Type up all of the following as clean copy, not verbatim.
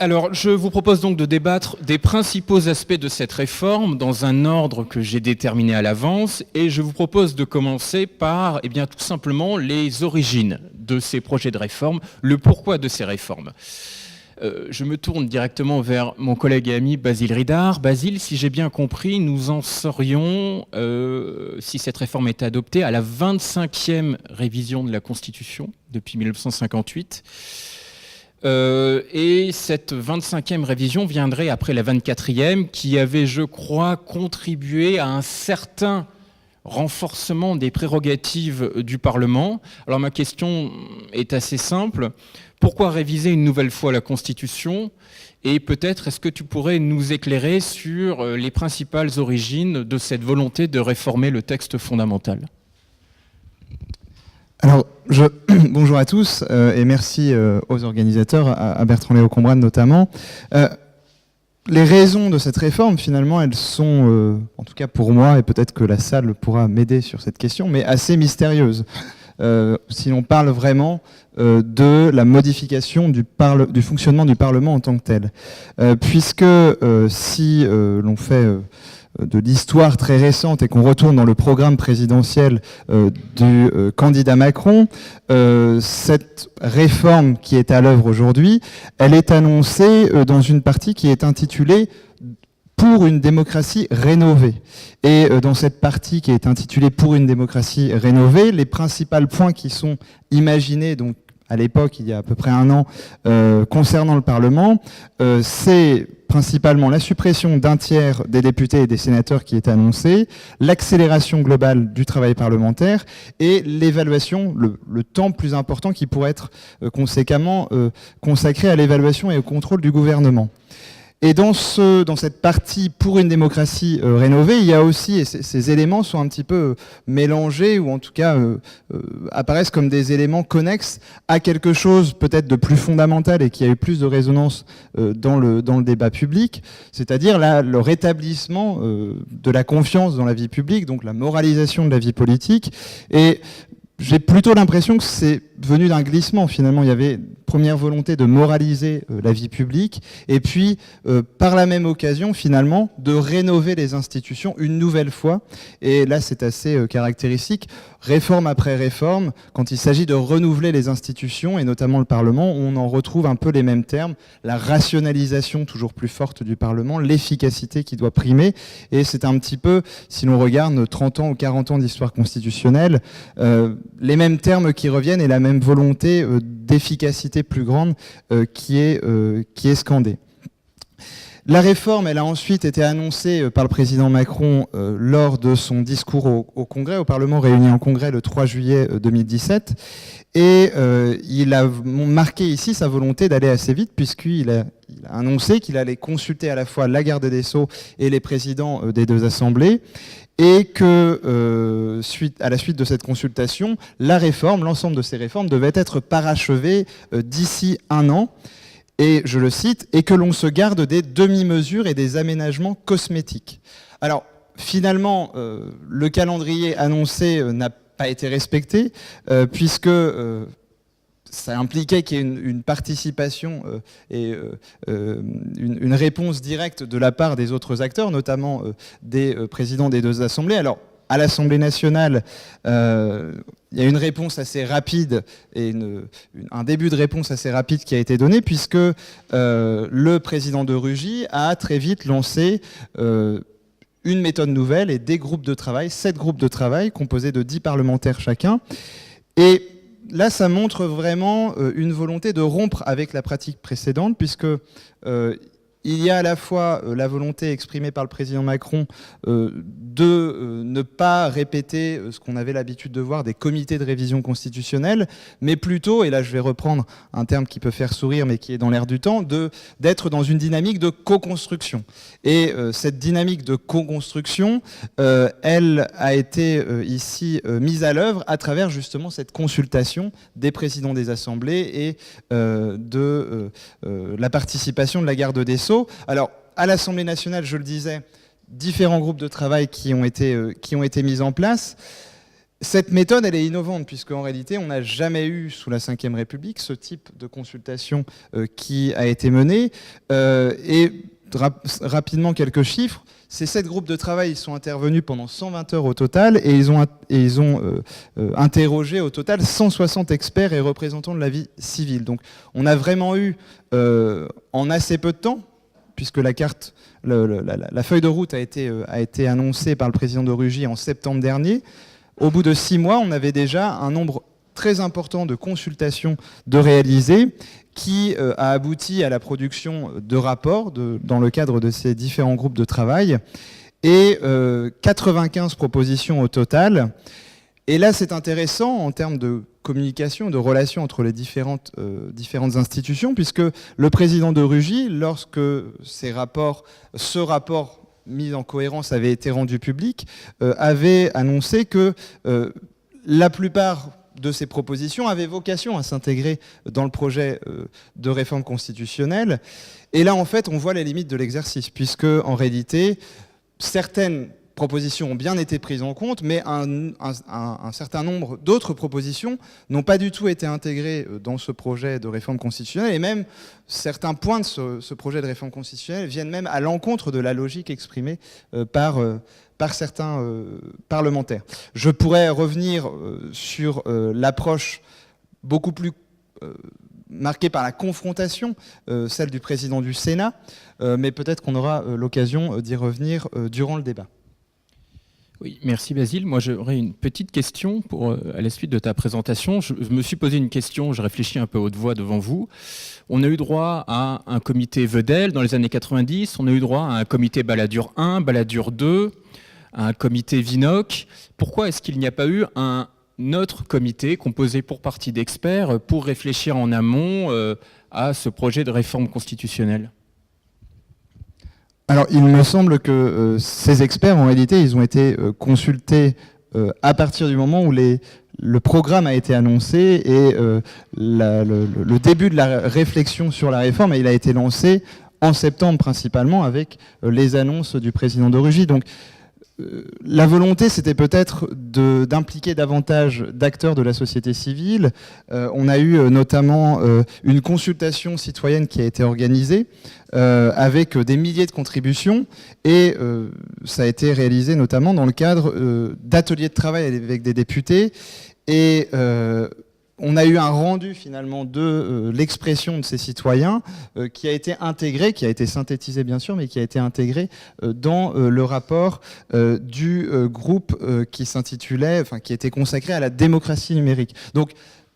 Alors, je vous propose donc de débattre des principaux aspects de cette réforme dans un ordre que j'ai déterminé à l'avance, et je vous propose de commencer par, tout simplement, les origines de ces projets de réforme, le pourquoi de ces réformes. Je me tourne directement vers mon collègue et ami Basile Ridard. Basile, si j'ai bien compris, nous en serions, si cette réforme était adoptée, à la 25e révision de la Constitution depuis 1958. Et cette 25e révision viendrait après la 24e qui avait, je crois, contribué à un certain renforcement des prérogatives du Parlement. Alors ma question est assez simple. Pourquoi réviser une nouvelle fois la Constitution ? Et peut-être, est-ce que tu pourrais nous éclairer sur les principales origines de cette volonté de réformer le texte fondamental ? Alors, bonjour à tous et merci aux organisateurs, à Bertrand Léo Combrane notamment. Les raisons de cette réforme, finalement, elles sont, en tout cas pour moi, et peut-être que la salle pourra m'aider sur cette question, mais assez mystérieuses. Si l'on parle vraiment de la modification du fonctionnement du Parlement en tant que tel. Puisque si l'on fait de l'histoire très récente et qu'on retourne dans le programme présidentiel du candidat Macron, cette réforme qui est à l'œuvre aujourd'hui, elle est annoncée dans une partie qui est intitulée « Pour une démocratie rénovée ». Et dans cette partie qui est intitulée « Pour une démocratie rénovée », les principaux points qui sont imaginés, donc à l'époque, il y a à peu près un an, concernant le Parlement, c'est principalement la suppression d'un tiers des députés et des sénateurs qui est annoncée, l'accélération globale du travail parlementaire et l'évaluation, le temps plus important qui pourrait être conséquemment consacré à l'évaluation et au contrôle du gouvernement. Et dans cette partie pour une démocratie rénovée, il y a aussi, et ces éléments sont un petit peu mélangés, ou en tout cas apparaissent comme des éléments connexes à quelque chose peut-être de plus fondamental et qui a eu plus de résonance dans le débat public, c'est-à-dire le rétablissement de la confiance dans la vie publique, donc la moralisation de la vie politique. Et j'ai plutôt l'impression que c'est venu d'un glissement. Finalement, il y avait une première volonté de moraliser la vie publique et puis, par la même occasion, finalement, de rénover les institutions une nouvelle fois. Et là, c'est assez caractéristique. Réforme après réforme, quand il s'agit de renouveler les institutions, et notamment le Parlement, on en retrouve un peu les mêmes termes. La rationalisation toujours plus forte du Parlement, l'efficacité qui doit primer. Et c'est un petit peu, si l'on regarde nos 30 ans ou 40 ans d'histoire constitutionnelle, les mêmes termes qui reviennent et la même volonté d'efficacité plus grande qui est scandée. La réforme, elle a ensuite été annoncée par le président Macron lors de son discours au Congrès, au Parlement réuni en Congrès le 3 juillet 2017. Et il a marqué ici sa volonté d'aller assez vite puisqu'il a annoncé qu'il allait consulter à la fois la garde des Sceaux et les présidents des deux assemblées. Et que, à la suite de cette consultation, l'ensemble de ces réformes devait être parachevé d'ici un an. Et je le cite, et que l'on se garde des demi-mesures et des aménagements cosmétiques. Alors, finalement, le calendrier annoncé n'a pas été respecté, puisque ça impliquait qu'il y ait une participation et une réponse directe de la part des autres acteurs, notamment des présidents des deux assemblées. Alors, à l'Assemblée nationale, il y a une réponse assez rapide et un début de réponse assez rapide qui a été donné, puisque le président de Rugy a très vite lancé une méthode nouvelle et des groupes de travail, 7 groupes de travail composés de 10 parlementaires chacun. Et là, ça montre vraiment une volonté de rompre avec la pratique précédente, puisque il y a à la fois la volonté exprimée par le président Macron de ne pas répéter ce qu'on avait l'habitude de voir, des comités de révision constitutionnelle, mais plutôt, et là je vais reprendre un terme qui peut faire sourire mais qui est dans l'air du temps, d'être dans une dynamique de co-construction. Et cette dynamique de co-construction, elle a été ici mise à l'œuvre à travers justement cette consultation des présidents des assemblées et de la participation de la garde des Sceaux. Alors, à l'Assemblée nationale, je le disais, différents groupes de travail qui ont été mis en place. Cette méthode, elle est innovante, puisqu'en réalité, on n'a jamais eu, sous la Ve République, ce type de consultation qui a été menée. Rapidement, quelques chiffres. Ces 7 groupes de travail, ils sont intervenus pendant 120 heures au total, et ils ont interrogé au total 160 experts et représentants de la vie civile. Donc on a vraiment eu, en assez peu de temps, puisque la carte, la feuille de route a été annoncée par le président de Rugy en septembre dernier. Au bout de 6 mois, on avait déjà un nombre très important de consultations de réaliser, qui a abouti à la production de rapports dans le cadre de ces différents groupes de travail, et 95 propositions au total. Et là, c'est intéressant en termes de communication, de relations entre les différentes institutions, puisque le président de Rugy, lorsque ce rapport mis en cohérence avait été rendu public, avait annoncé que la plupart de ces propositions avaient vocation à s'intégrer dans le projet de réforme constitutionnelle. Et là, en fait, on voit les limites de l'exercice, puisque, en réalité, certaines propositions ont bien été prises en compte, mais un certain nombre d'autres propositions n'ont pas du tout été intégrées dans ce projet de réforme constitutionnelle, et même certains points de ce projet de réforme constitutionnelle viennent même à l'encontre de la logique exprimée par certains parlementaires. Je pourrais revenir sur l'approche beaucoup plus marquée par la confrontation, celle du président du Sénat, mais peut-être qu'on aura l'occasion d'y revenir durant le débat. Oui, merci Basile. Moi, j'aurais une petite question à la suite de ta présentation. Je me suis posé une question, je réfléchis un peu haute voix devant vous. On a eu droit à un comité Vedel dans les années 90, on a eu droit à un comité Balladur 1, Balladur 2, à un comité Vinocq. Pourquoi est-ce qu'il n'y a pas eu un autre comité composé pour partie d'experts pour réfléchir en amont à ce projet de réforme constitutionnelle ? Alors, il me semble que ces experts, en réalité, ils ont été consultés à partir du moment où le programme a été annoncé, et le début de la réflexion sur la réforme, il a été lancé en septembre principalement avec les annonces du président de Rugy. Donc, la volonté, c'était peut-être d'impliquer davantage d'acteurs de la société civile. On a eu notamment une consultation citoyenne qui a été organisée avec des milliers de contributions, et ça a été réalisé notamment dans le cadre d'ateliers de travail avec des députés. Et on a eu un rendu finalement de l'expression de ces citoyens qui a été intégré, qui a été synthétisé bien sûr, mais qui a été intégré dans le rapport du groupe qui s'intitulait, enfin qui était consacré à la démocratie numérique. Donc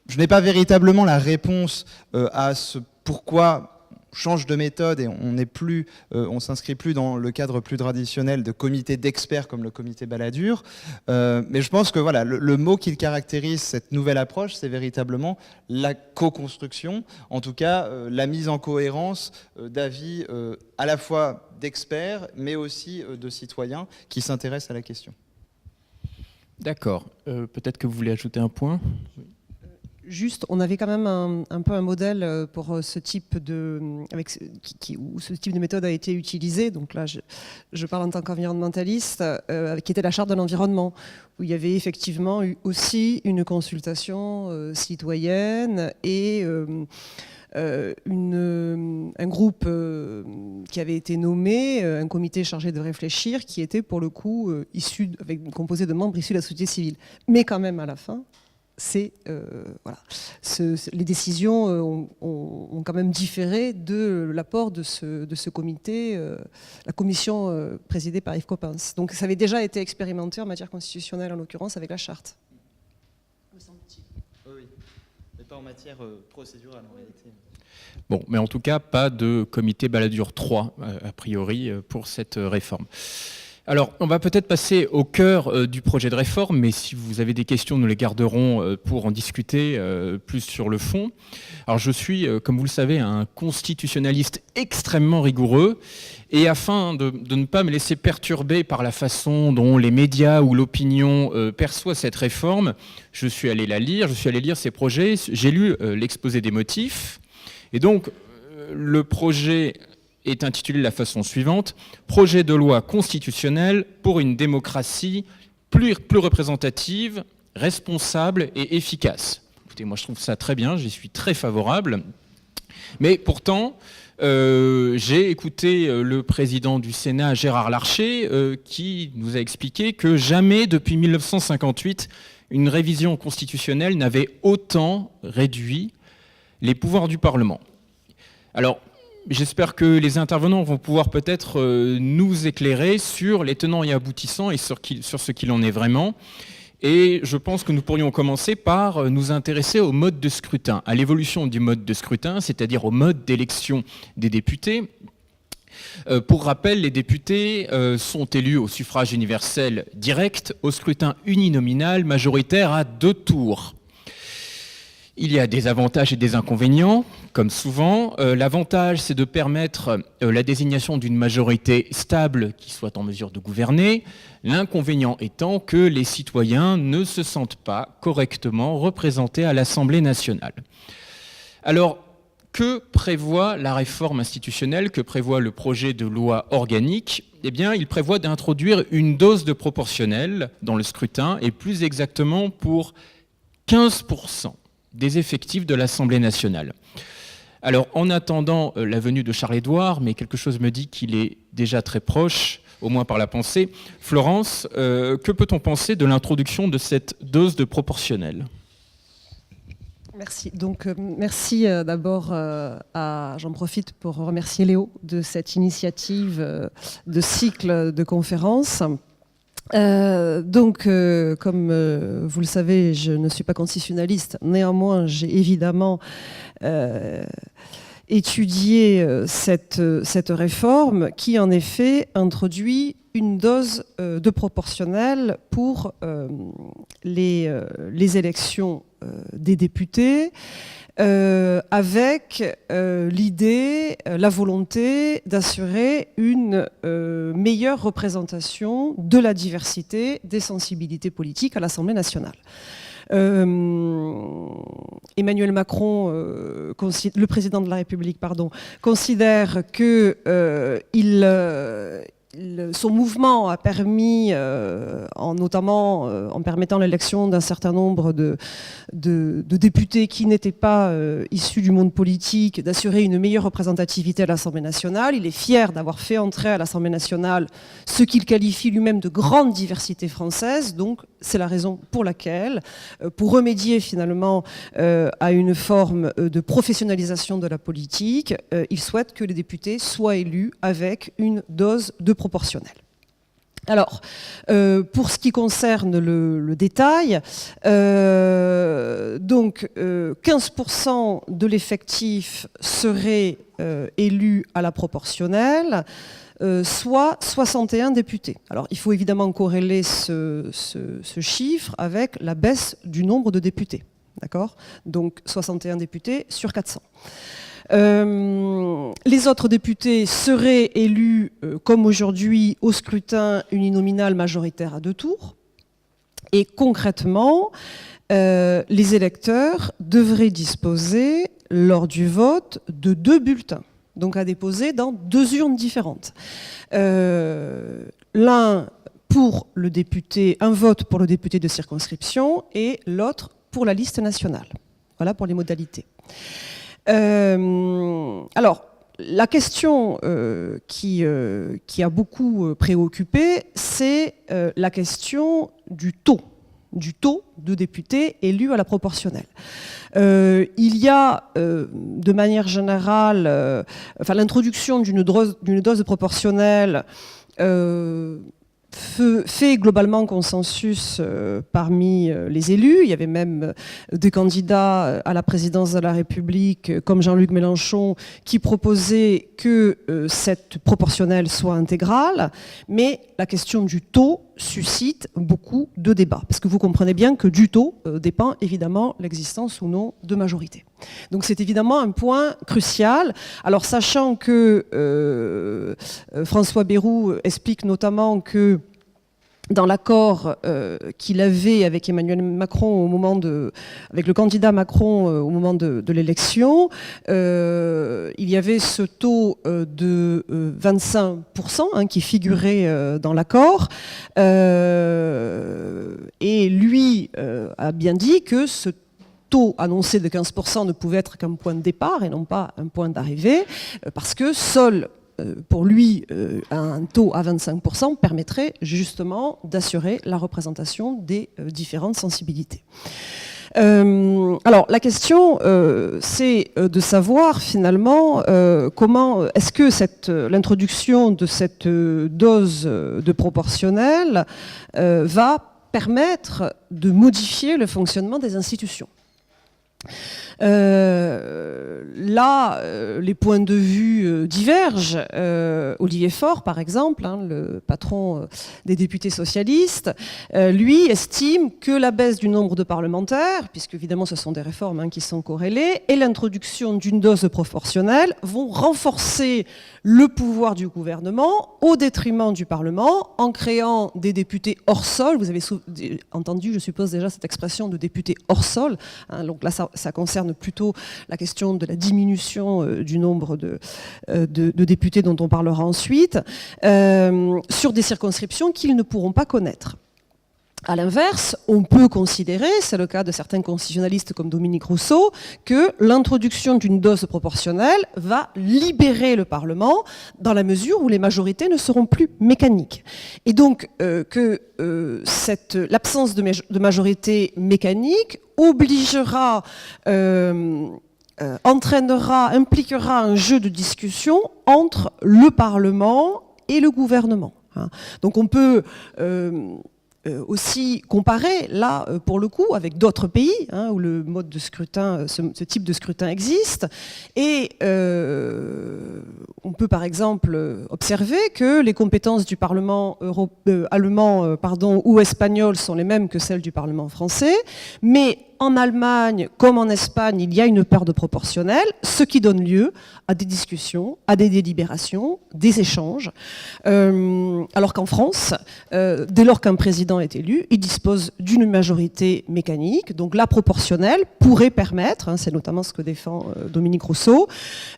je n'ai pas véritablement la réponse à ce pourquoi change de méthode et on s'inscrit plus dans le cadre plus traditionnel de comité d'experts comme le comité Balladur. Mais je pense que voilà, le mot qui caractérise cette nouvelle approche, c'est véritablement la co-construction, en tout cas la mise en cohérence d'avis à la fois d'experts, mais aussi de citoyens qui s'intéressent à la question. D'accord. Peut-être que vous voulez ajouter un point ? Juste, on avait quand même un peu un modèle pour ce type de, où ce type de méthode a été utilisé. Donc là, je parle en tant qu'environnementaliste, qui était la charte de l'environnement, où il y avait effectivement eu aussi une consultation citoyenne et un groupe qui avait été nommé, un comité chargé de réfléchir, qui était pour le coup composé de membres issus de la société civile. Mais quand même, à la fin, voilà. Les décisions ont quand même différé de l'apport de ce comité, la commission présidée par Yves Coppens. Donc ça avait déjà été expérimenté en matière constitutionnelle, en l'occurrence avec la charte. Me semble-t-il. Oui, mais pas en matière procédurale en réalité. Bon, mais en tout cas, pas de comité Balladur 3, a priori, pour cette réforme. Alors, on va peut-être passer au cœur du projet de réforme, mais si vous avez des questions, nous les garderons pour en discuter plus sur le fond. Alors, je suis, comme vous le savez, un constitutionnaliste extrêmement rigoureux, et afin de ne pas me laisser perturber par la façon dont les médias ou l'opinion perçoit cette réforme, je suis allé lire ces projets, j'ai lu l'exposé des motifs, et donc le projet est intitulé de la façon suivante: projet de loi constitutionnelle pour une démocratie plus représentative, responsable et efficace. Écoutez, moi je trouve ça très bien, j'y suis très favorable. Mais pourtant, j'ai écouté le président du Sénat, Gérard Larcher, qui nous a expliqué que jamais depuis 1958, une révision constitutionnelle n'avait autant réduit les pouvoirs du Parlement. Alors, j'espère que les intervenants vont pouvoir peut-être nous éclairer sur les tenants et aboutissants et sur ce qu'il en est vraiment. Et je pense que nous pourrions commencer par nous intéresser au mode de scrutin, à l'évolution du mode de scrutin, c'est-à-dire au mode d'élection des députés. Pour rappel, les députés sont élus au suffrage universel direct, au scrutin uninominal majoritaire à 2 tours. Il y a des avantages et des inconvénients, comme souvent. L'avantage, c'est de permettre la désignation d'une majorité stable qui soit en mesure de gouverner. L'inconvénient étant que les citoyens ne se sentent pas correctement représentés à l'Assemblée nationale. Alors, que prévoit la réforme institutionnelle, que prévoit le projet de loi organique ? Eh bien, il prévoit d'introduire une dose de proportionnel dans le scrutin, et plus exactement pour 15% des effectifs de l'Assemblée nationale. Alors, en attendant la venue de Charles-Édouard, mais quelque chose me dit qu'il est déjà très proche, au moins par la pensée, Florence, que peut-on penser de l'introduction de cette dose de proportionnel ? Merci. Donc, merci d'abord j'en profite pour remercier Léo de cette initiative de cycle de conférences. Comme vous le savez, je ne suis pas constitutionnaliste. Néanmoins, j'ai évidemment étudié cette réforme qui, en effet, introduit une dose de proportionnel pour les élections des députés, avec l'idée, la volonté d'assurer une meilleure représentation de la diversité des sensibilités politiques à l'Assemblée nationale. Emmanuel Macron, le président de la République, considère que son mouvement a permis, notamment en permettant l'élection d'un certain nombre de députés qui n'étaient pas issus du monde politique, d'assurer une meilleure représentativité à l'Assemblée nationale. Il est fier d'avoir fait entrer à l'Assemblée nationale ce qu'il qualifie lui-même de grande diversité française. Donc c'est la raison pour laquelle, pour remédier finalement à une forme de professionnalisation de la politique, il souhaite que les députés soient élus avec une dose de proportionnel. Alors, pour ce qui concerne le détail, 15% de l'effectif serait élu à la proportionnelle, soit 61 députés. Alors, il faut évidemment corréler ce chiffre avec la baisse du nombre de députés. D'accord ? Donc, 61 députés sur 400. Les autres députés seraient élus, comme aujourd'hui, au scrutin uninominal majoritaire à 2 tours. Et concrètement, les électeurs devraient disposer, lors du vote, de 2 bulletins, donc à déposer dans 2 urnes différentes. L'un pour le député, un vote pour le député de circonscription et l'autre pour la liste nationale. Voilà pour les modalités. Alors, la question qui a beaucoup préoccupé, c'est la question du taux de députés élus à la proportionnelle. Il y a, de manière générale, l'introduction d'une dose de proportionnelle fait globalement consensus parmi les élus. Il y avait même des candidats à la présidence de la République, comme Jean-Luc Mélenchon, qui proposaient que cette proportionnelle soit intégrale. Mais la question du taux suscite beaucoup de débats. Parce que vous comprenez bien que du taux dépend évidemment l'existence ou non de majorité. Donc c'est évidemment un point crucial. Alors sachant que François Bayrou explique notamment que dans l'accord qu'il avait avec Emmanuel Macron avec le candidat Macron au moment de l'élection, il y avait ce taux de 25% qui figurait dans l'accord, et lui a bien dit que ce taux annoncé de 15% ne pouvait être qu'un point de départ et non pas un point d'arrivée, parce que seul pour lui, un taux à 25% permettrait justement d'assurer la représentation des différentes sensibilités. Alors la question, c'est de savoir finalement comment est-ce que l'introduction de cette dose de proportionnelle va permettre de modifier le fonctionnement des institutions. Là, les points de vue divergent. Olivier Faure, par exemple, le patron des députés socialistes, lui estime que la baisse du nombre de parlementaires, puisque évidemment ce sont des réformes qui sont corrélées, et l'introduction d'une dose proportionnelle vont renforcer le pouvoir du gouvernement au détriment du Parlement, en créant des députés hors sol. Vous avez entendu, je suppose, déjà cette expression de députés hors sol. Donc là, ça concerne plutôt la question de la diminution du nombre de députés dont on parlera ensuite, sur des circonscriptions qu'ils ne pourront pas connaître. À l'inverse, on peut considérer, c'est le cas de certains constitutionnalistes comme Dominique Rousseau, que l'introduction d'une dose proportionnelle va libérer le Parlement dans la mesure où les majorités ne seront plus mécaniques. Et donc que l'absence de majorité mécanique obligera, impliquera un jeu de discussion entre le Parlement et le gouvernement. Donc on peut aussi comparer, là, pour le coup, avec d'autres pays où le mode de scrutin, ce type de scrutin existe. Et on peut, par exemple, observer que les compétences du Parlement allemand ou espagnol sont les mêmes que celles du Parlement français, mais en Allemagne, comme en Espagne, il y a une part de proportionnel, ce qui donne lieu à des discussions, à des délibérations, des échanges. Alors qu'en France, dès lors qu'un président est élu, il dispose d'une majorité mécanique. Donc la proportionnelle pourrait permettre, c'est notamment ce que défend Dominique Rousseau,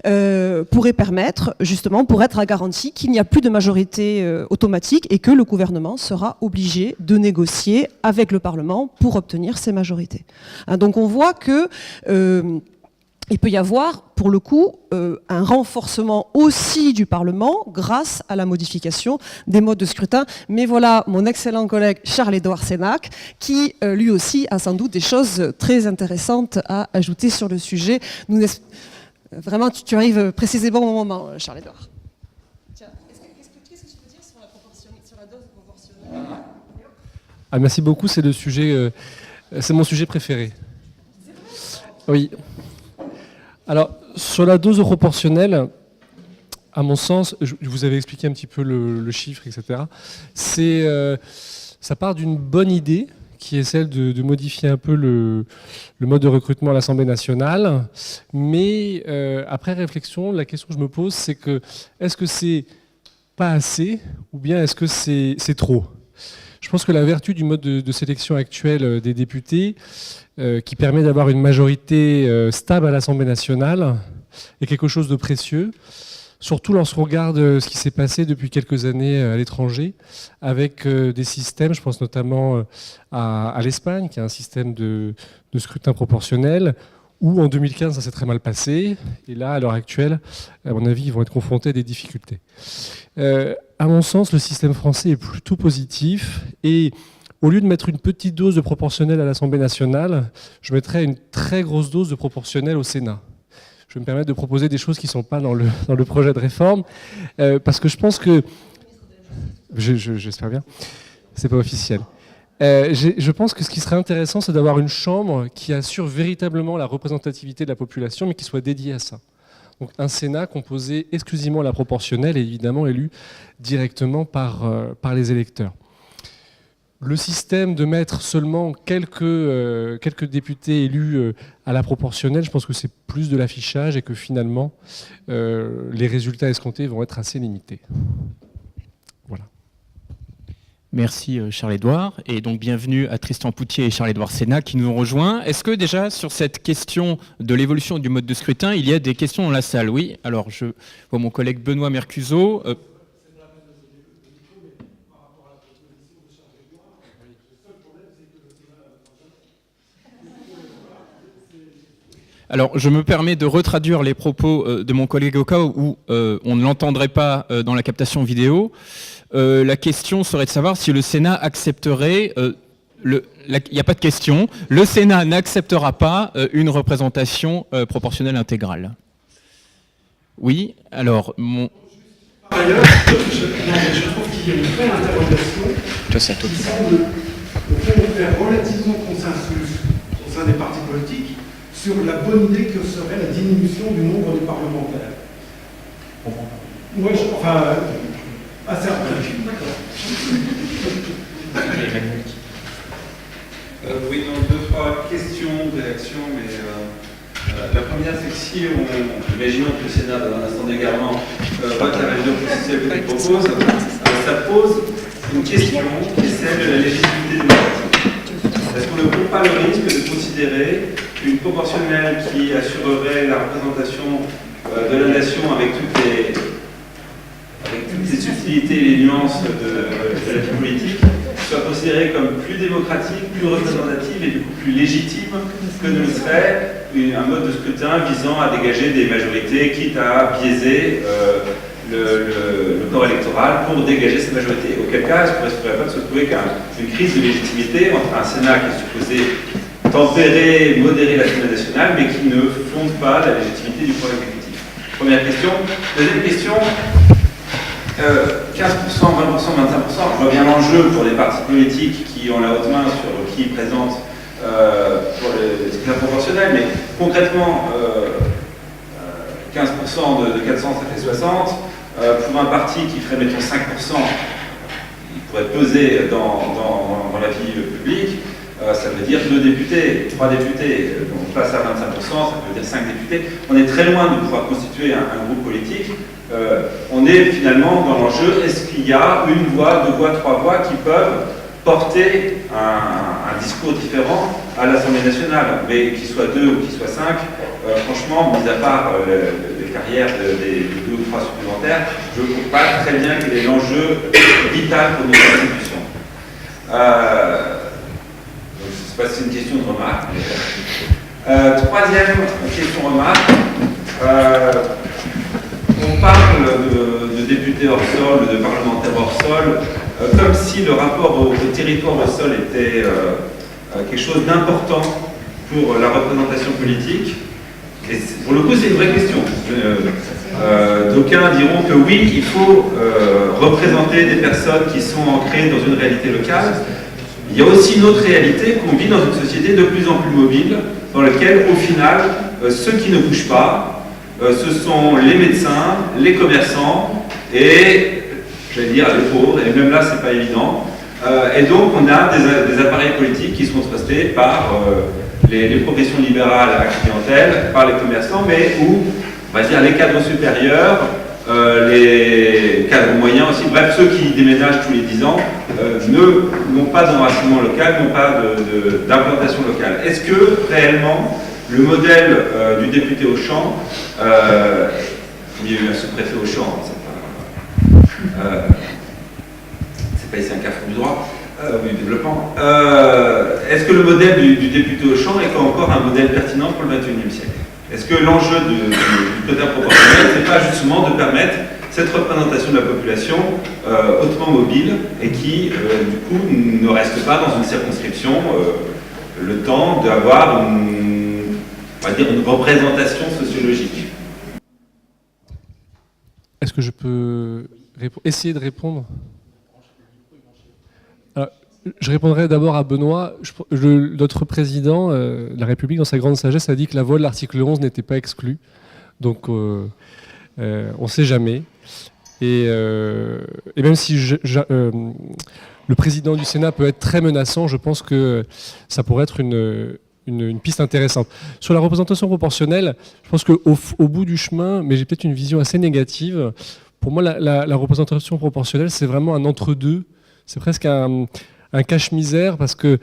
pourrait permettre, justement, pour être à garantie qu'il n'y a plus de majorité automatique et que le gouvernement sera obligé de négocier avec le Parlement pour obtenir ces majorités. Donc on voit que il peut y avoir, pour le coup, un renforcement aussi du Parlement grâce à la modification des modes de scrutin. Mais voilà mon excellent collègue Charles-Édouard Sénac qui, lui aussi, a sans doute des choses très intéressantes à ajouter sur le sujet. Vraiment, tu arrives précisément au moment, Charles-Édouard. Qu'est-ce que tu peux dire sur la dose proportionnelle ? Merci beaucoup, c'est le sujet... c'est mon sujet préféré. Oui. Alors, sur la dose proportionnelle, à mon sens, je vous avais expliqué un petit peu le chiffre, etc. Ça part d'une bonne idée, qui est celle de modifier un peu le mode de recrutement à l'Assemblée nationale. Mais après réflexion, la question que je me pose, c'est que est-ce que c'est pas assez ou bien est-ce que c'est trop ? Je pense que la vertu du mode de sélection actuel des députés, qui permet d'avoir une majorité stable à l'Assemblée nationale, est quelque chose de précieux, surtout lorsqu'on regarde ce qui s'est passé depuis quelques années à l'étranger, avec des systèmes, je pense notamment à l'Espagne, qui a un système de scrutin proportionnel, où en 2015 ça s'est très mal passé, et là, à l'heure actuelle, à mon avis, ils vont être confrontés à des difficultés. À mon sens, le système français est plutôt positif, et au lieu de mettre une petite dose de proportionnel à l'Assemblée nationale, je mettrais une très grosse dose de proportionnel au Sénat. Je vais me permettre de proposer des choses qui ne sont pas dans le projet de réforme, parce que je pense que... J'espère bien, c'est pas officiel. Je pense que ce qui serait intéressant, c'est d'avoir une chambre qui assure véritablement la représentativité de la population, mais qui soit dédiée à ça. Donc un Sénat composé exclusivement à la proportionnelle et évidemment élu directement par les électeurs. Le système de mettre seulement quelques députés élus à la proportionnelle, je pense que c'est plus de l'affichage et que finalement les résultats escomptés vont être assez limités. Voilà. Merci Charles-Édouard, et donc bienvenue à Tristan Poutier et Charles-Édouard Sénat qui nous ont rejoints. Est-ce que déjà sur cette question de l'évolution du mode de scrutin, il y a des questions dans la salle? Oui, alors je vois mon collègue Benoît Mercuzot. Alors, je me permets de retraduire les propos de mon collègue au cas où on ne l'entendrait pas dans la captation vidéo. La question serait de savoir si le Sénat accepterait... il n'y a pas de question. Le Sénat n'acceptera pas une représentation proportionnelle intégrale. Oui, alors... Par ailleurs, je trouve qu'il y a une vraie interrogation qui semble, au fond, faire relativement consensus au sein des partis politiques sur la bonne idée que serait la diminution du nombre de parlementaires. Moi, assez rapide. D'accord. Oui, donc deux, trois questions, réactions, mais la première, c'est que si imaginons que le Sénat, dans un instant d'égarement, vote la révision constitutionnelle que tu proposes, ça pose une question qui est celle de la légitimité démocratique. Est-ce qu'on ne court pas le risque de considérer qu'une proportionnelle qui assurerait la représentation de la nation avec toutes les subtilités et les nuances de la vie politique soit considérée comme plus démocratique, plus représentative et du coup plus légitime que ne le serait un mode de scrutin visant à dégager des majorités, quitte à biaiser le corps électoral pour dégager ces majorités. Auquel cas, il ne pourrait pas se trouver qu'une crise de légitimité entre un Sénat qui est supposé tempérer, modérer l'Assemblée nationale, mais qui ne fonde pas la légitimité du pouvoir exécutif. Première question. Deuxième question, 15%, 20%, 25%, je vois bien l'enjeu pour les partis politiques qui ont la haute main sur qui ils présentent pour les scrutins proportionnels, mais concrètement, 15% de 400, ça fait 60. Pour un parti qui ferait, mettons, 5%, il pourrait peser dans la vie publique. Ça veut dire 2 députés, 3 députés, on passe à 25%, ça veut dire 5 députés. On est très loin de pouvoir constituer un groupe politique. On est finalement dans l'enjeu, est-ce qu'il y a une voix, 2 voix, 3 voix qui peuvent porter un discours différent à l'Assemblée nationale, mais qu'il soit 2 ou qu'il soit 5, franchement, mis à part les carrières des 2 ou 3 supplémentaires, je ne trouve pas très bien quel est l'enjeu vital pour nos institutions. Je ne sais pas si c'est une question de remarque. Mais... troisième question-remarque. On parle de députés hors sol, de parlementaires hors sol, comme si le rapport au territoire hors sol était quelque chose d'important pour la représentation politique. Et pour le coup, c'est une vraie question. D'aucuns diront que oui, il faut représenter des personnes qui sont ancrées dans une réalité locale. Il y a aussi une autre réalité qu'on vit dans une société de plus en plus mobile, dans laquelle, au final, ceux qui ne bougent pas, ce sont les médecins, les commerçants et, j'allais dire, les pauvres, et même là, c'est pas évident. Et donc, on a des appareils politiques qui sont trustés par les professions libérales à clientèle, par les commerçants, mais où, on va dire, les cadres supérieurs, les cadres moyens aussi, bref, ceux qui déménagent tous les 10 ans, n'ont pas d'enracinement local, n'ont pas d'implantation locale. Est-ce que, réellement, le modèle du député Auchan, il y a eu un sous-préfet Auchan, c'est pas ici un carrefour du droit, du développement, est-ce que le modèle du député Auchan est encore un modèle pertinent pour le XXIe siècle? Est-ce que l'enjeu du quota proportionnel, c'est pas justement de permettre cette représentation de la population hautement mobile et qui, du coup, ne reste pas dans une circonscription le temps d'avoir une représentation sociologique? Est-ce que je peux essayer de répondre? Alors, je répondrai d'abord à Benoît. Notre président de la République, dans sa grande sagesse, a dit que la voie de l'article 11 n'était pas exclue. Donc, on ne sait jamais. Et même si le président du Sénat peut être très menaçant, je pense que ça pourrait être une piste intéressante. Sur la représentation proportionnelle, je pense qu'au bout du chemin, mais j'ai peut-être une vision assez négative, pour moi la représentation proportionnelle c'est vraiment un entre-deux, c'est presque un cache-misère, parce que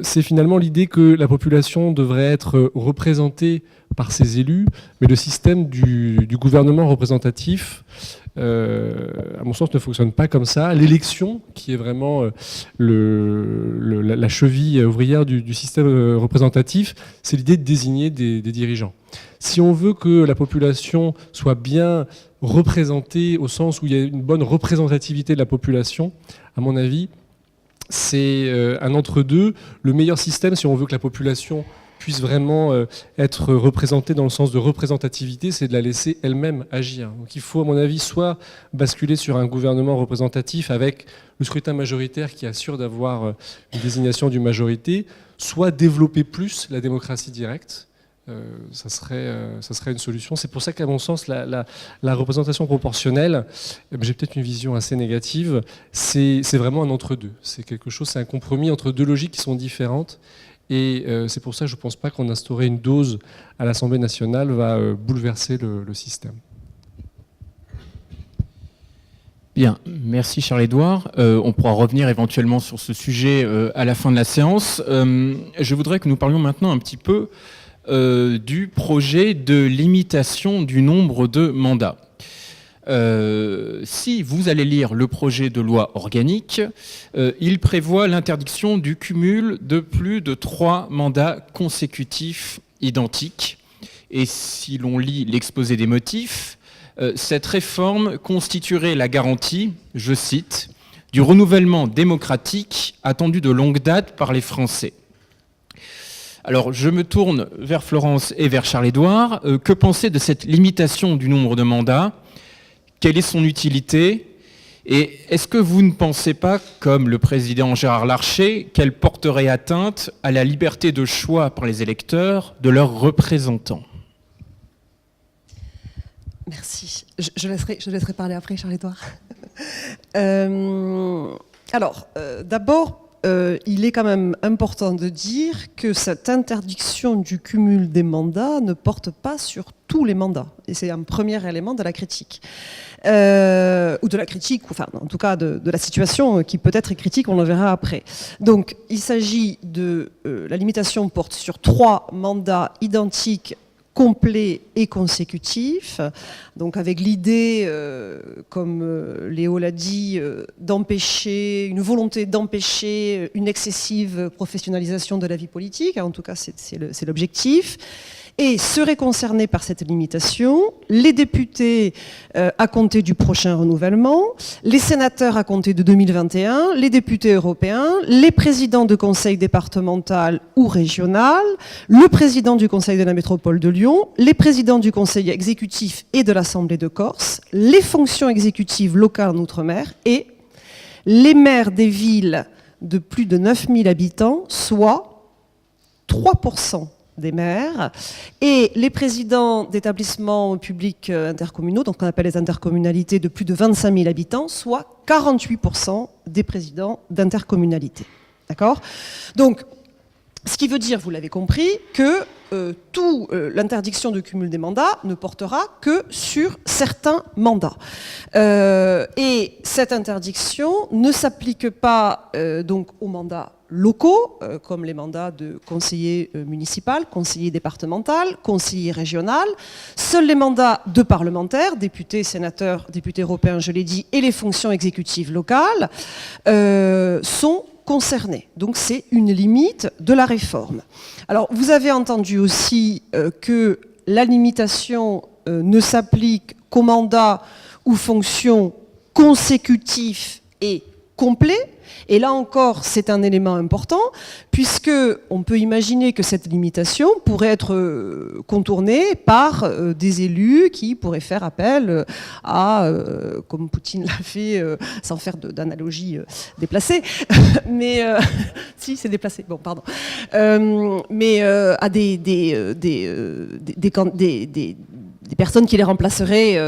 c'est finalement l'idée que la population devrait être représentée par ses élus, mais le système du gouvernement représentatif, à mon sens, ne fonctionne pas comme ça. L'élection, qui est vraiment la cheville ouvrière du système représentatif, c'est l'idée de désigner des dirigeants. Si on veut que la population soit bien représentée, au sens où il y a une bonne représentativité de la population, à mon avis, c'est un entre-deux. Le meilleur système, si on veut que la population puisse vraiment être représentée dans le sens de représentativité, c'est de la laisser elle-même agir. Donc il faut, à mon avis, soit basculer sur un gouvernement représentatif avec le scrutin majoritaire qui assure d'avoir une désignation d'une majorité, soit développer plus la démocratie directe. Ça serait une solution. C'est pour ça qu'à mon sens, la représentation proportionnelle, j'ai peut-être une vision assez négative, c'est vraiment un entre-deux. C'est quelque chose, c'est un compromis entre deux logiques qui sont différentes. Et c'est pour ça que je ne pense pas qu'on instaurer une dose à l'Assemblée nationale va bouleverser le système. Bien, merci Charles-Édouard. On pourra revenir éventuellement sur ce sujet à la fin de la séance. Je voudrais que nous parlions maintenant un petit peu du projet de limitation du nombre de mandats. Si vous allez lire le projet de loi organique, il prévoit l'interdiction du cumul de plus de 3 mandats consécutifs identiques. Et si l'on lit l'exposé des motifs, cette réforme constituerait la garantie, je cite, du renouvellement démocratique attendu de longue date par les Français. Alors, je me tourne vers Florence et vers Charles-Édouard. Que penser de cette limitation du nombre de mandats ? Quelle est son utilité ? Et est-ce que vous ne pensez pas, comme le président Gérard Larcher, qu'elle porterait atteinte à la liberté de choix par les électeurs de leurs représentants ? Merci. Je laisserai parler après, Charles-Édouard. D'abord, il est quand même important de dire que cette interdiction du cumul des mandats ne porte pas sur tous les mandats. Et c'est un premier élément de la critique. Ou de la critique, enfin en tout cas de la situation qui peut-être est critique, on le verra après. Donc il s'agit de... la limitation porte sur 3 mandats identiques, complet et consécutif, donc avec l'idée, comme Léo l'a dit, d'empêcher, une volonté d'empêcher une excessive professionnalisation de la vie politique, en tout cas c'est l'objectif, et seraient concernés par cette limitation les députés à compter du prochain renouvellement, les sénateurs à compter de 2021, les députés européens, les présidents de conseil départemental ou régional, le président du conseil de la métropole de Lyon, les présidents du conseil exécutif et de l'Assemblée de Corse, les fonctions exécutives locales en Outre-mer et les maires des villes de plus de 9000 habitants, soit 3% des maires, et les présidents d'établissements publics intercommunaux, donc on appelle les intercommunalités de plus de 25 000 habitants, soit 48% des présidents d'intercommunalités. D'accord ? Donc, ce qui veut dire, vous l'avez compris, que l'interdiction de cumul des mandats ne portera que sur certains mandats. Et cette interdiction ne s'applique pas donc aux mandats locaux, comme les mandats de conseiller municipal, conseiller départemental, conseiller régional. Seuls les mandats de parlementaires, députés, sénateurs, députés européens, je l'ai dit, et les fonctions exécutives locales sont concernés. Donc c'est une limite de la réforme. Alors vous avez entendu aussi que la limitation ne s'applique qu'aux mandats ou fonctions consécutifs et complets. Et là encore, c'est un élément important, puisque on peut imaginer que cette limitation pourrait être contournée par des élus qui pourraient faire appel à, comme Poutine l'a fait, sans faire d'analogie déplacée, mais si c'est déplacé, bon pardon, mais à des personnes qui les remplaceraient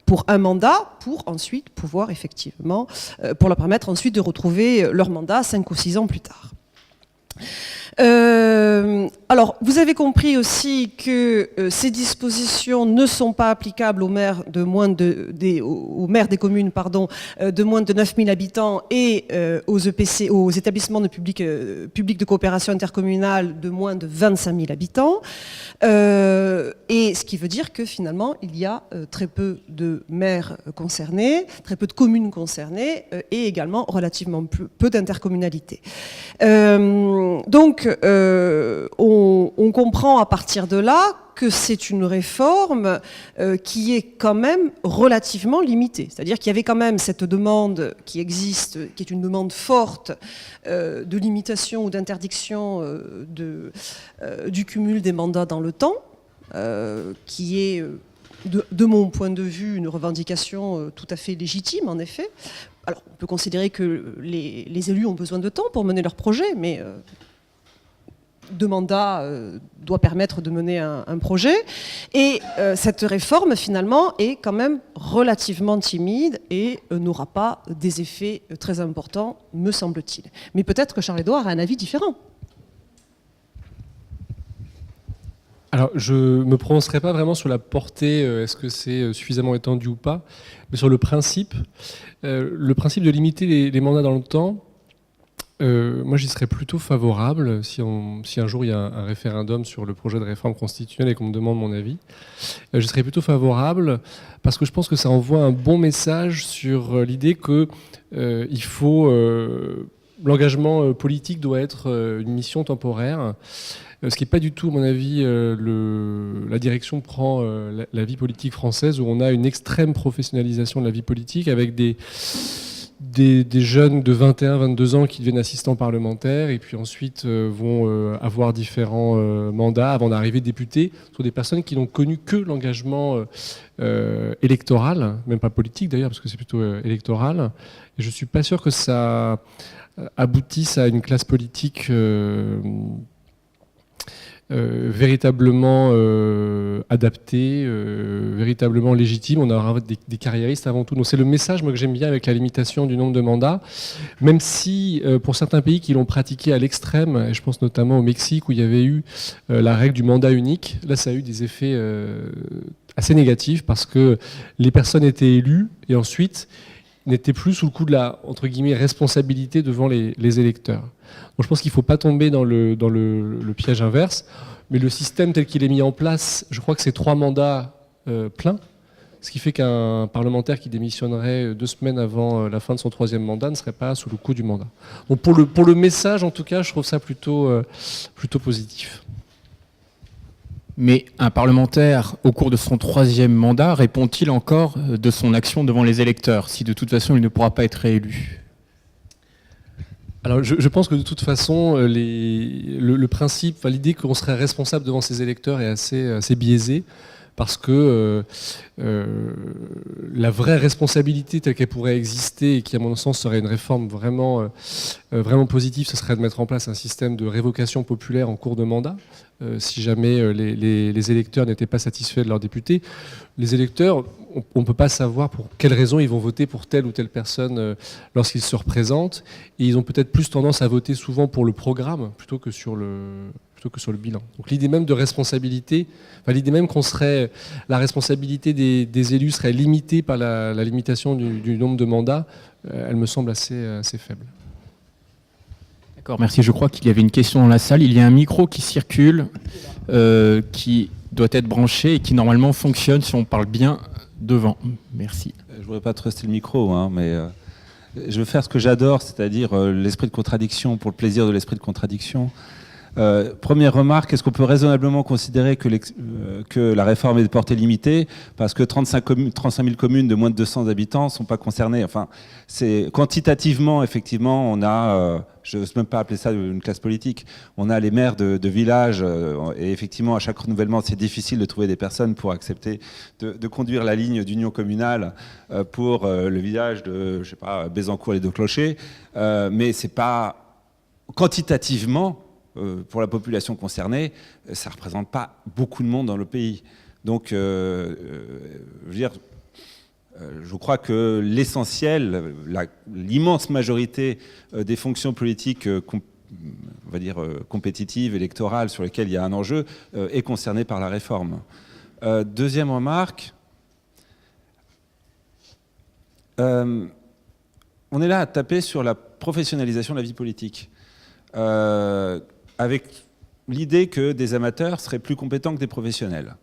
pour un mandat, pour ensuite pouvoir effectivement, pour leur permettre ensuite de retrouver leur mandat 5 ou 6 ans plus tard. Alors, vous avez compris aussi que ces dispositions ne sont pas applicables aux maires des communes de moins de 9000 habitants et aux EPC, aux établissements publics de coopération intercommunale de moins de 25 000 habitants. Et ce qui veut dire que finalement, il y a très peu de maires concernés, très peu de communes concernées et également relativement peu d'intercommunalité. Donc, on comprend à partir de là que c'est une réforme qui est quand même relativement limitée. C'est-à-dire qu'il y avait quand même cette demande qui existe, qui est une demande forte de limitation ou d'interdiction du cumul des mandats dans le temps, qui est, de mon point de vue, une revendication tout à fait légitime, en effet. Alors, on peut considérer que les élus ont besoin de temps pour mener leur projet, mais deux mandats doit permettre de mener un projet. Et cette réforme, finalement, est quand même relativement timide et n'aura pas des effets très importants, me semble-t-il. Mais peut-être que Charles-Édouard a un avis différent. Alors, je ne me prononcerai pas vraiment sur la portée, est-ce que c'est suffisamment étendu ou pas, mais sur le principe de limiter les mandats dans le temps. Moi, j'y serais plutôt favorable si un jour il y a un référendum sur le projet de réforme constitutionnelle et qu'on me demande mon avis. Je serais plutôt favorable parce que je pense que ça envoie un bon message sur l'idée que l'engagement politique doit être une mission temporaire. Ce qui n'est pas du tout, à mon avis, la direction que prend la vie politique française, où on a une extrême professionnalisation de la vie politique avec des jeunes de 21, 22 ans qui deviennent assistants parlementaires et puis ensuite vont avoir différents mandats avant d'arriver députés. Ce sont des personnes qui n'ont connu que l'engagement électoral, même pas politique d'ailleurs, parce que c'est plutôt électoral. Et je ne suis pas sûr que ça aboutisse à une classe politique véritablement adapté, véritablement légitime. On aura des carriéristes avant tout. Donc c'est le message moi, que j'aime bien avec la limitation du nombre de mandats, même si pour certains pays qui l'ont pratiqué à l'extrême, et je pense notamment au Mexique où il y avait eu la règle du mandat unique, là ça a eu des effets assez négatifs parce que les personnes étaient élues et ensuite n'étaient plus sous le coup de la entre guillemets responsabilité devant les électeurs. Donc je pense qu'il ne faut pas tomber dans le piège inverse, mais le système tel qu'il est mis en place, je crois que c'est 3 mandats pleins, ce qui fait qu'un parlementaire qui démissionnerait 2 semaines avant la fin de son 3e mandat ne serait pas sous le coup du mandat. Donc pour le message, en tout cas, je trouve ça plutôt positif. Mais un parlementaire, au cours de son 3e mandat, répond-il encore de son action devant les électeurs, si de toute façon il ne pourra pas être réélu ? Alors je pense que de toute façon, le principe, enfin, l'idée qu'on serait responsable devant ses électeurs est assez biaisée, parce que la vraie responsabilité telle qu'elle pourrait exister, et qui à mon sens serait une réforme vraiment positive, ce serait de mettre en place un système de révocation populaire en cours de mandat. Si jamais les électeurs n'étaient pas satisfaits de leurs députés. Les électeurs, on ne peut pas savoir pour quelles raisons ils vont voter pour telle ou telle personne lorsqu'ils se représentent. Et ils ont peut-être plus tendance à voter souvent pour le programme plutôt que sur le bilan. Donc l'idée même de responsabilité, enfin, l'idée même la responsabilité des élus serait limitée par la limitation du nombre de mandats, elle me semble assez faible. D'accord, merci. Je crois qu'il y avait une question dans la salle. Il y a un micro qui circule, qui doit être branché et qui normalement fonctionne si on parle bien devant. Merci. Je ne voudrais pas truster le micro, hein, mais je veux faire ce que j'adore, c'est-à-dire l'esprit de contradiction pour le plaisir de l'esprit de contradiction. Première remarque, est-ce qu'on peut raisonnablement considérer que la réforme est de portée limitée parce que 35 000 communes de moins de 200 habitants ne sont pas concernées. Enfin, quantitativement, effectivement, on a, je n'ose même pas appeler ça une classe politique, on a les maires de villages et effectivement, à chaque renouvellement, c'est difficile de trouver des personnes pour accepter de conduire la ligne d'union communale pour le village de, je sais pas, Bézancourt et de Clocher, mais c'est pas quantitativement pour la population concernée, ça ne représente pas beaucoup de monde dans le pays. Donc, je veux dire, je crois que l'essentiel, l'immense majorité des fonctions politiques on va dire, compétitive, électorale, sur lesquelles il y a un enjeu, est concernée par la réforme. Deuxième remarque, on est là à taper sur la professionnalisation de la vie politique, avec l'idée que des amateurs seraient plus compétents que des professionnels.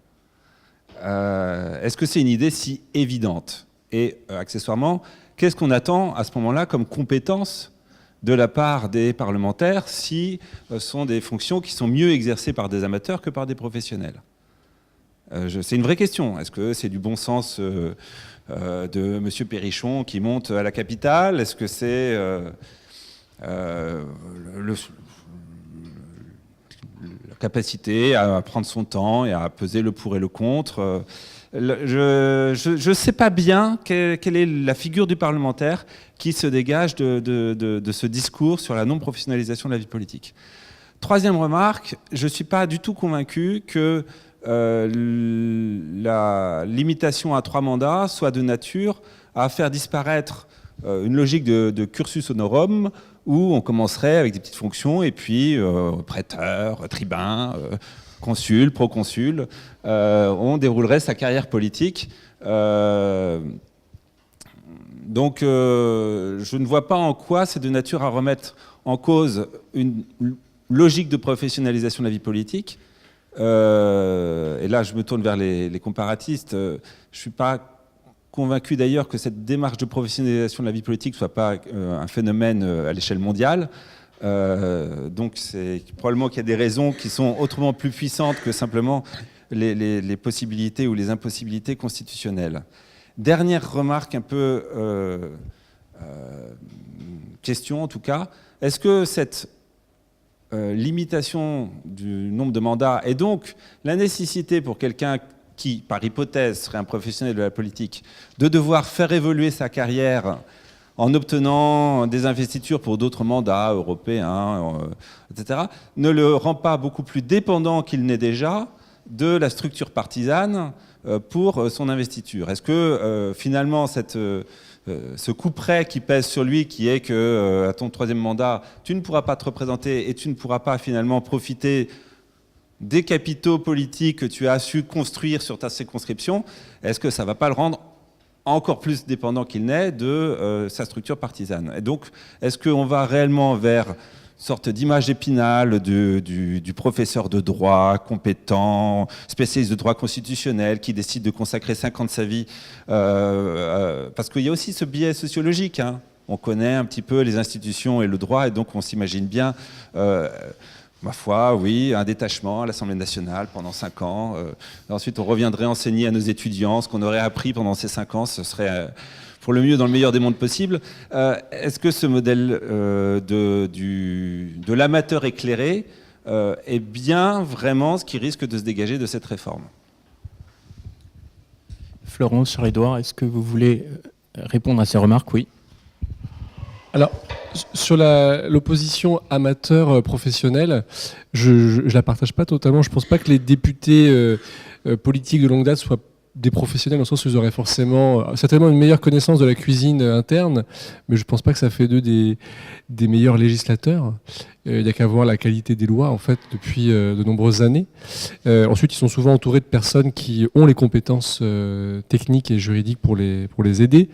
Est-ce que c'est une idée si évidente? Et accessoirement, qu'est-ce qu'on attend à ce moment-là comme compétence de la part des parlementaires si ce sont des fonctions qui sont mieux exercées par des amateurs que par des professionnels? C'est une vraie question. Est-ce que c'est du bon sens de M. Perrichon qui monte à la capitale? Est-ce que c'est la capacité à prendre son temps et à peser le pour et le contre? Je ne sais pas bien quelle est la figure du parlementaire qui se dégage de ce discours sur la non-professionnalisation de la vie politique. Troisième remarque, je ne suis pas du tout convaincu que la limitation à 3 mandats soit de nature à faire disparaître une logique de cursus honorum où on commencerait avec des petites fonctions et puis prêteur, tribun, consul, proconsul, on déroulerait sa carrière politique. Donc je ne vois pas en quoi c'est de nature à remettre en cause une logique de professionnalisation de la vie politique. Et là je me tourne vers les comparatistes. Je ne suis pas convaincu d'ailleurs que cette démarche de professionnalisation de la vie politique ne soit pas un phénomène à l'échelle mondiale. Donc c'est probablement qu'il y a des raisons qui sont autrement plus puissantes que simplement les possibilités ou les impossibilités constitutionnelles. Dernière remarque un peu question en tout cas, est-ce que cette limitation du nombre de mandats et donc la nécessité pour quelqu'un qui, par hypothèse, serait un professionnel de la politique, de devoir faire évoluer sa carrière en obtenant des investitures pour d'autres mandats européens, etc., ne le rend pas beaucoup plus dépendant qu'il n'est déjà de la structure partisane pour son investiture? Est-ce que finalement ce couperet qui pèse sur lui, qui est que à ton 3e mandat, tu ne pourras pas te représenter et tu ne pourras pas finalement profiter des capitaux politiques que tu as su construire sur ta circonscription, est-ce que ça ne va pas le rendre encore plus dépendant qu'il n'est de sa structure partisane? Et donc, est-ce qu'on va réellement vers une sorte d'image épinale du professeur de droit compétent, spécialiste de droit constitutionnel, qui décide de consacrer 5 ans de sa vie parce qu'il y a aussi ce biais sociologique, hein. On connaît un petit peu les institutions et le droit, et donc on s'imagine bien... ma foi, oui, un détachement à l'Assemblée nationale pendant 5 ans. Ensuite, on reviendrait enseigner à nos étudiants ce qu'on aurait appris pendant ces 5 ans. Ce serait pour le mieux dans le meilleur des mondes possibles. Est-ce que ce modèle de l'amateur éclairé est bien vraiment ce qui risque de se dégager de cette réforme? Florence, Charles-Édouard, est-ce que vous voulez répondre à ces remarques? Oui. Alors, sur l'opposition amateur-professionnelle, je la partage pas totalement. Je pense pas que les députés politiques de longue date soient des professionnels, dans le sens où ils auraient certainement une meilleure connaissance de la cuisine interne, mais je pense pas que ça fait d'eux des meilleurs législateurs. Il n'y a qu'à voir la qualité des lois, en fait, depuis de nombreuses années. Ensuite, ils sont souvent entourés de personnes qui ont les compétences techniques et juridiques pour les aider.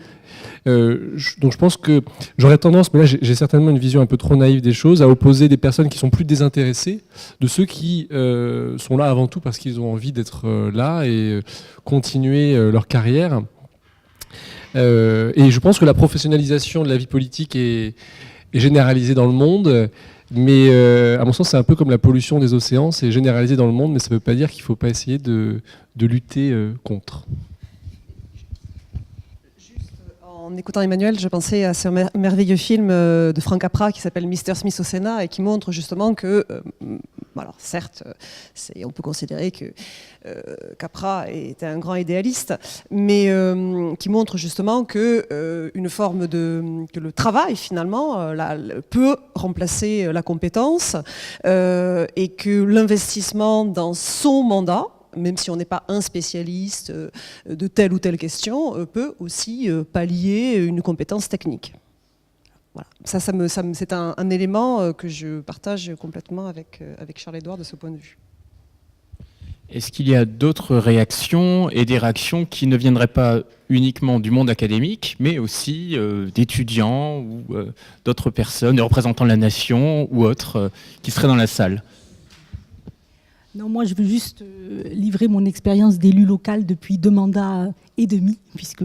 Donc je pense que j'aurais tendance, mais là j'ai certainement une vision un peu trop naïve des choses, à opposer des personnes qui sont plus désintéressées de ceux qui sont là avant tout parce qu'ils ont envie d'être là et continuer leur carrière. Et je pense que la professionnalisation de la vie politique est généralisée dans le monde, mais à mon sens c'est un peu comme la pollution des océans, c'est généralisé dans le monde, mais ça ne veut pas dire qu'il ne faut pas essayer de lutter contre. En écoutant Emmanuel, je pensais à ce merveilleux film de Frank Capra qui s'appelle Mr. Smith au Sénat et qui montre justement que, alors certes, on peut considérer que Capra était un grand idéaliste, mais qui montre justement que une forme que le travail finalement peut remplacer la compétence et que l'investissement dans son mandat, même si on n'est pas un spécialiste de telle ou telle question, peut aussi pallier une compétence technique. Voilà. C'est un élément que je partage complètement avec Charles-Édouard de ce point de vue. Est-ce qu'il y a d'autres réactions et des réactions qui ne viendraient pas uniquement du monde académique, mais aussi d'étudiants ou d'autres personnes, des représentants de la nation ou autres qui seraient dans la salle? Non, moi je veux juste livrer mon expérience d'élu local depuis 2 mandats et demi, puisque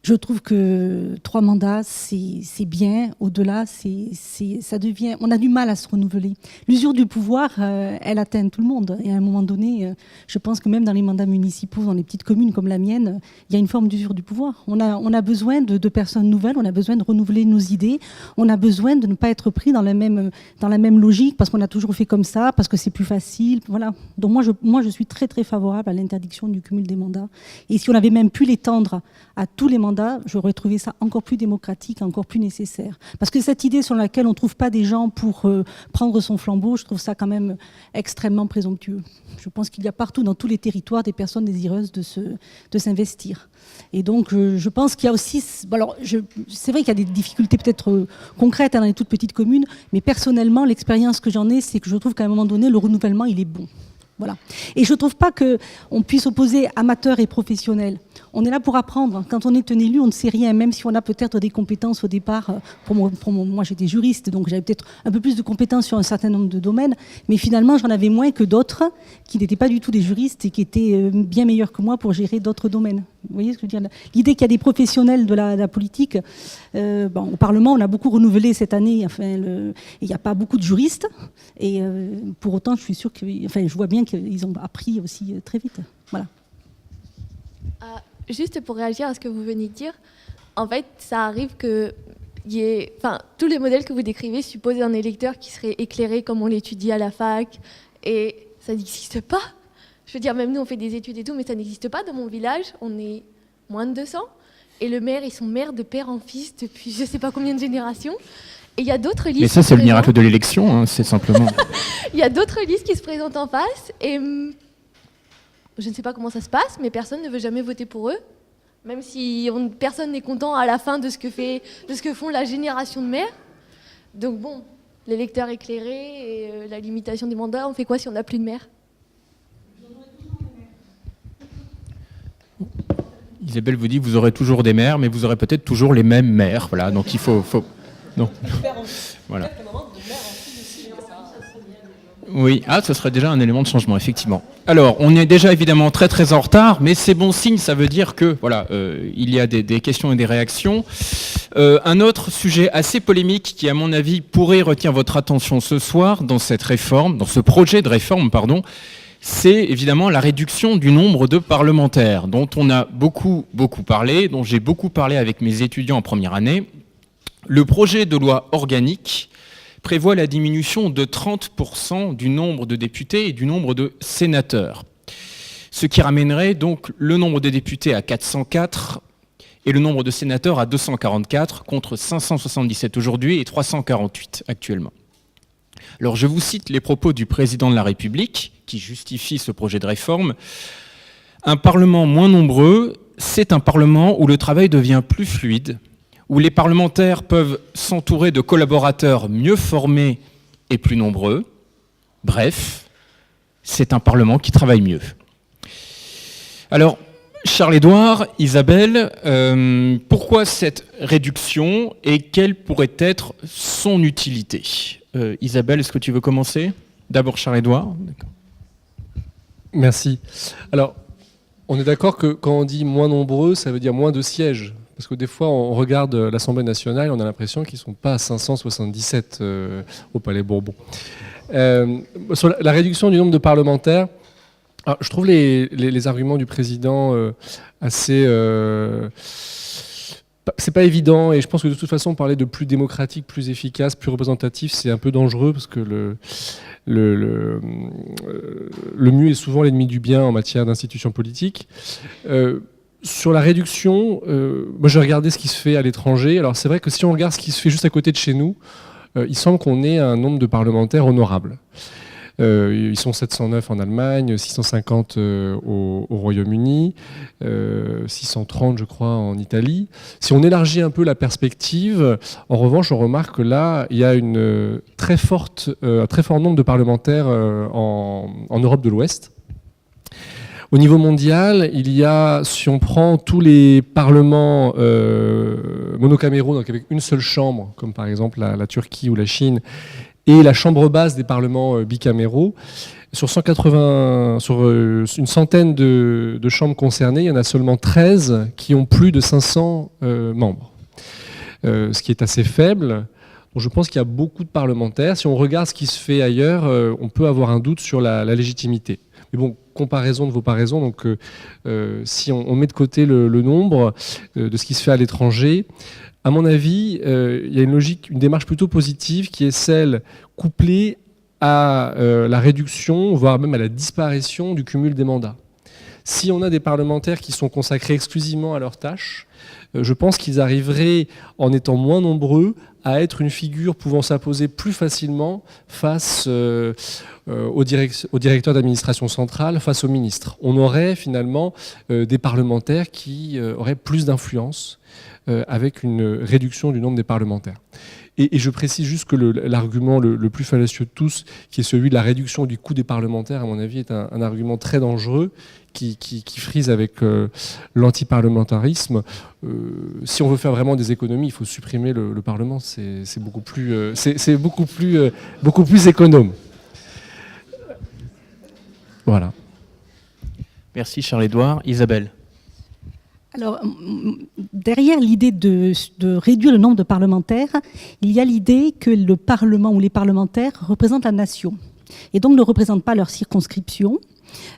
je trouve que 3 mandats, c'est bien. Au-delà, ça devient... On a du mal à se renouveler. L'usure du pouvoir, elle atteint tout le monde. Et à un moment donné, je pense que même dans les mandats municipaux, dans les petites communes comme la mienne, il y a une forme d'usure du pouvoir. On a besoin de personnes nouvelles, on a besoin de renouveler nos idées, on a besoin de ne pas être pris dans la même logique, parce qu'on a toujours fait comme ça, parce que c'est plus facile. Voilà. Donc moi, je suis très, très favorable à l'interdiction du cumul des mandats. Et si on avait même pu l'étendre à tous les mandats, j'aurais trouvé ça encore plus démocratique, encore plus nécessaire. Parce que cette idée sur laquelle on ne trouve pas des gens pour prendre son flambeau, je trouve ça quand même extrêmement présomptueux. Je pense qu'il y a partout dans tous les territoires des personnes désireuses de s'investir. Et donc je pense qu'il y a aussi... Alors c'est vrai qu'il y a des difficultés peut-être concrètes dans les toutes petites communes, mais personnellement, l'expérience que j'en ai, c'est que je trouve qu'à un moment donné, le renouvellement, il est bon. Voilà. Et je ne trouve pas qu'on puisse opposer amateurs et professionnels. On est là pour apprendre. Quand on est un élu, on ne sait rien, même si on a peut-être des compétences au départ. Moi, j'étais juriste, donc j'avais peut-être un peu plus de compétences sur un certain nombre de domaines, mais finalement, j'en avais moins que d'autres qui n'étaient pas du tout des juristes et qui étaient bien meilleurs que moi pour gérer d'autres domaines. Vous voyez ce que je veux dire? L'idée qu'il y a des professionnels de la politique, au Parlement, on a beaucoup renouvelé cette année. Il n'y a pas beaucoup de juristes, et pour autant, je suis sûre je vois bien qu'ils ont appris aussi très vite. Voilà. Juste pour réagir à ce que vous venez de dire, en fait, ça arrive que tous les modèles que vous décrivez supposent un électeur qui serait éclairé comme on l'étudie à la fac, et ça n'existe pas. Je veux dire, même nous, on fait des études et tout, mais ça n'existe pas. Dans mon village, on est moins de 200, et le maire, ils sont maires de père en fils depuis je ne sais pas combien de générations. Et il y a d'autres listes. Mais ça, c'est le miracle de l'élection, hein, c'est simplement... Il y a d'autres listes qui se présentent en face, et je ne sais pas comment ça se passe, mais personne ne veut jamais voter pour eux. Même si personne n'est content à la fin de ce que font la génération de maires. Donc bon, l'électeur éclairé et la limitation des mandats, on fait quoi si on n'a plus de maires? Isabelle vous dit que vous aurez toujours des maires, mais vous aurez peut-être toujours les mêmes maires. Voilà, donc il faut... Non. Voilà. Oui, ce serait déjà un élément de changement, effectivement. Alors, on est déjà évidemment très très en retard, mais c'est bon signe, ça veut dire que voilà, il y a des questions et des réactions. Un autre sujet assez polémique qui, à mon avis, pourrait retenir votre attention ce soir dans cette réforme, dans ce projet de réforme, pardon, c'est évidemment la réduction du nombre de parlementaires, dont on a beaucoup parlé, dont j'ai beaucoup parlé avec mes étudiants en première année. Le projet de loi organique prévoit la diminution de 30% du nombre de députés et du nombre de sénateurs, ce qui ramènerait donc le nombre de députés à 404 et le nombre de sénateurs à 244 contre 577 aujourd'hui et 348 actuellement. Alors je vous cite les propos du président de la République qui justifie ce projet de réforme. Un parlement moins nombreux, c'est un parlement où le travail devient plus fluide, où les parlementaires peuvent s'entourer de collaborateurs mieux formés et plus nombreux. Bref, c'est un Parlement qui travaille mieux. Alors, Charles-Édouard, Isabelle, pourquoi cette réduction et quelle pourrait être son utilité? Isabelle, est-ce que tu veux commencer? D'abord Charles-Édouard. Merci. Alors, on est d'accord que quand on dit moins nombreux, ça veut dire moins de sièges. Parce que des fois, on regarde l'Assemblée nationale et on a l'impression qu'ils ne sont pas à 577 au Palais Bourbon. Sur la réduction du nombre de parlementaires, alors, je trouve les arguments du président assez... c'est pas évident, et je pense que de toute façon, parler de plus démocratique, plus efficace, plus représentatif, c'est un peu dangereux, parce que le mieux est souvent l'ennemi du bien en matière d'institutions politiques. Sur la réduction, moi j'ai regardé ce qui se fait à l'étranger. Alors c'est vrai que si on regarde ce qui se fait juste à côté de chez nous, il semble qu'on ait un nombre de parlementaires honorable. Ils sont 709 en Allemagne, 650 au Royaume-Uni, 630 je crois en Italie. Si on élargit un peu la perspective, en revanche on remarque que là il y a un très fort nombre de parlementaires en Europe de l'Ouest. Au niveau mondial, il y a, si on prend tous les parlements monocaméraux, donc avec une seule chambre, comme par exemple la Turquie ou la Chine, et la chambre basse des parlements bicaméraux, sur une centaine de chambres concernées, il y en a seulement 13 qui ont plus de 500 membres, ce qui est assez faible. Donc je pense qu'il y a beaucoup de parlementaires. Si on regarde ce qui se fait ailleurs, on peut avoir un doute sur la légitimité. Mais bon, comparaison de vos paraisons, donc si on met de côté le nombre de ce qui se fait à l'étranger, à mon avis, il y a une démarche plutôt positive qui est celle couplée à la réduction, voire même à la disparition du cumul des mandats. Si on a des parlementaires qui sont consacrés exclusivement à leurs tâches, je pense qu'ils arriveraient, en étant moins nombreux, à être une figure pouvant s'imposer plus facilement face au directeur d'administration centrale, face au ministre. On aurait finalement des parlementaires qui auraient plus d'influence avec une réduction du nombre des parlementaires. Et je précise juste que l'argument le plus fallacieux de tous, qui est celui de la réduction du coût des parlementaires, à mon avis, est un argument très dangereux qui frise avec l'antiparlementarisme. Si on veut faire vraiment des économies, il faut supprimer le Parlement. C'est beaucoup plus économe. Voilà. Merci Charles-Édouard. Isabelle. Alors, derrière l'idée de réduire le nombre de parlementaires, il y a l'idée que le Parlement ou les parlementaires représentent la nation et donc ne représentent pas leur circonscription.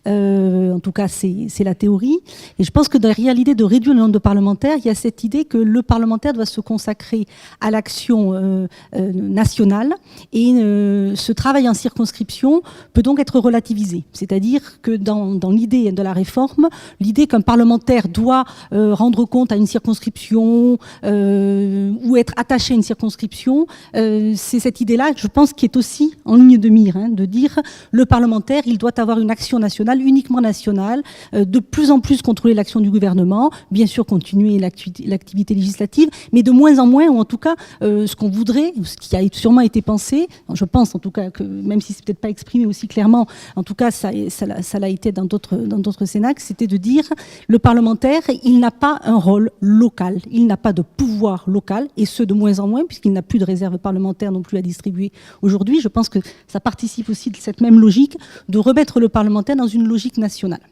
En tout cas, c'est la théorie. Et je pense que derrière l'idée de réduire le nombre de parlementaires, il y a cette idée que le parlementaire doit se consacrer à l'action nationale et ce travail en circonscription peut donc être relativisé. C'est-à-dire que dans l'idée de la réforme, l'idée qu'un parlementaire doit rendre compte à une circonscription ou être attaché à une circonscription, c'est cette idée-là, je pense, qui est aussi en ligne de mire, de dire le parlementaire, il doit avoir une action nationale, uniquement nationale, de plus en plus contrôler l'action du gouvernement, bien sûr continuer l'activité législative, mais de moins en moins, ou en tout cas ce qu'on voudrait, ce qui a sûrement été pensé, je pense en tout cas que même si c'est peut-être pas exprimé aussi clairement, en tout cas ça l'a été dans d'autres cénacles, c'était de dire le parlementaire, il n'a pas un rôle local, il n'a pas de pouvoir local, et ce de moins en moins, puisqu'il n'a plus de réserve parlementaire non plus à distribuer aujourd'hui. Je pense que ça participe aussi de cette même logique de remettre le parlementaire dans une logique nationale.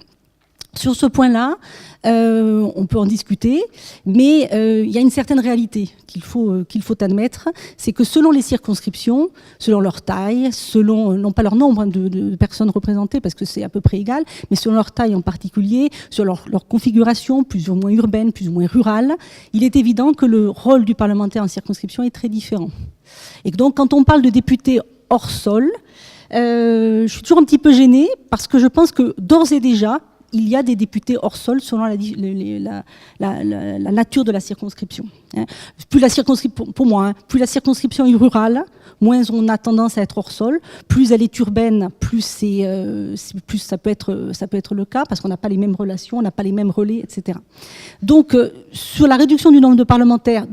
Sur ce point-là, on peut en discuter, mais il y a une certaine réalité qu'il faut admettre, c'est que selon les circonscriptions, selon leur taille, selon, non pas leur nombre de personnes représentées, parce que c'est à peu près égal, mais selon leur taille en particulier, sur leur configuration, plus ou moins urbaine, plus ou moins rurale, il est évident que le rôle du parlementaire en circonscription est très différent. Et donc, quand on parle de députés hors sol, je suis toujours un petit peu gênée parce que je pense que d'ores et déjà, il y a des députés hors sol selon la nature de la circonscription. Plus la circonscription, pour moi, plus la circonscription est rurale, moins on a tendance à être hors sol. Plus elle est urbaine, plus ça peut être le cas parce qu'on n'a pas les mêmes relations, on n'a pas les mêmes relais, etc. Donc, sur la réduction du nombre de parlementaires,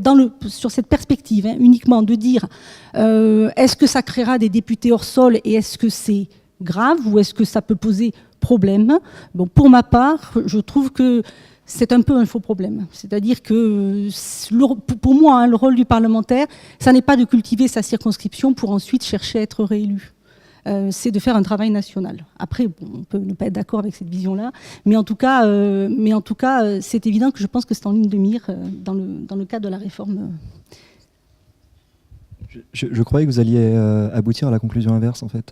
sur cette perspective, uniquement de dire est-ce que ça créera des députés hors sol et est-ce que c'est grave ou est-ce que ça peut poser problème? Bon, pour ma part, je trouve que c'est un peu un faux problème. C'est-à-dire que, pour moi, le rôle du parlementaire, ça n'est pas de cultiver sa circonscription pour ensuite chercher à être réélu. C'est de faire un travail national. Après, on peut ne pas être d'accord avec cette vision-là, mais en tout cas, c'est évident que je pense que c'est en ligne de mire dans le cadre de la réforme. Je croyais que vous alliez aboutir à la conclusion inverse, en fait.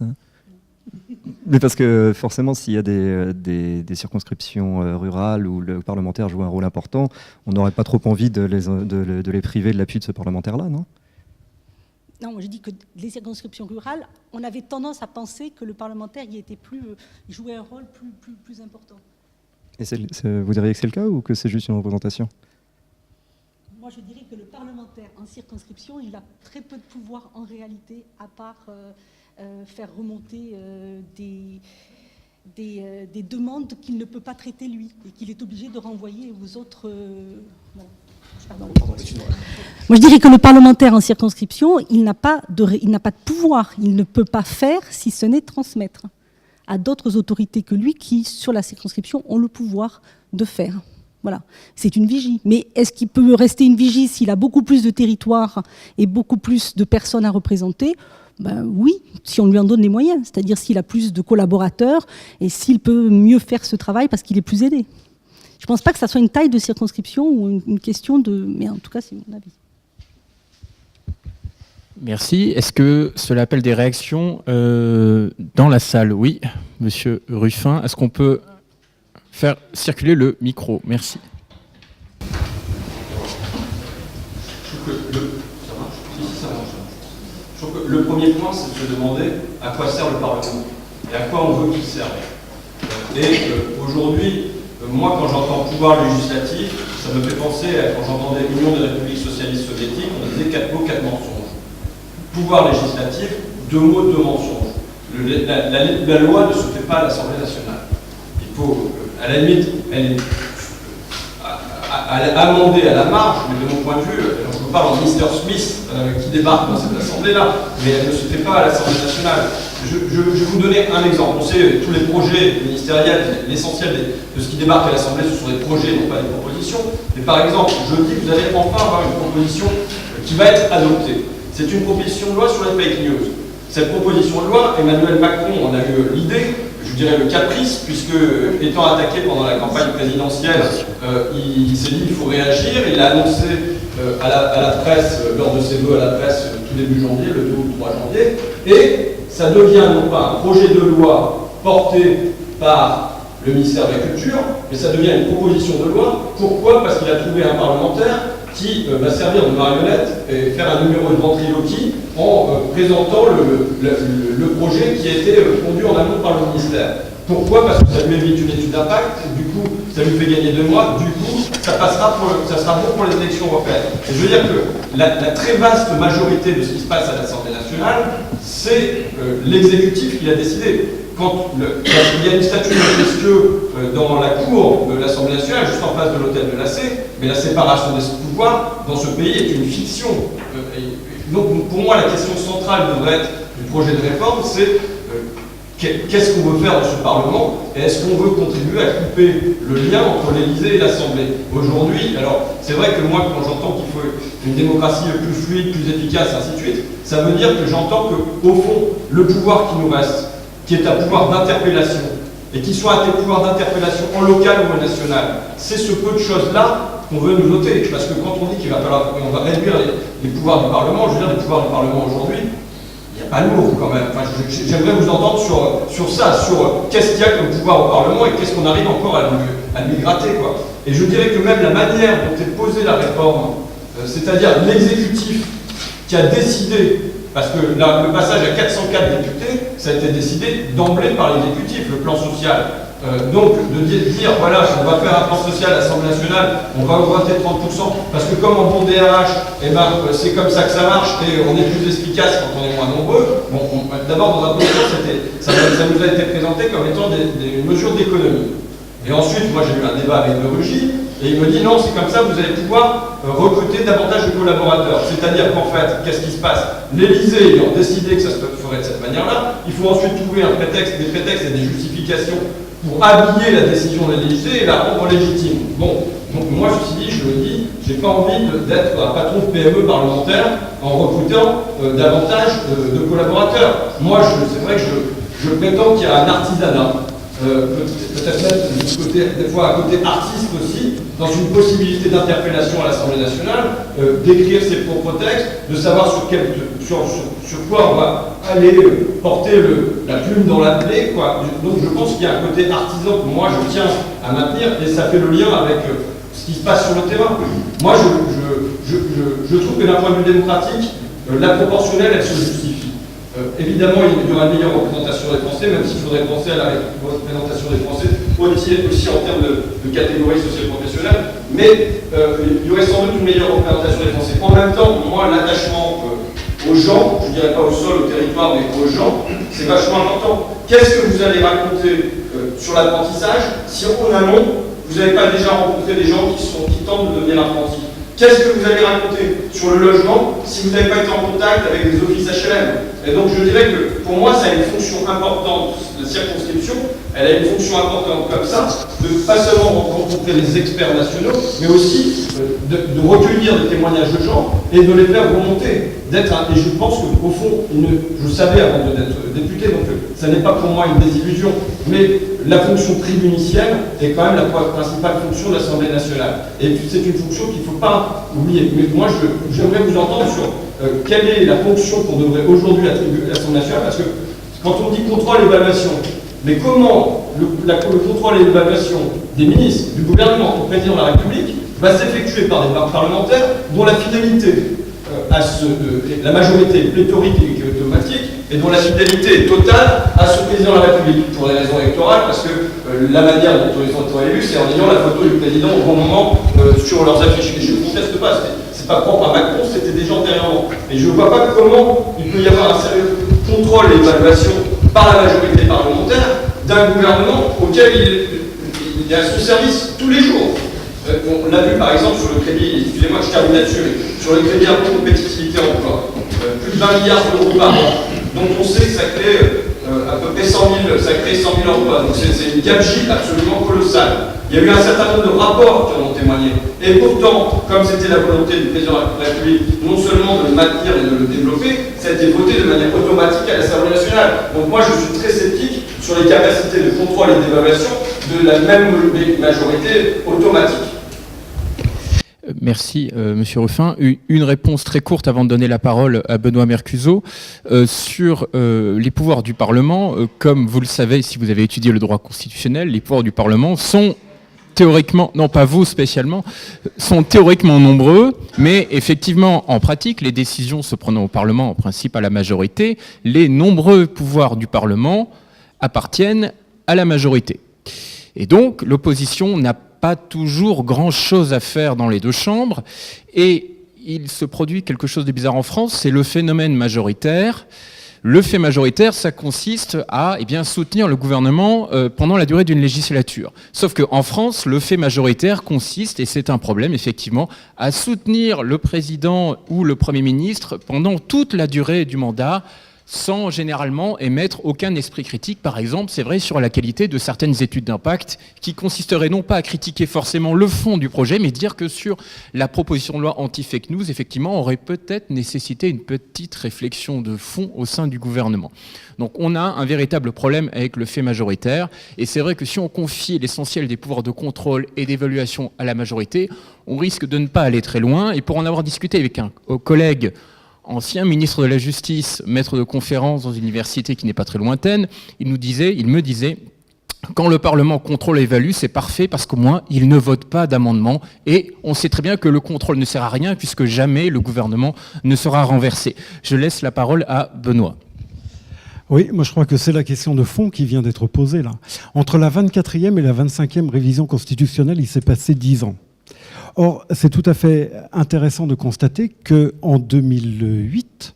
Mais parce que forcément, s'il y a des circonscriptions rurales où le parlementaire joue un rôle important, on n'aurait pas trop envie de les priver de l'appui de ce parlementaire-là, non ? Non, moi je dis que les circonscriptions rurales, on avait tendance à penser que le parlementaire il jouait un rôle plus important. Et vous diriez que c'est le cas ou que c'est juste une représentation ? Moi je dirais que le parlementaire en circonscription, il a très peu de pouvoir en réalité, à part faire remonter des demandes qu'il ne peut pas traiter lui et qu'il est obligé de renvoyer aux autres. Moi, je dirais que le parlementaire en circonscription, il n'a pas de pouvoir, il ne peut pas faire si ce n'est transmettre à d'autres autorités que lui qui, sur la circonscription, ont le pouvoir de faire. Voilà, c'est une vigie. Mais est-ce qu'il peut rester une vigie s'il a beaucoup plus de territoire et beaucoup plus de personnes à représenter ? Ben oui, si on lui en donne les moyens, c'est-à-dire s'il a plus de collaborateurs et s'il peut mieux faire ce travail parce qu'il est plus aidé. Je ne pense pas que ça soit une taille de circonscription ou une question de... Mais en tout cas, c'est mon avis. Merci. Est-ce que cela appelle des réactions dans la salle? Oui, Monsieur Ruffin. Est-ce qu'on peut faire circuler le micro? Merci. Je trouve que le premier point, c'est de se demander à quoi sert le Parlement et à quoi on veut qu'il serve. Aujourd'hui, moi, quand j'entends pouvoir législatif, ça me fait penser à quand j'entendais Union des républiques socialistes soviétiques, on disait 4 mots, 4 mensonges. Pouvoir législatif, 2 mots, 2 mensonges. La loi ne se fait pas à l'Assemblée nationale. Il faut, à la limite, elle est amendée à la marge, mais de mon point de vue, je parle en Mr. Smith qui débarque dans cette Assemblée-là, mais elle ne se fait pas à l'Assemblée nationale. Je vais vous donner un exemple. On sait tous les projets ministériels, l'essentiel de ce qui débarque à l'Assemblée, ce sont des projets, non pas des propositions. Mais par exemple, jeudi, vous allez enfin avoir une proposition qui va être adoptée. C'est une proposition de loi sur les fake news. Cette proposition de loi, Emmanuel Macron en a eu l'idée, je dirais le caprice, puisque étant attaqué pendant la campagne présidentielle, il s'est dit qu'il faut réagir. Il a annoncé à la presse, lors de ses vœux à la presse tout début janvier, le 2 ou 3 janvier, et ça devient non pas un projet de loi porté par le ministère de la Culture, mais ça devient une proposition de loi. Pourquoi? Parce qu'il a trouvé un parlementaire qui va servir de marionnette et faire un numéro de ventriloquie en présentant le projet qui a été conduit en amont par le ministère. Pourquoi? Parce que ça lui évite une étude d'impact, du coup ça lui fait gagner 2 mois, du coup ça sera bon pour les élections européennes. Et je veux dire que la très vaste majorité de ce qui se passe à l'Assemblée nationale, c'est l'exécutif qui l'a décidé. Quand il y a une statue de Montesquieu dans la cour de l'Assemblée nationale, juste en face de l'hôtel de l'AC, mais la séparation des pouvoirs dans ce pays est une fiction. Donc pour moi, la question centrale devrait être du projet de réforme, c'est qu'est-ce qu'on veut faire dans ce Parlement et est-ce qu'on veut contribuer à couper le lien entre l'Élysée et l'Assemblée. Aujourd'hui, alors c'est vrai que moi, quand j'entends qu'il faut une démocratie plus fluide, plus efficace, ainsi de suite, ça veut dire que j'entends qu'au fond, le pouvoir qui nous reste, qui est un pouvoir d'interpellation, et qui soit un pouvoir d'interpellation en local ou en national, c'est ce peu de choses-là qu'on veut nous noter. Parce que quand on dit qu'il va falloir qu'on va réduire les pouvoirs du Parlement, je veux dire, les pouvoirs du Parlement aujourd'hui, il n'y a pas lourd quand même. Enfin, j'aimerais vous entendre sur ça, sur qu'est-ce qu'il y a comme pouvoir au Parlement et qu'est-ce qu'on arrive encore à lui gratter, quoi. Et je dirais que même la manière dont est posée la réforme, c'est-à-dire l'exécutif qui a décidé, parce que le passage à 404 députés, ça a été décidé d'emblée par l'exécutif, le plan social. Donc, de dire, voilà, on va faire un plan social à l'Assemblée nationale, on va augmenter 30%, parce que comme en bon DRH, c'est comme ça que ça marche, et on est plus efficace quand on est moins nombreux. Bon, d'abord, dans un premier temps, ça nous a été présenté comme étant des mesures d'économie. Et ensuite, moi, j'ai eu un débat avec le Rugy, et il me dit, non, c'est comme ça, vous allez pouvoir recruter davantage de collaborateurs. C'est-à-dire qu'en fait, qu'est-ce qui se passe? L'Élysée ayant décidé que ça se ferait de cette manière-là, il faut ensuite trouver des prétextes et des justifications pour habiller la décision de l'Élysée et la rendre légitime. Bon, donc moi, ceci dit, je le dis, j'ai pas envie d'être un patron de PME parlementaire en recrutant davantage de collaborateurs. Moi, c'est vrai que je prétends qu'il y a un artisanat. Peut-être mettre du côté, des fois un côté artiste aussi, dans une possibilité d'interpellation à l'Assemblée nationale, d'écrire ses propres textes, de savoir sur quoi on va aller porter la plume dans la plaie, quoi. Donc je pense qu'il y a un côté artisan que moi je tiens à maintenir, et ça fait le lien avec ce qui se passe sur le terrain. Moi je trouve que d'un point de vue démocratique, la proportionnelle elle se justifie. Évidemment, il y aura une meilleure représentation des Français, même s'il faudrait penser à la représentation des Français aussi en termes de catégories socio-professionnelles, mais il y aurait sans doute une meilleure représentation des Français. En même temps, moi, l'attachement aux gens, je ne dirais pas au sol, au territoire, mais aux gens, c'est vachement important. Qu'est-ce que vous allez raconter sur l'apprentissage si en amont, vous n'avez pas déjà rencontré des gens qui tentent de devenir apprentis? Qu'est-ce que vous allez raconter sur le logement si vous n'avez pas été en contact avec des offices HLM? Et donc je dirais que pour moi, ça a une fonction importante, la circonscription, elle a une fonction importante comme ça, de pas seulement rencontrer les experts nationaux, mais aussi de recueillir des témoignages de gens et de les faire remonter. Et je pense qu'au fond, je le savais avant d'être député, donc ça n'est pas pour moi une désillusion, mais la fonction tribunicienne est quand même la principale fonction de l'Assemblée nationale. Et c'est une fonction qu'il ne faut pas oublier. Mais moi, j'aimerais vous entendre sur quelle est la fonction qu'on devrait aujourd'hui attribuer à l'Assemblée nationale, parce que quand on dit contrôle et évaluation, mais comment le contrôle et l'évaluation des ministres, du gouvernement, du président de la République va s'effectuer par des parlementaires dont la fidélité la majorité pléthorique et automatique et dont la fidélité est totale à ce président de la République pour des raisons électorales, parce que la manière dont ils ont été élus, c'est en ayant la photo du président au bon moment sur leurs affiches. Et je ne conteste pas, c'est pas propre à Macron, c'était des gens antérieurement. Et je ne vois pas comment il peut y avoir un sérieux contrôle et évaluation par la majorité parlementaire d'un gouvernement auquel il est à son service tous les jours. On l'a vu par exemple sur le crédit, excusez-moi je termine là-dessus, mais sur le crédit impôt compétitivité emploi, plus de 20 milliards d'euros par an, dont on sait que ça crée à peu près 100 000 emplois, donc c'est une gabegie absolument colossale. Il y a eu un certain nombre de rapports qui en ont témoigné, et pourtant, comme c'était la volonté du président de la République, non seulement de le maintenir et de le développer, ça a été voté de manière automatique à l'Assemblée nationale. Donc moi je suis très sceptique sur les capacités de contrôle et d'évaluation de la même majorité automatique. Merci, Monsieur Ruffin. Une réponse très courte avant de donner la parole à Benoît Mercuzzo. Sur les pouvoirs du Parlement, comme vous le savez, si vous avez étudié le droit constitutionnel, les pouvoirs du Parlement sont théoriquement, non pas vous spécialement, sont théoriquement nombreux, mais effectivement, en pratique, les décisions se prenant au Parlement, en principe à la majorité, les nombreux pouvoirs du Parlement appartiennent à la majorité. Et donc, l'opposition n'a pas toujours grand-chose à faire dans les deux chambres, et il se produit quelque chose de bizarre en France, c'est le phénomène majoritaire. Le fait majoritaire, ça consiste à soutenir le gouvernement pendant la durée d'une législature. Sauf qu'en France, le fait majoritaire consiste, et c'est un problème effectivement, à soutenir le président ou le Premier ministre pendant toute la durée du mandat, sans généralement émettre aucun esprit critique. Par exemple, c'est vrai sur la qualité de certaines études d'impact qui consisteraient non pas à critiquer forcément le fond du projet, mais dire que sur la proposition de loi anti-fake news, effectivement, aurait peut-être nécessité une petite réflexion de fond au sein du gouvernement. Donc on a un véritable problème avec le fait majoritaire, et c'est vrai que si on confie l'essentiel des pouvoirs de contrôle et d'évaluation à la majorité, on risque de ne pas aller très loin. Et pour en avoir discuté avec un collègue ancien ministre de la Justice, maître de conférence dans une université qui n'est pas très lointaine, il me disait, quand le Parlement contrôle et évalue, c'est parfait parce qu'au moins, il ne vote pas d'amendement. Et on sait très bien que le contrôle ne sert à rien puisque jamais le gouvernement ne sera renversé. Je laisse la parole à Benoît. Oui, moi je crois que c'est la question de fond qui vient d'être posée là. Entre la 24e et la 25e révision constitutionnelle, il s'est passé 10 ans. Or, c'est tout à fait intéressant de constater qu'en 2008,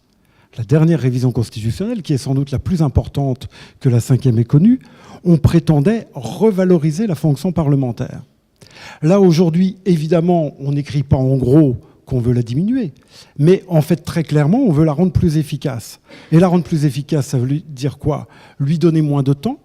la dernière révision constitutionnelle, qui est sans doute la plus importante que la 5e ait connue, on prétendait revaloriser la fonction parlementaire. Là, aujourd'hui, évidemment, on n'écrit pas en gros qu'on veut la diminuer, mais en fait, très clairement, on veut la rendre plus efficace. Et la rendre plus efficace, ça veut dire quoi? Lui donner moins de temps,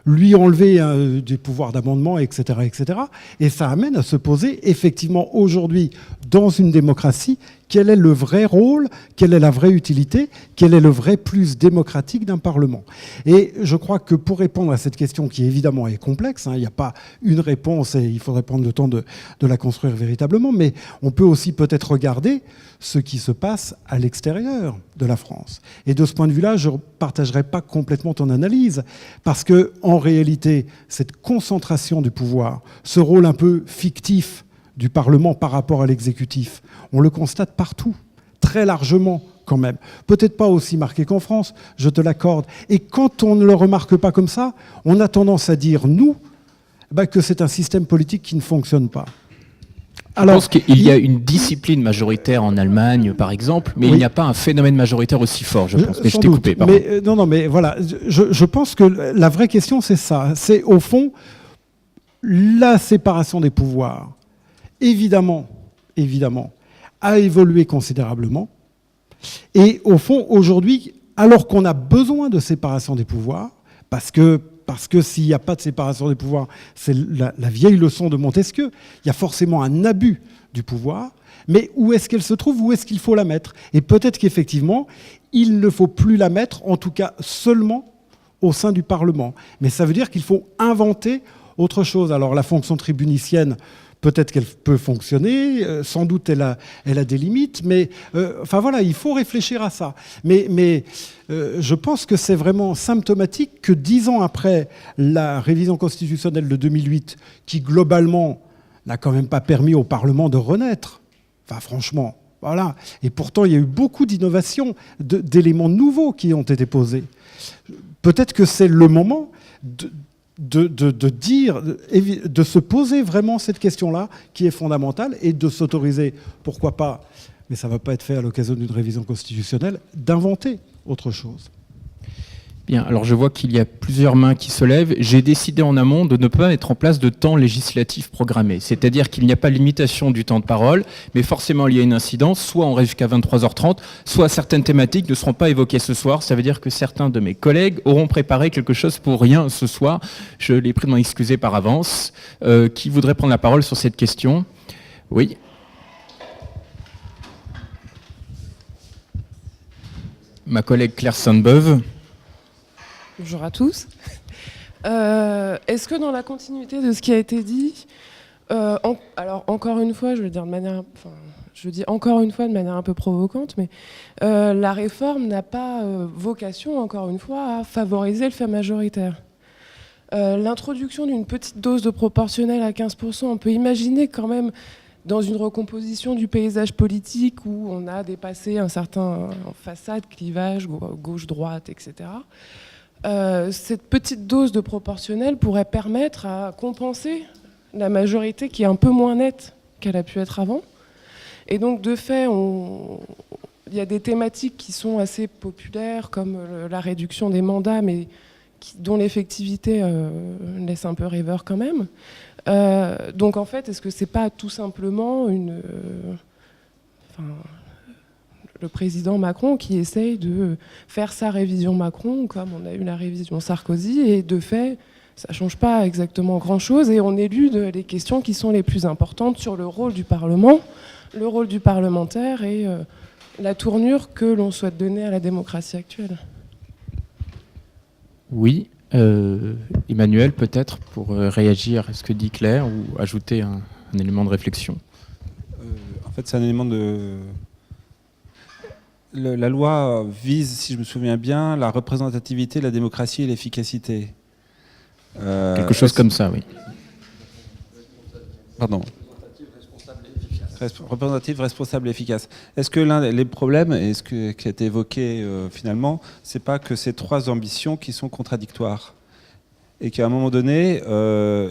lui enlever des pouvoirs d'amendement, etc., etc. Et ça amène à se poser, effectivement, aujourd'hui, dans une démocratie, quel est le vrai rôle, quelle est la vraie utilité, quel est le vrai plus démocratique d'un Parlement. Et je crois que pour répondre à cette question, qui évidemment est complexe, il n'y a pas une réponse et il faudrait prendre le temps de la construire véritablement, mais on peut aussi peut-être regarder ce qui se passe à l'extérieur de la France. Et de ce point de vue-là, je ne partagerai pas complètement ton analyse, parce que en réalité, cette concentration du pouvoir, ce rôle un peu fictif du Parlement par rapport à l'exécutif, on le constate partout, très largement quand même. Peut-être pas aussi marqué qu'en France, je te l'accorde. Et quand on ne le remarque pas comme ça, on a tendance à dire, nous, que c'est un système politique qui ne fonctionne pas. Je pense qu'il y a une discipline majoritaire en Allemagne, par exemple, mais il n'y a pas un phénomène majoritaire aussi fort, je pense. Mais je t'ai coupé, pardon. Mais, non, mais voilà, je pense que la vraie question, c'est ça. C'est, au fond, la séparation des pouvoirs, évidemment, a évolué considérablement. Et au fond, aujourd'hui, alors qu'on a besoin de séparation des pouvoirs, parce que s'il n'y a pas de séparation des pouvoirs, c'est la vieille leçon de Montesquieu, il y a forcément un abus du pouvoir, mais où est-ce qu'elle se trouve, où est-ce qu'il faut la mettre? Et peut-être qu'effectivement, il ne faut plus la mettre, en tout cas seulement au sein du Parlement. Mais ça veut dire qu'il faut inventer autre chose. Alors la fonction tribunicienne, peut-être qu'elle peut fonctionner, sans doute elle a des limites, mais enfin voilà, il faut réfléchir à ça. Mais je pense que c'est vraiment symptomatique que 10 ans après la révision constitutionnelle de 2008, qui globalement n'a quand même pas permis au Parlement de renaître, enfin franchement, voilà. Et pourtant il y a eu beaucoup d'innovations, d'éléments nouveaux qui ont été posés. Peut-être que c'est le moment de se poser vraiment cette question-là, qui est fondamentale, et de s'autoriser, pourquoi pas, mais ça ne va pas être fait à l'occasion d'une révision constitutionnelle, d'inventer autre chose. Bien, alors je vois qu'il y a plusieurs mains qui se lèvent. J'ai décidé en amont de ne pas mettre en place de temps législatif programmé. C'est-à-dire qu'il n'y a pas de limitation du temps de parole, mais forcément il y a une incidence. Soit on reste jusqu'à 23h30, soit certaines thématiques ne seront pas évoquées ce soir. Ça veut dire que certains de mes collègues auront préparé quelque chose pour rien ce soir. Je les prie de m'en excuser par avance. Qui voudrait prendre la parole sur cette question? Oui. Ma collègue Claire Sainte-Beuve. Bonjour à tous. Est-ce que dans la continuité de ce qui a été dit, alors encore une fois, je dis encore une fois de manière un peu provocante, mais la réforme n'a pas vocation, encore une fois, à favoriser le fait majoritaire. L'introduction d'une petite dose de proportionnel à 15%, on peut imaginer quand même, dans une recomposition du paysage politique où on a dépassé un certain façade, clivage, gauche-droite, etc., cette petite dose de proportionnel pourrait permettre à compenser la majorité qui est un peu moins nette qu'elle a pu être avant. Et donc, de fait, il y a des thématiques qui sont assez populaires, comme la réduction des mandats, mais dont l'effectivité laisse un peu rêveur quand même. Donc, en fait, est-ce que c'est pas tout simplement le président Macron qui essaye de faire sa révision Macron, comme on a eu la révision Sarkozy, et de fait, ça ne change pas exactement grand-chose, et on élude les questions qui sont les plus importantes sur le rôle du Parlement, le rôle du parlementaire et la tournure que l'on souhaite donner à la démocratie actuelle. Oui. Emmanuel, peut-être, pour réagir à ce que dit Claire, ou ajouter un élément de réflexion. En fait, c'est un élément de... La loi vise, si je me souviens bien, la représentativité, la démocratie et l'efficacité. Quelque chose comme ça, oui. Pardon. Représentative, responsable et efficace. Est-ce que l'un des problèmes, et ce qui a été évoqué finalement, c'est pas que ces trois ambitions qui sont contradictoires et qu'à un moment donné,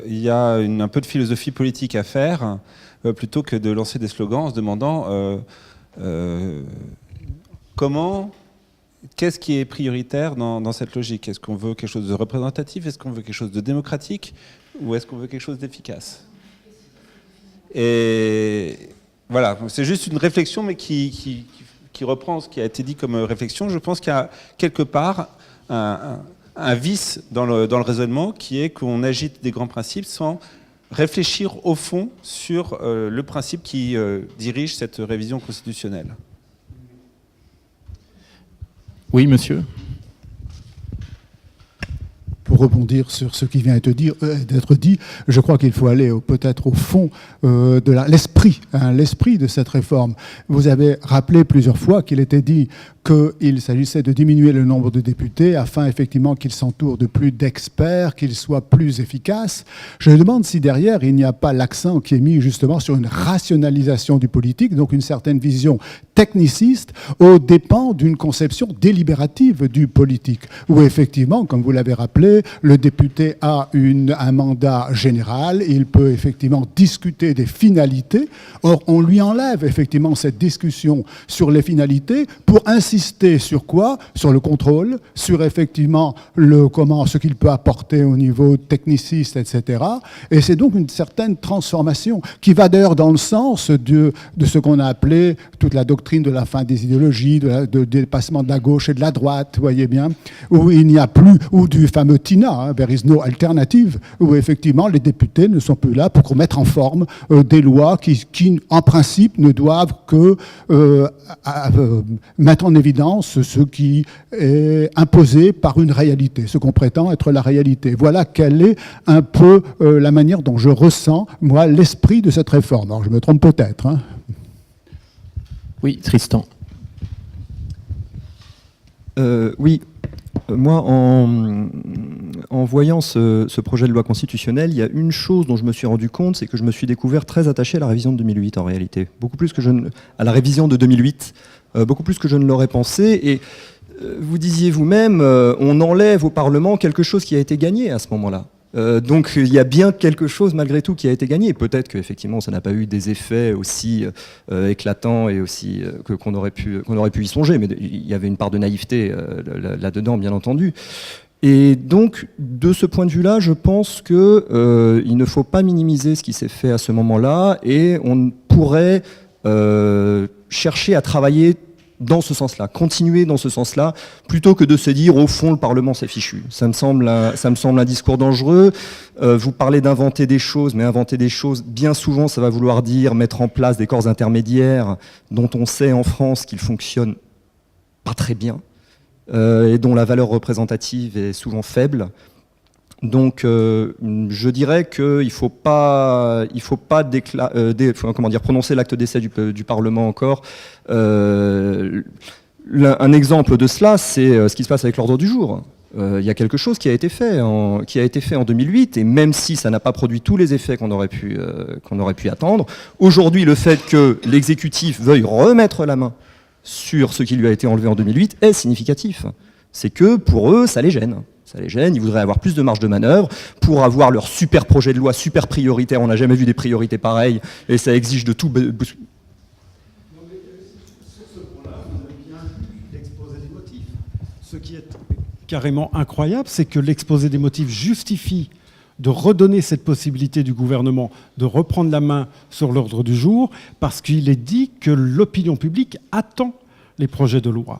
il y a un peu de philosophie politique à faire plutôt que de lancer des slogans en se demandant qu'est-ce qui est prioritaire dans cette logique? Est-ce qu'on veut quelque chose de représentatif? Est-ce qu'on veut quelque chose de démocratique? Ou est-ce qu'on veut quelque chose d'efficace? Et voilà, c'est juste une réflexion, mais qui reprend ce qui a été dit comme réflexion. Je pense qu'il y a quelque part un vice dans le raisonnement, qui est qu'on agite des grands principes sans réfléchir au fond sur le principe qui dirige cette révision constitutionnelle. Oui, monsieur. Pour rebondir sur ce qui vient d'être dit, je crois qu'il faut aller peut-être au fond de l'esprit de cette réforme. Vous avez rappelé plusieurs fois qu'il était dit qu'il s'agissait de diminuer le nombre de députés afin effectivement qu'ils s'entourent de plus d'experts, qu'ils soient plus efficaces. Je me demande si derrière il n'y a pas l'accent qui est mis justement sur une rationalisation du politique, donc une certaine vision techniciste aux dépens d'une conception délibérative du politique, où effectivement, comme vous l'avez rappelé, le député a un mandat général, il peut effectivement discuter des finalités. Or, on lui enlève effectivement cette discussion sur les finalités pour insister sur quoi? Sur le contrôle, sur effectivement ce qu'il peut apporter au niveau techniciste, etc. Et c'est donc une certaine transformation qui va d'ailleurs dans le sens de ce qu'on a appelé toute la doctrine de la fin des idéologies, de dépassement de la gauche et de la droite, vous voyez bien, où il n'y a plus, ou du fameux TINA, there is no alternative, où effectivement les députés ne sont plus là pour mettre en forme des lois qui, en principe, ne doivent que mettre en évidence ce qui est imposé par une réalité, ce qu'on prétend être la réalité. Voilà quelle est un peu la manière dont je ressens, moi, l'esprit de cette réforme. Alors, je me trompe peut-être. Hein. Oui, Tristan. Oui. Moi, en voyant ce projet de loi constitutionnelle, il y a une chose dont je me suis rendu compte, c'est que je me suis découvert très attaché à la révision de 2008 en réalité. Beaucoup plus que à la révision de 2008, beaucoup plus que je ne l'aurais pensé. Et vous disiez vous-même, on enlève au Parlement quelque chose qui a été gagné à ce moment-là. Donc il y a bien quelque chose malgré tout qui a été gagné. Peut-être qu'effectivement ça n'a pas eu des effets aussi éclatants et aussi qu'on aurait pu y songer, mais il y avait une part de naïveté là-dedans, bien entendu. Et donc de ce point de vue-là, je pense que il ne faut pas minimiser ce qui s'est fait à ce moment-là, et on pourrait chercher à travailler dans ce sens-là, continuer dans ce sens-là, plutôt que de se dire au fond le Parlement c'est fichu. Ça me semble un discours dangereux. Vous parlez d'inventer des choses, mais inventer des choses, bien souvent ça va vouloir dire mettre en place des corps intermédiaires dont on sait en France qu'ils fonctionnent pas très bien et dont la valeur représentative est souvent faible. Donc, je dirais qu'il ne faut pas prononcer l'acte d'essai du Parlement encore. Un exemple de cela, c'est ce qui se passe avec l'ordre du jour. Il y a quelque chose qui a été fait en 2008, et même si ça n'a pas produit tous les effets qu'on aurait pu attendre, aujourd'hui, le fait que l'exécutif veuille remettre la main sur ce qui lui a été enlevé en 2008 est significatif. C'est que pour eux, ça les gêne. Ça les gêne, ils voudraient avoir plus de marge de manœuvre pour avoir leur super projet de loi, super prioritaire. On n'a jamais vu des priorités pareilles, et ça exige de tout. Sur ce point-là, vous avez bien vu l'exposé des motifs. Ce qui est carrément incroyable, c'est que l'exposé des motifs justifie de redonner cette possibilité du gouvernement de reprendre la main sur l'ordre du jour, parce qu'il est dit que l'opinion publique attend les projets de loi.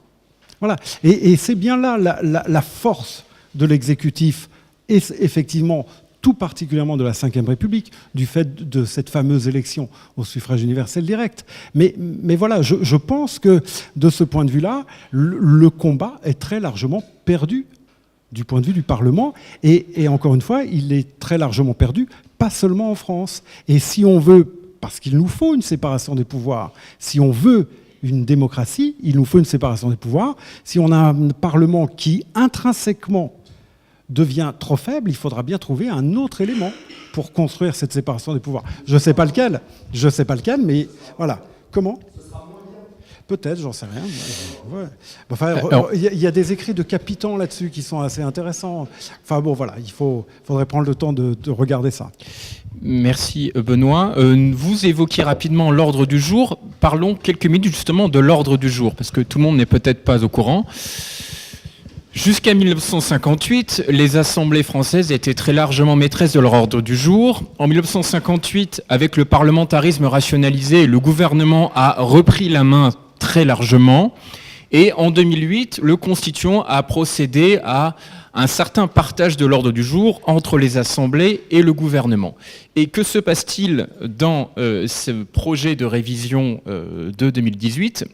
Voilà. Et c'est bien là la force de l'exécutif, et effectivement tout particulièrement de la Ve République, du fait de cette fameuse élection au suffrage universel direct. Mais voilà, je pense que de ce point de vue-là, le combat est très largement perdu du point de vue du Parlement, et encore une fois, il est très largement perdu, pas seulement en France. Et si on veut, parce qu'il nous faut une séparation des pouvoirs, si on veut une démocratie, il nous faut une séparation des pouvoirs. Si on a un Parlement qui intrinsèquement devient trop faible, il faudra bien trouver un autre élément pour construire cette séparation des pouvoirs. Je ne sais pas lequel, mais voilà. Comment ? Peut-être, j'en sais rien. Ouais. Enfin, il y a des écrits de Capitan là-dessus qui sont assez intéressants. Enfin bon, voilà, faudrait prendre le temps de regarder ça. Merci Benoît. Vous évoquiez rapidement l'ordre du jour. Parlons quelques minutes justement de l'ordre du jour, parce que tout le monde n'est peut-être pas au courant. Jusqu'à 1958, les assemblées françaises étaient très largement maîtresses de leur ordre du jour. En 1958, avec le parlementarisme rationalisé, le gouvernement a repris la main très largement. Et en 2008, le Constituant a procédé à un certain partage de l'ordre du jour entre les assemblées et le gouvernement. Et que se passe-t-il dans ce projet de révision de 2018 ?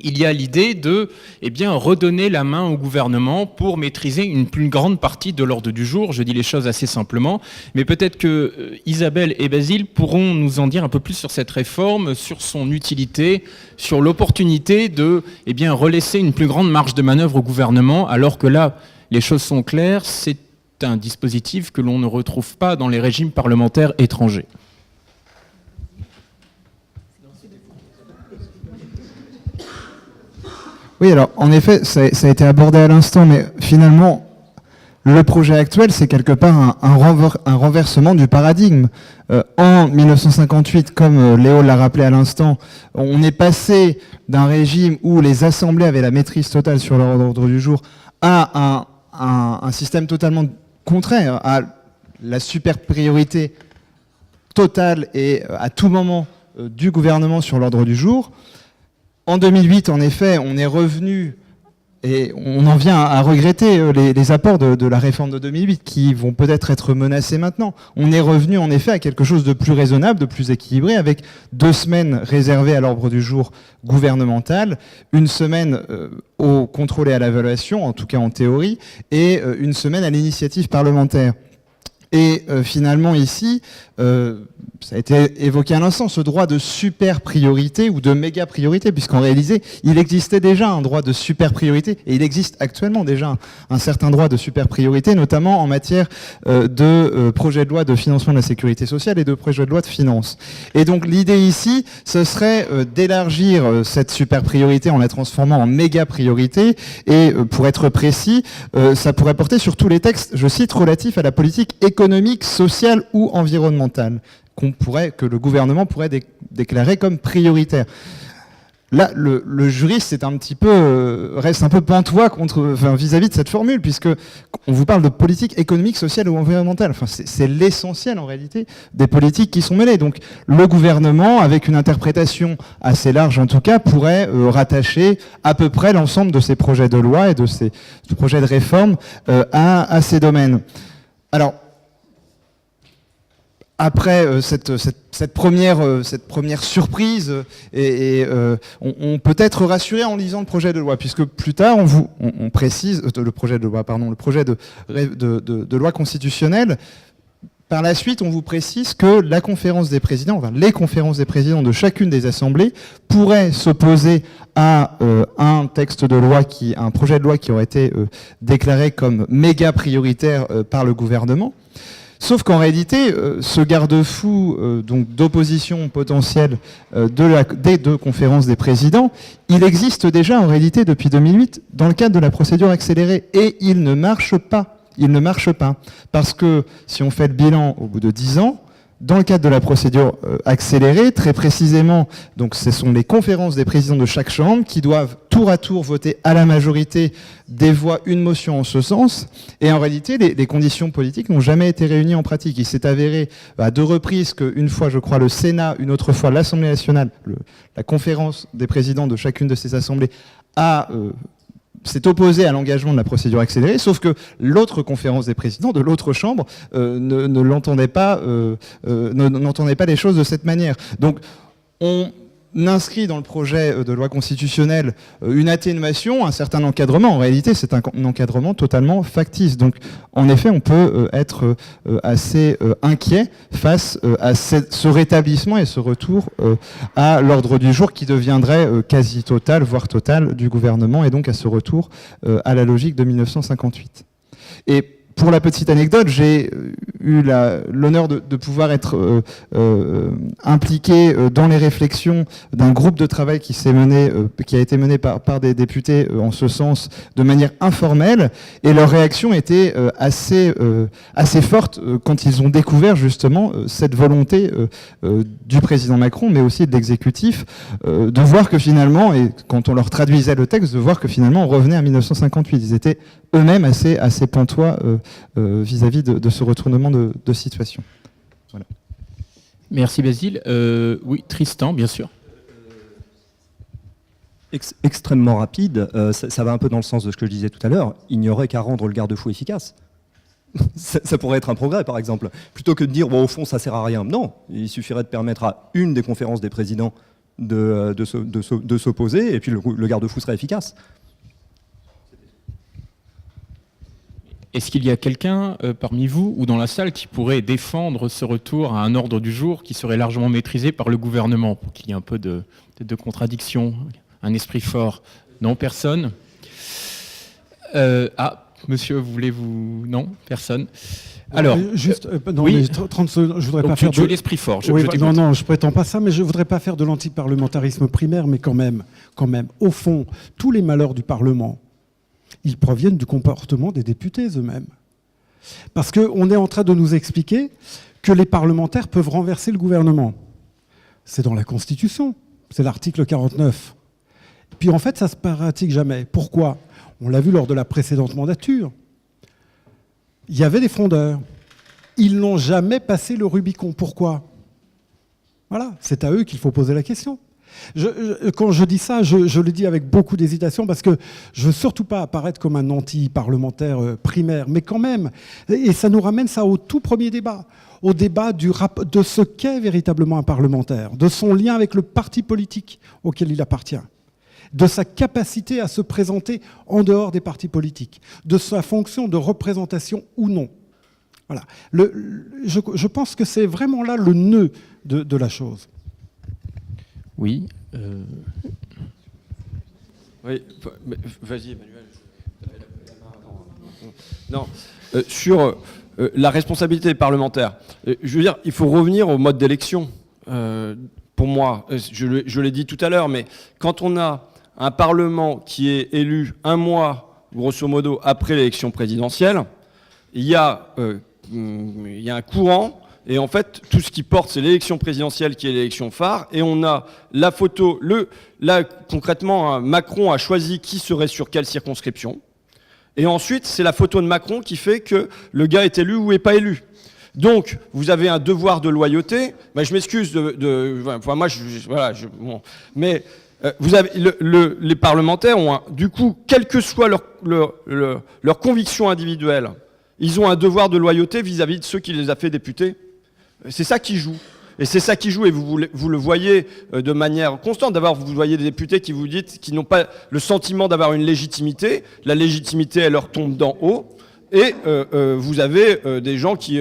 Il y a l'idée de redonner la main au gouvernement pour maîtriser une plus grande partie de l'ordre du jour. Je dis les choses assez simplement, mais peut-être que Isabelle et Basile pourront nous en dire un peu plus sur cette réforme, sur son utilité, sur l'opportunité de relaisser une plus grande marge de manœuvre au gouvernement, alors que là, les choses sont claires, c'est un dispositif que l'on ne retrouve pas dans les régimes parlementaires étrangers. Oui, alors en effet, ça a été abordé à l'instant, mais finalement, le projet actuel, c'est quelque part un renversement du paradigme. En 1958, comme Léo l'a rappelé à l'instant, on est passé d'un régime où les assemblées avaient la maîtrise totale sur l'ordre du jour à un système totalement contraire, à la super priorité totale et à tout moment du gouvernement sur l'ordre du jour. En 2008, en effet, on est revenu, et on en vient à regretter les apports de la réforme de 2008 qui vont peut-être être menacés maintenant. On est revenu en effet à quelque chose de plus raisonnable, de plus équilibré, avec 2 semaines réservées à l'ordre du jour gouvernemental, 1 semaine au contrôle et à l'évaluation, en tout cas en théorie, et 1 semaine à l'initiative parlementaire. Et finalement ici, ça a été évoqué à l'instant, ce droit de super priorité ou de méga priorité, puisqu'en réalité, il existait déjà un droit de super priorité, et il existe actuellement déjà un certain droit de super priorité, notamment en matière de projet de loi de financement de la sécurité sociale et de projet de loi de finances. Et donc l'idée ici, ce serait d'élargir cette super priorité en la transformant en méga priorité, et pour être précis, ça pourrait porter sur tous les textes, je cite, relatifs à la politique économique, sociale ou environnementale, que le gouvernement pourrait déclarer comme prioritaire. Là, le juriste est reste un peu pantois vis-à-vis de cette formule, puisque on vous parle de politique économique, sociale ou environnementale. Enfin, c'est l'essentiel en réalité des politiques qui sont mêlées. Donc, le gouvernement, avec une interprétation assez large en tout cas, pourrait rattacher à peu près l'ensemble de ces projets de loi et de ces projets de réforme à ces domaines. Alors, après cette première surprise, on peut être rassuré en lisant le projet de loi, puisque plus tard on précise le projet de loi constitutionnelle. Par la suite, on vous précise que la conférence des présidents, les conférences des présidents de chacune des assemblées pourraient s'opposer à un texte de loi un projet de loi qui aurait été déclaré comme méga prioritaire par le gouvernement. Sauf qu'en réalité, ce garde-fou donc d'opposition potentielle des 2 conférences des présidents, il existe déjà en réalité depuis 2008 dans le cadre de la procédure accélérée, et il ne marche pas. Il ne marche pas parce que si on fait le bilan au bout de 10 ans, dans le cadre de la procédure accélérée, très précisément, donc ce sont les conférences des présidents de chaque chambre qui doivent tour à tour voter à la majorité des voix une motion en ce sens. Et en réalité, les conditions politiques n'ont jamais été réunies en pratique. Il s'est avéré à 2 reprises qu'une fois, je crois, le Sénat, une autre fois l'Assemblée nationale, la conférence des présidents de chacune de ces assemblées s'est opposé à l'engagement de la procédure accélérée, sauf que l'autre conférence des présidents de l'autre chambre n'entendait pas les choses de cette manière. Donc on inscrit dans le projet de loi constitutionnelle une atténuation, un certain encadrement. En réalité, c'est un encadrement totalement factice. Donc, en effet, on peut être assez inquiet face à ce rétablissement et ce retour à l'ordre du jour qui deviendrait quasi total, voire total, du gouvernement, et donc à ce retour à la logique de 1958. Et pour la petite anecdote, j'ai eu l'honneur de pouvoir être impliqué dans les réflexions d'un groupe de travail qui a été mené par des députés en ce sens de manière informelle, et leur réaction était assez forte quand ils ont découvert justement cette volonté du président Macron, mais aussi de l'exécutif, de voir que finalement, et quand on leur traduisait le texte, de voir que finalement on revenait à 1958. Ils étaient eux-mêmes assez pantois vis-à-vis de ce retournement de situation. Voilà. Merci Basile. Oui, Tristan, bien sûr. Extrêmement rapide, ça va un peu dans le sens de ce que je disais tout à l'heure. Il n'y aurait qu'à rendre le garde-fou efficace. Ça pourrait être un progrès, par exemple. Plutôt que de dire, bon, au fond, ça sert à rien. Non, il suffirait de permettre à une des conférences des présidents de s'opposer, et puis le garde-fou serait efficace. Est-ce qu'il y a quelqu'un parmi vous ou dans la salle qui pourrait défendre ce retour à un ordre du jour qui serait largement maîtrisé par le gouvernement, pour qu'il y ait un peu de contradiction, un esprit fort? Non, personne. Monsieur, voulez-vous... Non, personne. Alors, juste, non, oui, mais 30 secondes, je voudrais donc pas faire tu veux l'esprit fort. Non, je prétends pas ça, mais je voudrais pas faire de l'antiparlementarisme primaire, mais quand même, au fond, tous les malheurs du Parlement, ils proviennent du comportement des députés eux-mêmes. Parce qu'on est en train de nous expliquer que les parlementaires peuvent renverser le gouvernement. C'est dans la Constitution, c'est l'article 49. Puis en fait, ça ne se pratique jamais. Pourquoi? On l'a vu lors de la précédente mandature. Il y avait des frondeurs. Ils n'ont jamais passé le Rubicon. Pourquoi? Voilà, c'est à eux qu'il faut poser la question. Quand je dis ça, je le dis avec beaucoup d'hésitation parce que je ne veux surtout pas apparaître comme un anti-parlementaire primaire, mais quand même, et ça nous ramène ça au tout premier débat, au débat de ce qu'est véritablement un parlementaire, de son lien avec le parti politique auquel il appartient, de sa capacité à se présenter en dehors des partis politiques, de sa fonction de représentation ou non. Voilà. Je pense que c'est vraiment là le nœud de la chose. Oui. Oui, vas-y Emmanuel. Non, sur la responsabilité des parlementaires, je veux dire, il faut revenir au mode d'élection. Pour moi, je l'ai dit tout à l'heure, mais quand on a un Parlement qui est élu un mois, grosso modo, après l'élection présidentielle, il y a un courant. Et en fait, tout ce qui porte, c'est l'élection présidentielle qui est l'élection phare. Et on a la photo, là concrètement, Macron a choisi qui serait sur quelle circonscription. Et ensuite, c'est la photo de Macron qui fait que le gars est élu ou n'est pas élu. Donc, vous avez un devoir de loyauté. Ben, je m'excuse mais vous avez les parlementaires ont du coup, quelle que soit leur conviction individuelle, ils ont un devoir de loyauté vis-à-vis de ceux qui les a fait députés. C'est ça qui joue. Et c'est ça qui joue, et vous le voyez de manière constante. D'abord, vous voyez des députés qui vous disent qu'ils n'ont pas le sentiment d'avoir une légitimité. La légitimité, elle leur tombe d'en haut. Et vous avez des gens qui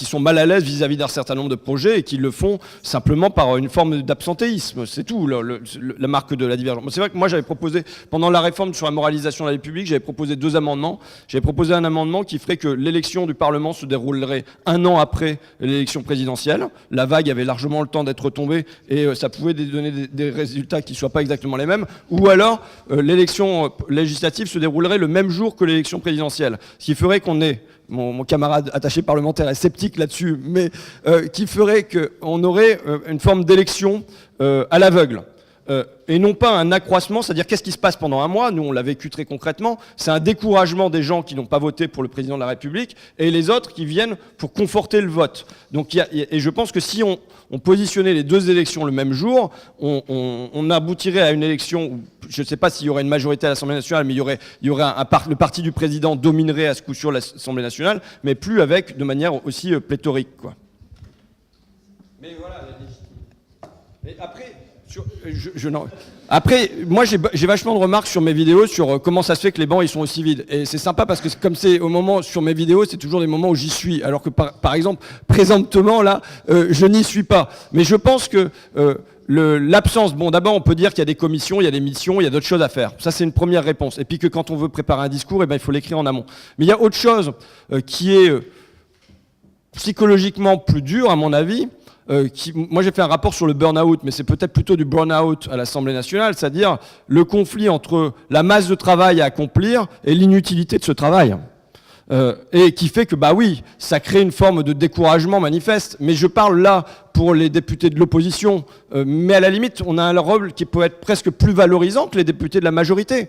sont mal à l'aise vis-à-vis d'un certain nombre de projets et qui le font simplement par une forme d'absentéisme. C'est tout, la marque de la divergence. C'est vrai que moi, j'avais proposé, pendant la réforme sur la moralisation de la République, j'avais proposé 2 amendements. J'avais proposé un amendement qui ferait que l'élection du Parlement se déroulerait 1 an après l'élection présidentielle. La vague avait largement le temps d'être tombée et ça pouvait donner des résultats qui ne soient pas exactement les mêmes. Ou alors, l'élection législative se déroulerait le même jour que l'élection présidentielle. Ce qui ferait qu'on ait, mon camarade attaché parlementaire est sceptique là-dessus, mais qui ferait qu'on aurait une forme d'élection à l'aveugle. Et non pas un accroissement, c'est-à-dire qu'est-ce qui se passe pendant un mois, nous on l'a vécu très concrètement, c'est un découragement des gens qui n'ont pas voté pour le président de la République et les autres qui viennent pour conforter le vote. Donc, et je pense que si on positionnait les 2 élections le même jour, on aboutirait à une élection où, je ne sais pas s'il y aurait une majorité à l'Assemblée nationale, mais il y aurait le parti du président dominerait à ce coup sur l'Assemblée nationale, mais plus de manière aussi pléthorique, quoi. Mais voilà, et après... Après, moi j'ai vachement de remarques sur mes vidéos sur comment ça se fait que les bancs ils sont aussi vides. Et c'est sympa parce que comme c'est au moment sur mes vidéos, c'est toujours des moments où j'y suis. Alors que par exemple, présentement là, je n'y suis pas. Mais je pense que l'absence, bon d'abord on peut dire qu'il y a des commissions, il y a des missions, il y a d'autres choses à faire. Ça c'est une première réponse. Et puis que quand on veut préparer un discours, il faut l'écrire en amont. Mais il y a autre chose qui est psychologiquement plus dur à mon avis. Moi j'ai fait un rapport sur le burn-out, mais c'est peut-être plutôt du burn-out à l'Assemblée nationale, c'est-à-dire le conflit entre la masse de travail à accomplir et l'inutilité de ce travail. Et qui fait que, bah oui, ça crée une forme de découragement manifeste. Mais je parle là pour les députés de l'opposition. Mais à la limite, on a un rôle qui peut être presque plus valorisant que les députés de la majorité.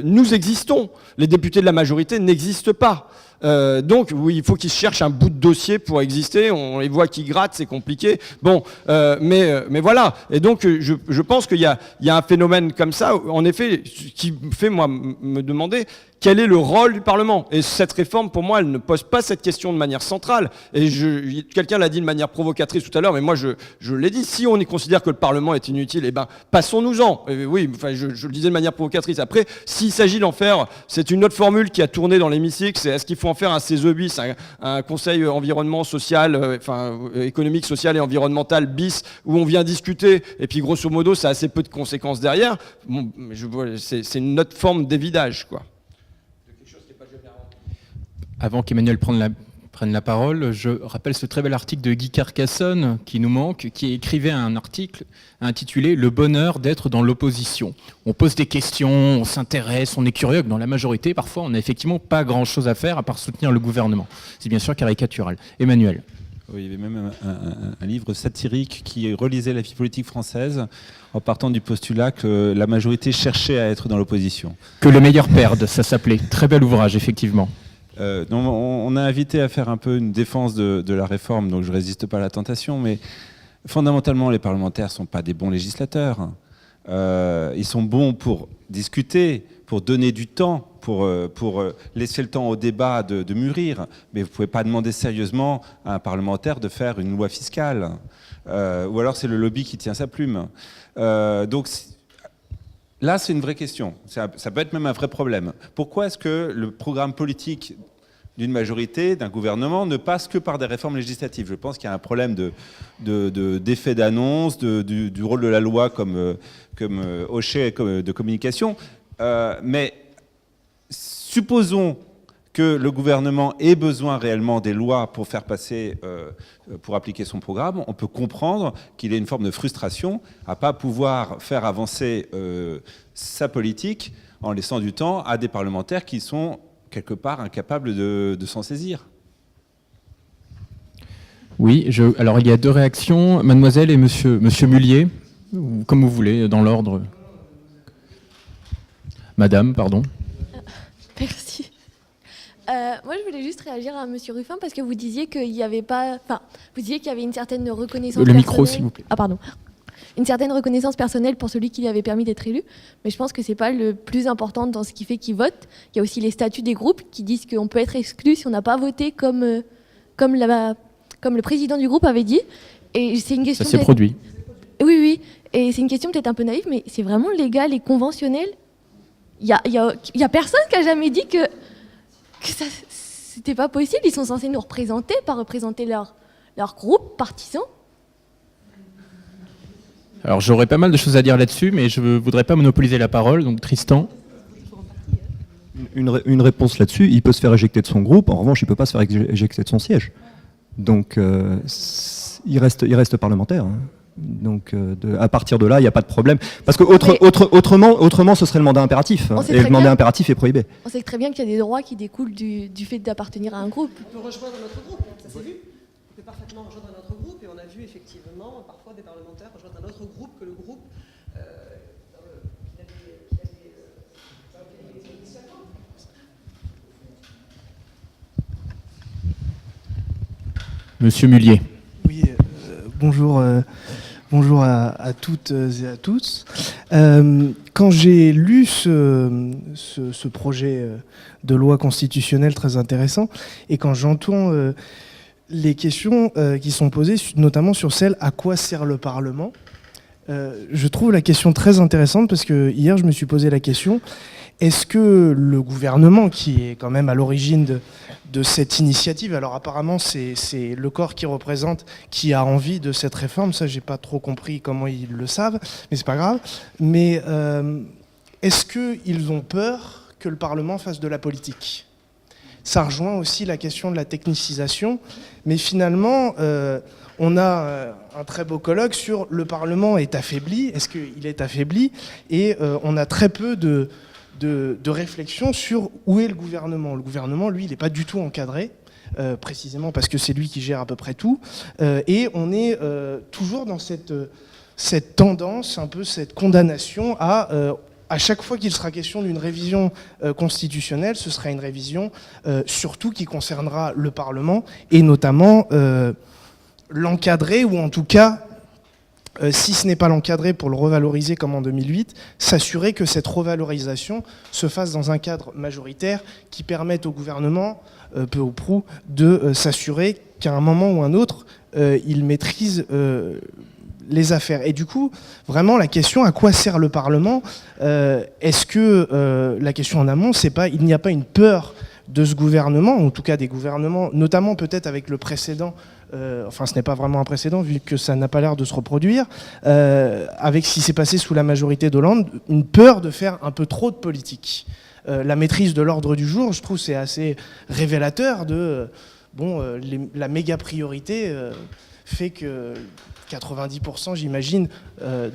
Nous existons. Les députés de la majorité n'existent pas. Donc oui, il faut qu'ils cherchent un bout de dossier pour exister. On les voit qui grattent, c'est compliqué. Bon, mais voilà. Et donc je pense qu'il y a un phénomène comme ça, en effet, qui me fait moi me demander quel est le rôle du Parlement. Et cette réforme, pour moi, elle ne pose pas cette question de manière centrale. Et quelqu'un l'a dit de manière provocatrice tout à l'heure, mais moi je l'ai dit. Si on y considère que le Parlement est inutile, eh ben passons-nous-en. Oui, enfin je le disais de manière provocatrice. Après, s'il s'agit d'en faire, c'est une autre formule qui a tourné dans l'hémicycle. C'est est-ce qu'il faut en faire un CESE bis, un Conseil environnement social, économique, social et environnemental bis, où on vient discuter. Et puis grosso modo, ça a assez peu de conséquences derrière. Bon, c'est une autre forme d'évidage, quoi. Avant qu'Emmanuel prenne prenne la parole. Je rappelle ce très bel article de Guy Carcassonne qui nous manque, qui écrivait un article intitulé « Le bonheur d'être dans l'opposition ». On pose des questions, on s'intéresse, on est curieux. Dans la majorité, parfois, on n'a effectivement pas grand-chose à faire à part soutenir le gouvernement. C'est bien sûr caricatural. Emmanuel. Oui, il y avait même un livre satirique qui relisait la vie politique française en partant du postulat que la majorité cherchait à être dans l'opposition. Que le meilleur perde, ça s'appelait. Très bel ouvrage, effectivement. On a invité à faire un peu une défense de la réforme, donc je ne résiste pas à la tentation, mais fondamentalement, les parlementaires ne sont pas des bons législateurs. Ils sont bons pour discuter, pour donner du temps, pour laisser le temps au débat de mûrir, mais vous ne pouvez pas demander sérieusement à un parlementaire de faire une loi fiscale. Ou alors c'est le lobby qui tient sa plume. Donc là, c'est une vraie question. Ça peut être même un vrai problème. Pourquoi est-ce que le programme politique d'une majorité, d'un gouvernement, ne passe que par des réformes législatives? Je pense qu'il y a un problème d'effet d'annonce, du rôle de la loi comme hochet de communication. Mais supposons que le gouvernement ait besoin réellement des lois pour faire passer, pour appliquer son programme, on peut comprendre qu'il ait une forme de frustration à ne pas pouvoir faire avancer sa politique en laissant du temps à des parlementaires qui sont quelque part incapables de s'en saisir. Oui, alors il y a deux réactions, mademoiselle et monsieur Mullier, comme vous voulez, dans l'ordre. Madame, pardon. Merci. Moi, je voulais juste réagir à monsieur Ruffin parce que vous disiez qu'il n'y avait pas... Enfin, vous disiez qu'il y avait une certaine reconnaissance personnelle. Le micro, s'il vous plaît. Ah, pardon. Une certaine reconnaissance personnelle pour celui qui lui avait permis d'être élu. Mais je pense que ce n'est pas le plus important dans ce qui fait qu'il vote. Il y a aussi les statuts des groupes qui disent qu'on peut être exclu si on n'a pas voté comme le président du groupe avait dit. Et c'est une question... Ça s'est produit. Oui, oui. Et c'est une question peut-être un peu naïve, mais c'est vraiment légal et conventionnel. Il y a personne qui a jamais dit que ça c'était pas possible. Ils sont censés nous représenter, pas représenter leur groupe partisan. Alors j'aurais pas mal de choses à dire là-dessus, mais je ne voudrais pas monopoliser la parole. Donc Tristan. Une réponse là-dessus, il peut se faire éjecter de son groupe, en revanche il ne peut pas se faire éjecter de son siège. Donc il reste parlementaire. Hein. Donc à partir de là, il n'y a pas de problème. Parce que autrement, ce serait le mandat impératif. Hein, et le mandat impératif est prohibé. On sait très bien qu'il y a des droits qui découlent du fait d'appartenir à un groupe. On peut rejoindre notre groupe, ça s'est vu. On peut parfaitement rejoindre notre groupe et on a vu effectivement parfois des parlementaires rejoindre un autre groupe que le groupe Monsieur Mullier. Oui, bonjour. Bonjour à toutes et à tous. Quand j'ai lu ce projet de loi constitutionnelle très intéressant, et quand j'entends les questions qui sont posées, notamment sur celle « à quoi sert le Parlement ?», je trouve la question très intéressante parce que hier je me suis posé la question, est-ce que le gouvernement, qui est quand même à l'origine de cette initiative, alors apparemment c'est le corps qui représente, qui a envie de cette réforme, ça j'ai pas trop compris comment ils le savent, mais c'est pas grave, mais est-ce qu'ils ont peur que le Parlement fasse de la politique ? Ça rejoint aussi la question de la technicisation, mais finalement on a un très beau colloque sur le Parlement est affaibli, est-ce qu'il est affaibli ? Et on a très peu de réflexion sur où est le gouvernement. Le gouvernement, lui, il n'est pas du tout encadré, précisément parce que c'est lui qui gère à peu près tout. Et on est toujours dans cette tendance, un peu cette condamnation à chaque fois qu'il sera question d'une révision constitutionnelle, ce sera une révision surtout qui concernera le Parlement et notamment l'encadrer ou en tout cas si ce n'est pas l'encadrer pour le revaloriser comme en 2008, s'assurer que cette revalorisation se fasse dans un cadre majoritaire qui permette au gouvernement, peu ou prou, de s'assurer qu'à un moment ou un autre, il maîtrise les affaires. Et du coup, vraiment, la question à quoi sert le Parlement, est-ce que la question en amont, c'est pas, il n'y a pas une peur de ce gouvernement, en tout cas des gouvernements, notamment peut-être avec le précédent, enfin ce n'est pas vraiment un précédent vu que ça n'a pas l'air de se reproduire, avec ce qui s'est passé sous la majorité d'Hollande, une peur de faire un peu trop de politique. La maîtrise de l'ordre du jour, je trouve c'est assez révélateur de bon, la méga priorité fait que 90%, j'imagine,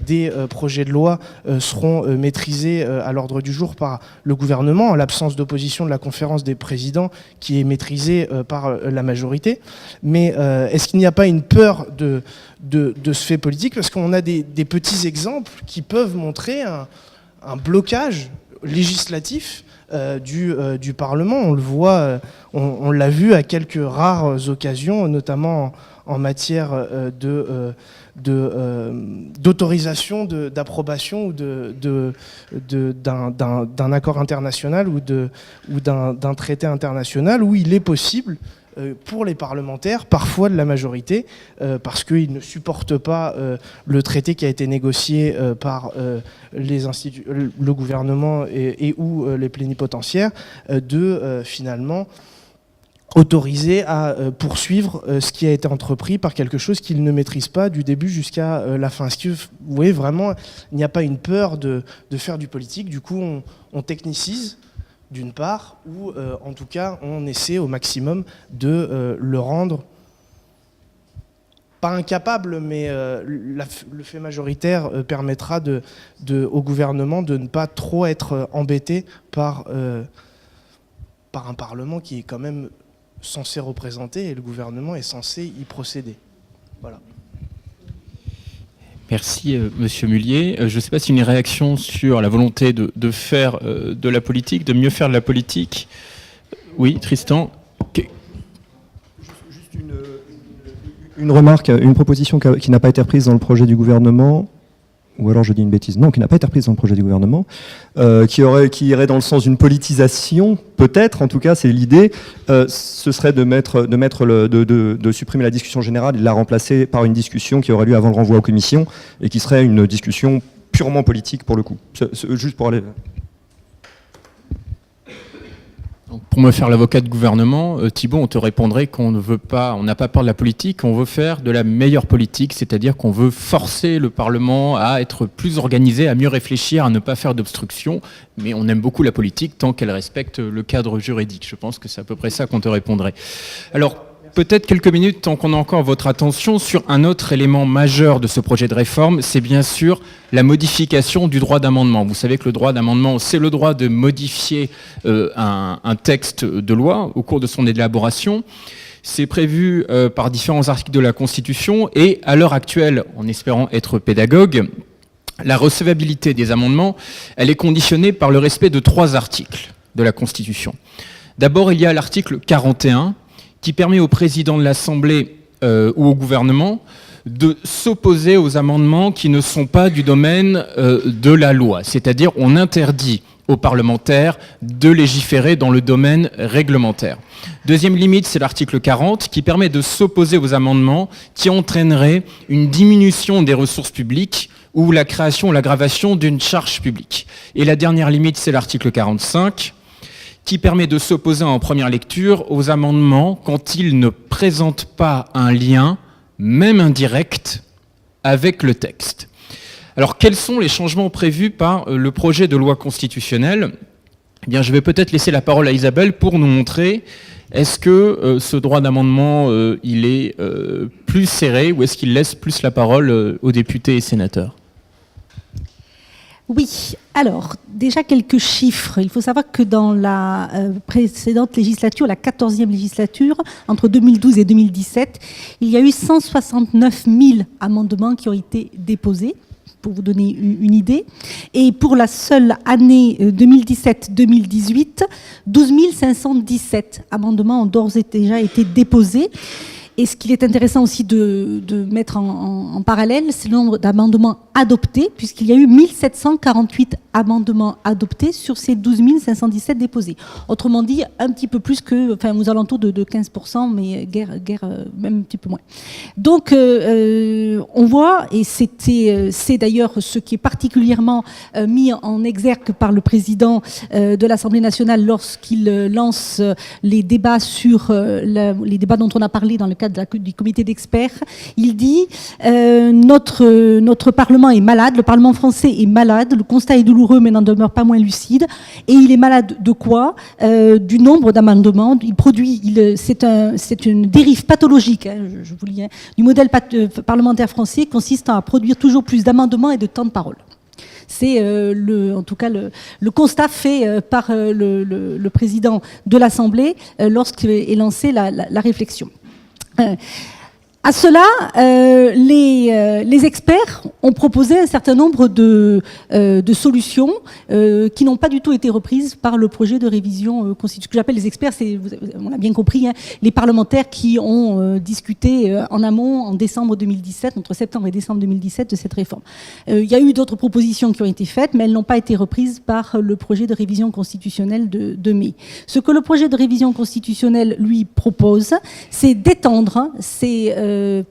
des projets de loi seront maîtrisés à l'ordre du jour par le gouvernement, en l'absence d'opposition de la conférence des présidents qui est maîtrisée par la majorité. Mais est-ce qu'il n'y a pas une peur de ce fait politique? Parce qu'on a des petits exemples qui peuvent montrer un blocage législatif du Parlement. On le voit, on l'a vu à quelques rares occasions, notamment en matière d'autorisation, d'approbation ou d'un accord international ou d'un traité international, où il est possible pour les parlementaires, parfois de la majorité, parce qu'ils ne supportent pas le traité qui a été négocié par le gouvernement et ou les plénipotentiaires, finalement autorisé à poursuivre ce qui a été entrepris par quelque chose qu'ils ne maîtrisent pas du début jusqu'à la fin. Est-ce que vous voyez vraiment, il n'y a pas une peur de faire du politique? Du coup, on technicise d'une part, ou en tout cas, on essaie au maximum de le rendre pas incapable, mais le fait majoritaire permettra au gouvernement de ne pas trop être embêté par un Parlement qui est quand même censé représenter, et le gouvernement est censé y procéder. Voilà. Merci Monsieur Mullier. Je ne sais pas si une réaction sur la volonté de faire de la politique, de mieux faire de la politique. Oui, Tristan. Juste une remarque, une proposition qui n'a pas été reprise dans le projet du gouvernement. Ou alors je dis une bêtise, non, qui n'a pas été reprise dans le projet du gouvernement, qui irait dans le sens d'une politisation, peut-être, en tout cas c'est l'idée, ce serait de supprimer la discussion générale et de la remplacer par une discussion qui aurait lieu avant le renvoi aux commissions et qui serait une discussion purement politique pour le coup. Juste pour aller... Pour me faire l'avocat de gouvernement, Thibault, on te répondrait qu'on n'a pas peur de la politique, on veut faire de la meilleure politique, c'est-à-dire qu'on veut forcer le Parlement à être plus organisé, à mieux réfléchir, à ne pas faire d'obstruction, mais on aime beaucoup la politique tant qu'elle respecte le cadre juridique. Je pense que c'est à peu près ça qu'on te répondrait. Alors, peut-être quelques minutes, tant qu'on a encore votre attention, sur un autre élément majeur de ce projet de réforme, c'est bien sûr la modification du droit d'amendement. Vous savez que le droit d'amendement, c'est le droit de modifier un texte de loi au cours de son élaboration. C'est prévu par différents articles de la Constitution et à l'heure actuelle, en espérant être pédagogue, la recevabilité des amendements, elle est conditionnée par le respect de 3 articles de la Constitution. D'abord, il y a l'article 41 qui permet au président de l'Assemblée ou au gouvernement de s'opposer aux amendements qui ne sont pas du domaine de la loi. C'est-à-dire, on interdit aux parlementaires de légiférer dans le domaine réglementaire. Deuxième limite, c'est l'article 40 qui permet de s'opposer aux amendements qui entraîneraient une diminution des ressources publiques ou la création ou l'aggravation d'une charge publique. Et la dernière limite, c'est l'article 45 qui permet de s'opposer en première lecture aux amendements quand ils ne présentent pas un lien, même indirect, avec le texte. Alors, quels sont les changements prévus par le projet de loi constitutionnelle ? Eh bien, je vais peut-être laisser la parole à Isabelle pour nous montrer, est-ce que ce droit d'amendement, il est plus serré ou est-ce qu'il laisse plus la parole aux députés et sénateurs ? Oui, alors déjà quelques chiffres. Il faut savoir que dans la précédente législature, la 14e législature, entre 2012 et 2017, il y a eu 169 000 amendements qui ont été déposés, pour vous donner une idée. Et pour la seule année 2017-2018, 12 517 amendements ont d'ores et déjà été déposés. Et ce qu'il est intéressant aussi de mettre en parallèle, c'est le nombre d'amendements adoptés, puisqu'il y a eu 1748 amendements adoptés sur ces 12 517 déposés. Autrement dit, un petit peu plus que, enfin, aux alentours de 15%, mais guère même un petit peu moins. Donc, on voit, et c'est d'ailleurs ce qui est particulièrement mis en exergue par le président de l'Assemblée nationale lorsqu'il lance les débats sur les débats dont on a parlé dans le cadre du comité d'experts. Il dit notre Parlement est malade, le Parlement français est malade, le constat est douloureux mais n'en demeure pas moins lucide. Et il est malade de quoi? Du nombre d'amendements. C'est une dérive pathologique, hein, je vous lis, hein, du modèle parlementaire français consistant à produire toujours plus d'amendements et de temps de parole. C'est en tout cas le constat fait par le président de l'Assemblée lorsqu'est lancée la réflexion. À cela, les experts ont proposé un certain nombre de solutions qui n'ont pas du tout été reprises par le projet de révision constitutionnelle. Ce que j'appelle les experts, on l'a bien compris, hein, les parlementaires qui ont discuté en amont en décembre 2017, entre septembre et décembre 2017, de cette réforme. Il y a eu d'autres propositions qui ont été faites, mais elles n'ont pas été reprises par le projet de révision constitutionnelle de mai. Ce que le projet de révision constitutionnelle lui propose, c'est d'étendre ces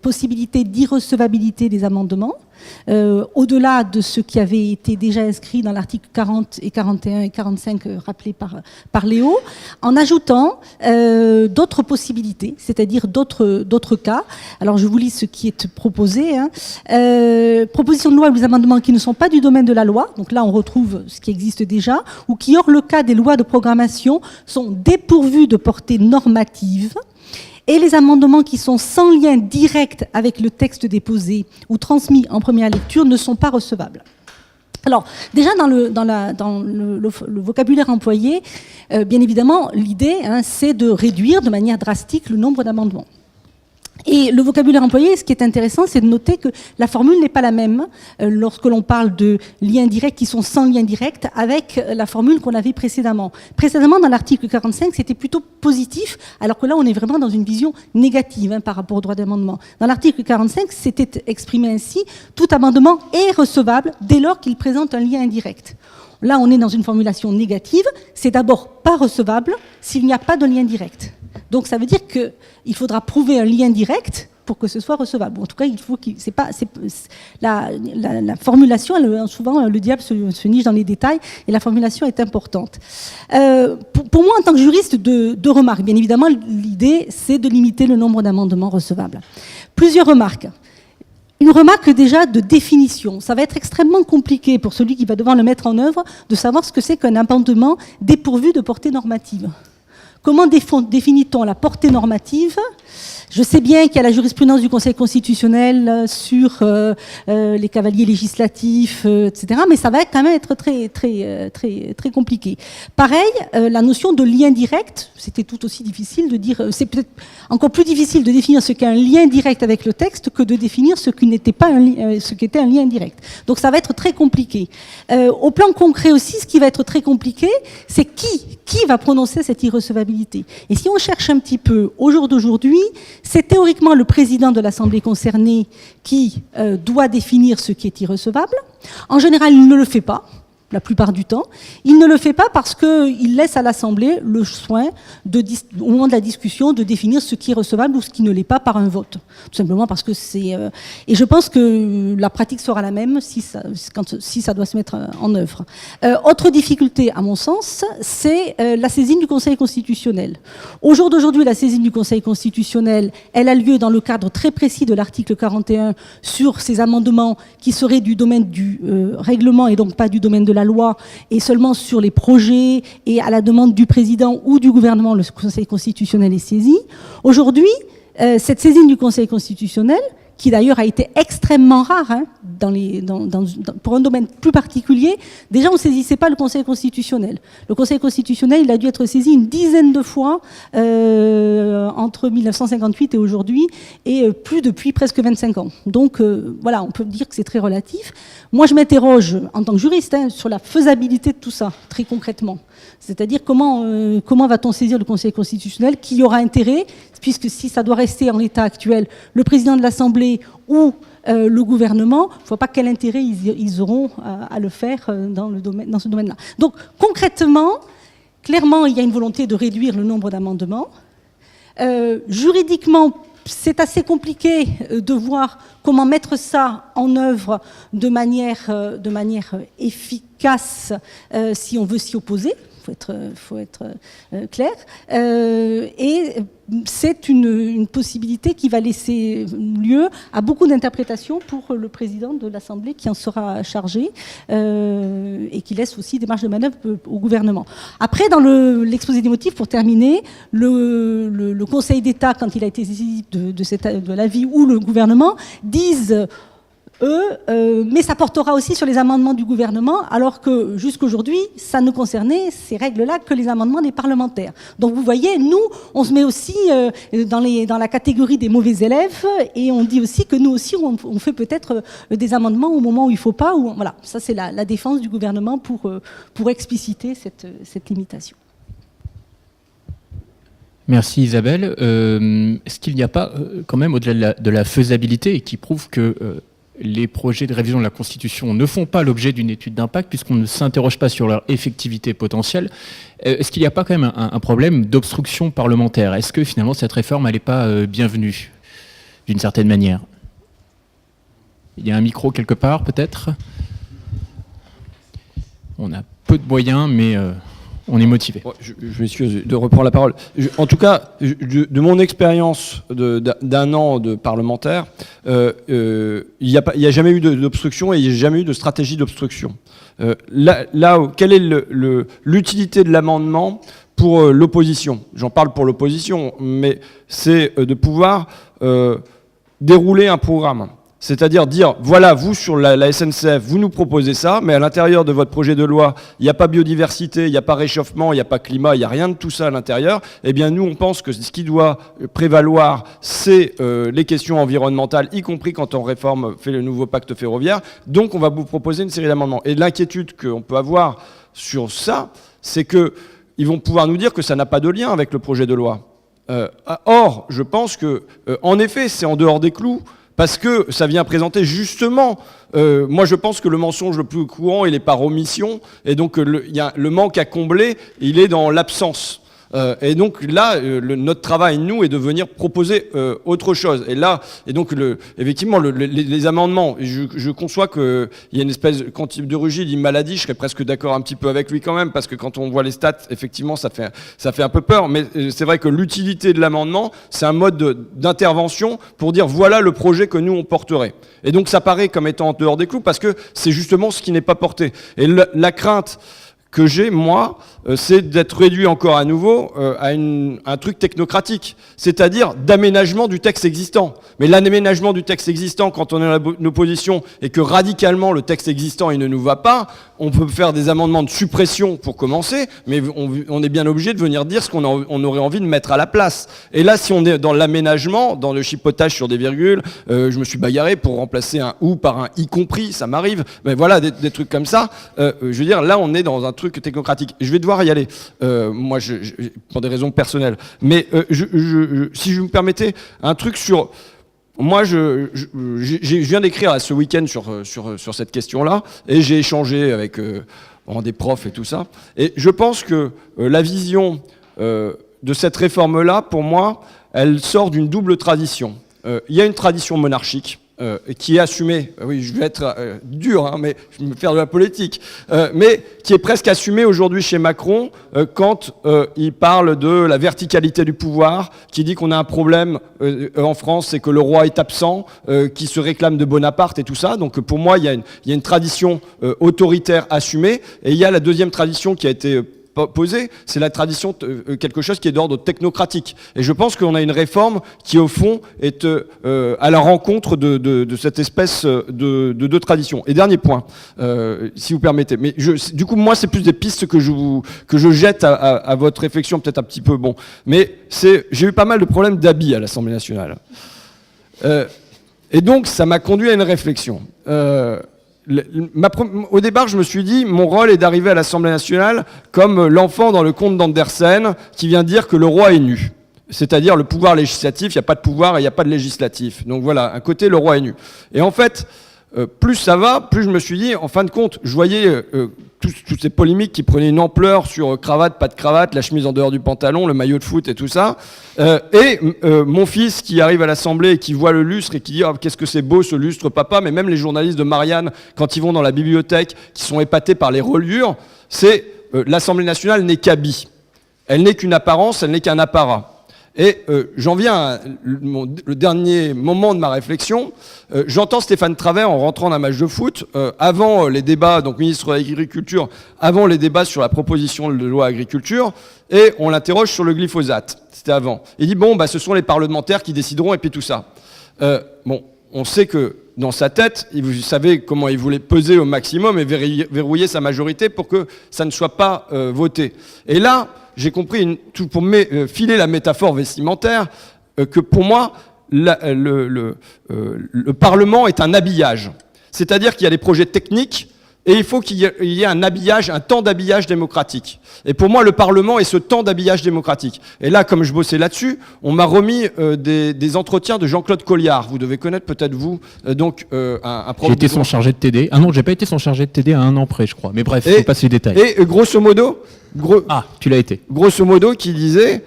possibilité d'irrecevabilité des amendements, au-delà de ce qui avait été déjà inscrit dans l'article 40 et 41 et 45 rappelés par Léo, en ajoutant d'autres possibilités, c'est-à-dire d'autres cas. Alors je vous lis ce qui est proposé. Hein. Proposition de loi ou des amendements qui ne sont pas du domaine de la loi, donc là on retrouve ce qui existe déjà, ou qui, hors le cas des lois de programmation, sont dépourvus de portée normative. Et les amendements qui sont sans lien direct avec le texte déposé ou transmis en première lecture ne sont pas recevables. Alors, déjà dans le vocabulaire employé, bien évidemment, l'idée, hein, c'est de réduire de manière drastique le nombre d'amendements. Et le vocabulaire employé, ce qui est intéressant, c'est de noter que la formule n'est pas la même lorsque l'on parle de liens directs qui sont sans lien direct avec la formule qu'on avait précédemment. Précédemment, dans l'article 45, c'était plutôt positif, alors que là, on est vraiment dans une vision négative, hein, par rapport au droit d'amendement. Dans l'article 45, c'était exprimé ainsi: tout amendement est recevable dès lors qu'il présente un lien indirect. Là, on est dans une formulation négative. C'est d'abord pas recevable s'il n'y a pas de lien direct. Donc ça veut dire qu'il faudra prouver un lien direct pour que ce soit recevable. En tout cas, il faut la formulation, souvent le diable se niche dans les détails, et la formulation est importante. Pour moi, en tant que juriste, deux remarques. Bien évidemment, l'idée, c'est de limiter le nombre d'amendements recevables. Plusieurs remarques. Une remarque déjà de définition. Ça va être extrêmement compliqué pour celui qui va devoir le mettre en œuvre de savoir ce que c'est qu'un amendement dépourvu de portée normative. Comment définit-on la portée normative ? Je sais bien qu'il y a la jurisprudence du Conseil constitutionnel sur les cavaliers législatifs, etc. Mais ça va quand même être très compliqué. Pareil, la notion de lien direct, c'était tout aussi difficile de dire. C'est peut-être encore plus difficile de définir ce qu'est un lien direct avec le texte que de définir ce qui n'était pas ce qu'était un lien direct. Donc ça va être très compliqué. Au plan concret aussi, ce qui va être très compliqué, c'est qui va prononcer cette irrecevabilité. Et si on cherche un petit peu au jour d'aujourd'hui, c'est théoriquement le président de l'Assemblée concernée qui doit définir ce qui est irrecevable. En général, il ne le fait pas, la plupart du temps. Il ne le fait pas parce qu'il laisse à l'Assemblée le soin, au moment de la discussion, de définir ce qui est recevable ou ce qui ne l'est pas par un vote. Tout simplement parce que c'est... et je pense que la pratique sera la même si ça doit se mettre en œuvre. Autre difficulté, à mon sens, c'est la saisine du Conseil constitutionnel. Au jour d'aujourd'hui, la saisine du Conseil constitutionnel, elle a lieu dans le cadre très précis de l'article 41 sur ces amendements qui seraient du domaine du règlement et donc pas du domaine de la loi, et seulement sur les projets et à la demande du président ou du gouvernement, le Conseil constitutionnel est saisi. Aujourd'hui, cette saisine du Conseil constitutionnel, qui d'ailleurs a été extrêmement rare, hein, pour un domaine plus particulier, déjà on ne saisissait pas le Conseil constitutionnel. Le Conseil constitutionnel, il a dû être saisi une dizaine de fois entre 1958 et aujourd'hui, et plus depuis presque 25 ans. Donc voilà, on peut dire que c'est très relatif. Moi je m'interroge, en tant que juriste, hein, sur la faisabilité de tout ça, très concrètement. C'est-à-dire comment va-t-on saisir le Conseil constitutionnel, qui y aura intérêt, puisque si ça doit rester en l'état actuel, le président de l'Assemblée ou le gouvernement, je ne vois pas quel intérêt ils auront à le faire dans ce domaine-là. Donc concrètement, clairement, il y a une volonté de réduire le nombre d'amendements. Juridiquement, c'est assez compliqué de voir comment mettre ça en œuvre de manière efficace si on veut s'y opposer. faut être clair. Et c'est une possibilité qui va laisser lieu à beaucoup d'interprétations pour le président de l'Assemblée qui en sera chargé et qui laisse aussi des marges de manœuvre au gouvernement. Après, dans l'exposé des motifs, pour terminer, le Conseil d'État, quand il a été saisi de l'avis, ou le gouvernement, disent mais ça portera aussi sur les amendements du gouvernement, alors que jusqu'aujourd'hui, ça ne concernait ces règles-là que les amendements des parlementaires. Donc vous voyez, nous, on se met aussi dans la catégorie des mauvais élèves, et on dit aussi que nous aussi, on fait peut-être des amendements au moment où il ne faut pas. Voilà, ça c'est la défense du gouvernement pour expliciter cette limitation. Merci Isabelle. Est-ce qu'il n'y a pas quand même, au-delà de la faisabilité, et qui prouve que les projets de révision de la Constitution ne font pas l'objet d'une étude d'impact puisqu'on ne s'interroge pas sur leur effectivité potentielle, est-ce qu'il n'y a pas quand même un problème d'obstruction parlementaire? Est-ce que finalement cette réforme elle n'est pas bienvenue d'une certaine manière? Il y a un micro quelque part peut-être? On a peu de moyens mais on est motivé. Je m'excuse de reprendre la parole. En tout cas, de mon expérience d'un an de parlementaire, il n'y a jamais eu d'obstruction et il n'y a jamais eu de stratégie d'obstruction. Quelle est l'utilité de l'amendement pour l'opposition? J'en parle pour l'opposition, mais c'est de pouvoir dérouler un programme. C'est-à-dire dire, voilà, vous sur la SNCF, vous nous proposez ça, mais à l'intérieur de votre projet de loi, il n'y a pas biodiversité, il n'y a pas réchauffement, il n'y a pas climat, il n'y a rien de tout ça à l'intérieur. Eh bien, nous, on pense que ce qui doit prévaloir, c'est les questions environnementales, y compris quand on fait le nouveau pacte ferroviaire. Donc, on va vous proposer une série d'amendements. Et l'inquiétude qu'on peut avoir sur ça, c'est qu'ils vont pouvoir nous dire que ça n'a pas de lien avec le projet de loi. Or, je pense que, en effet, c'est en dehors des clous, parce que ça vient présenter justement, moi je pense que le mensonge le plus courant, il est par omission, et donc le manque à combler, il est dans l'absence. Et donc là, notre travail, nous, est de venir proposer autre chose. Et donc effectivement, les amendements, je conçois qu'il y a une espèce, quand de Rugy dit maladie, je serais presque d'accord un petit peu avec lui quand même, parce que quand on voit les stats, effectivement, ça fait un peu peur. Mais c'est vrai que l'utilité de l'amendement, c'est un mode d'intervention pour dire voilà le projet que nous, on porterait. Et donc ça paraît comme étant en dehors des clous, parce que c'est justement ce qui n'est pas porté. Et la crainte que j'ai, moi, c'est d'être réduit encore à nouveau à un truc technocratique, c'est-à-dire d'aménagement du texte existant. Mais l'aménagement du texte existant, quand on est en opposition et que radicalement le texte existant il ne nous va pas, on peut faire des amendements de suppression pour commencer, mais on est bien obligé de venir dire ce qu'on aurait envie de mettre à la place. Et là, si on est dans l'aménagement, dans le chipotage sur des virgules, je me suis bagarré pour remplacer un ou par un y compris, ça m'arrive, mais voilà, des trucs comme ça. Je veux dire, là, on est dans un truc technocratique. Je vais devoir y aller, moi, pour des raisons personnelles. Mais si je me permettais, un truc sur... Moi, je viens d'écrire ce week-end sur cette question-là, et j'ai échangé avec des profs et tout ça. Et je pense que la vision de cette réforme-là, pour moi, elle sort d'une double tradition. Il y a une tradition monarchique, qui est assumée, oui, je vais être dur, hein, mais je vais me faire de la politique, mais qui est presque assumée aujourd'hui chez Macron quand il parle de la verticalité du pouvoir, qui dit qu'on a un problème en France, c'est que le roi est absent, qui se réclame de Bonaparte et tout ça. Donc pour moi, il y a une tradition autoritaire assumée, et il y a la deuxième tradition qui a été posée, c'est la tradition, quelque chose qui est d'ordre technocratique. Et je pense qu'on a une réforme qui, au fond, est à la rencontre de cette espèce de tradition. Et dernier point, si vous permettez. Mais du coup, moi, c'est plus des pistes que je jette à votre réflexion, peut-être un petit peu bon. Mais j'ai eu pas mal de problèmes d'habits à l'Assemblée nationale. Et donc, ça m'a conduit à une réflexion. Au départ, je me suis dit, mon rôle est d'arriver à l'Assemblée nationale comme l'enfant dans le conte d'Andersen qui vient dire que le roi est nu. C'est-à-dire le pouvoir législatif, il n'y a pas de pouvoir et il n'y a pas de législatif. Donc voilà, un côté, le roi est nu. Et en fait, plus ça va, plus je me suis dit, en fin de compte, je voyais toutes ces polémiques qui prenaient une ampleur sur cravate, pas de cravate, la chemise en dehors du pantalon, le maillot de foot et tout ça. Mon fils qui arrive à l'Assemblée et qui voit le lustre et qui dit qu'est-ce que c'est beau ce lustre, papa. Mais même les journalistes de Marianne, quand ils vont dans la bibliothèque, qui sont épatés par les reliures, c'est l'Assemblée nationale n'est qu'habit. Elle n'est qu'une apparence, elle n'est qu'un apparat. Et j'en viens à le dernier moment de ma réflexion. J'entends Stéphane Travert en rentrant d'un match de foot, avant les débats, donc ministre de l'Agriculture, avant les débats sur la proposition de loi agriculture, et on l'interroge sur le glyphosate. C'était avant. Il dit, bon, bah, ce sont les parlementaires qui décideront, et puis tout ça. Bon, on sait que dans sa tête, vous savez comment il voulait peser au maximum et verrouiller sa majorité pour que ça ne soit pas voté. Et là, j'ai compris, pour filer la métaphore vestimentaire, que pour moi, le Parlement est un habillage. C'est-à-dire qu'il y a des projets techniques et il faut qu'il y ait un habillage, un temps d'habillage démocratique. Et pour moi, le Parlement est ce temps d'habillage démocratique. Et là, comme je bossais là-dessus, on m'a remis des entretiens de Jean-Claude Colliard. Vous devez connaître peut-être vous, un prof. J'ai été son chargé de TD. Ah non, j'ai pas été son chargé de TD à 1 an près, je crois. Mais bref, il faut passer les détails. Et grosso modo... tu l'as été. Grosso modo, qui disait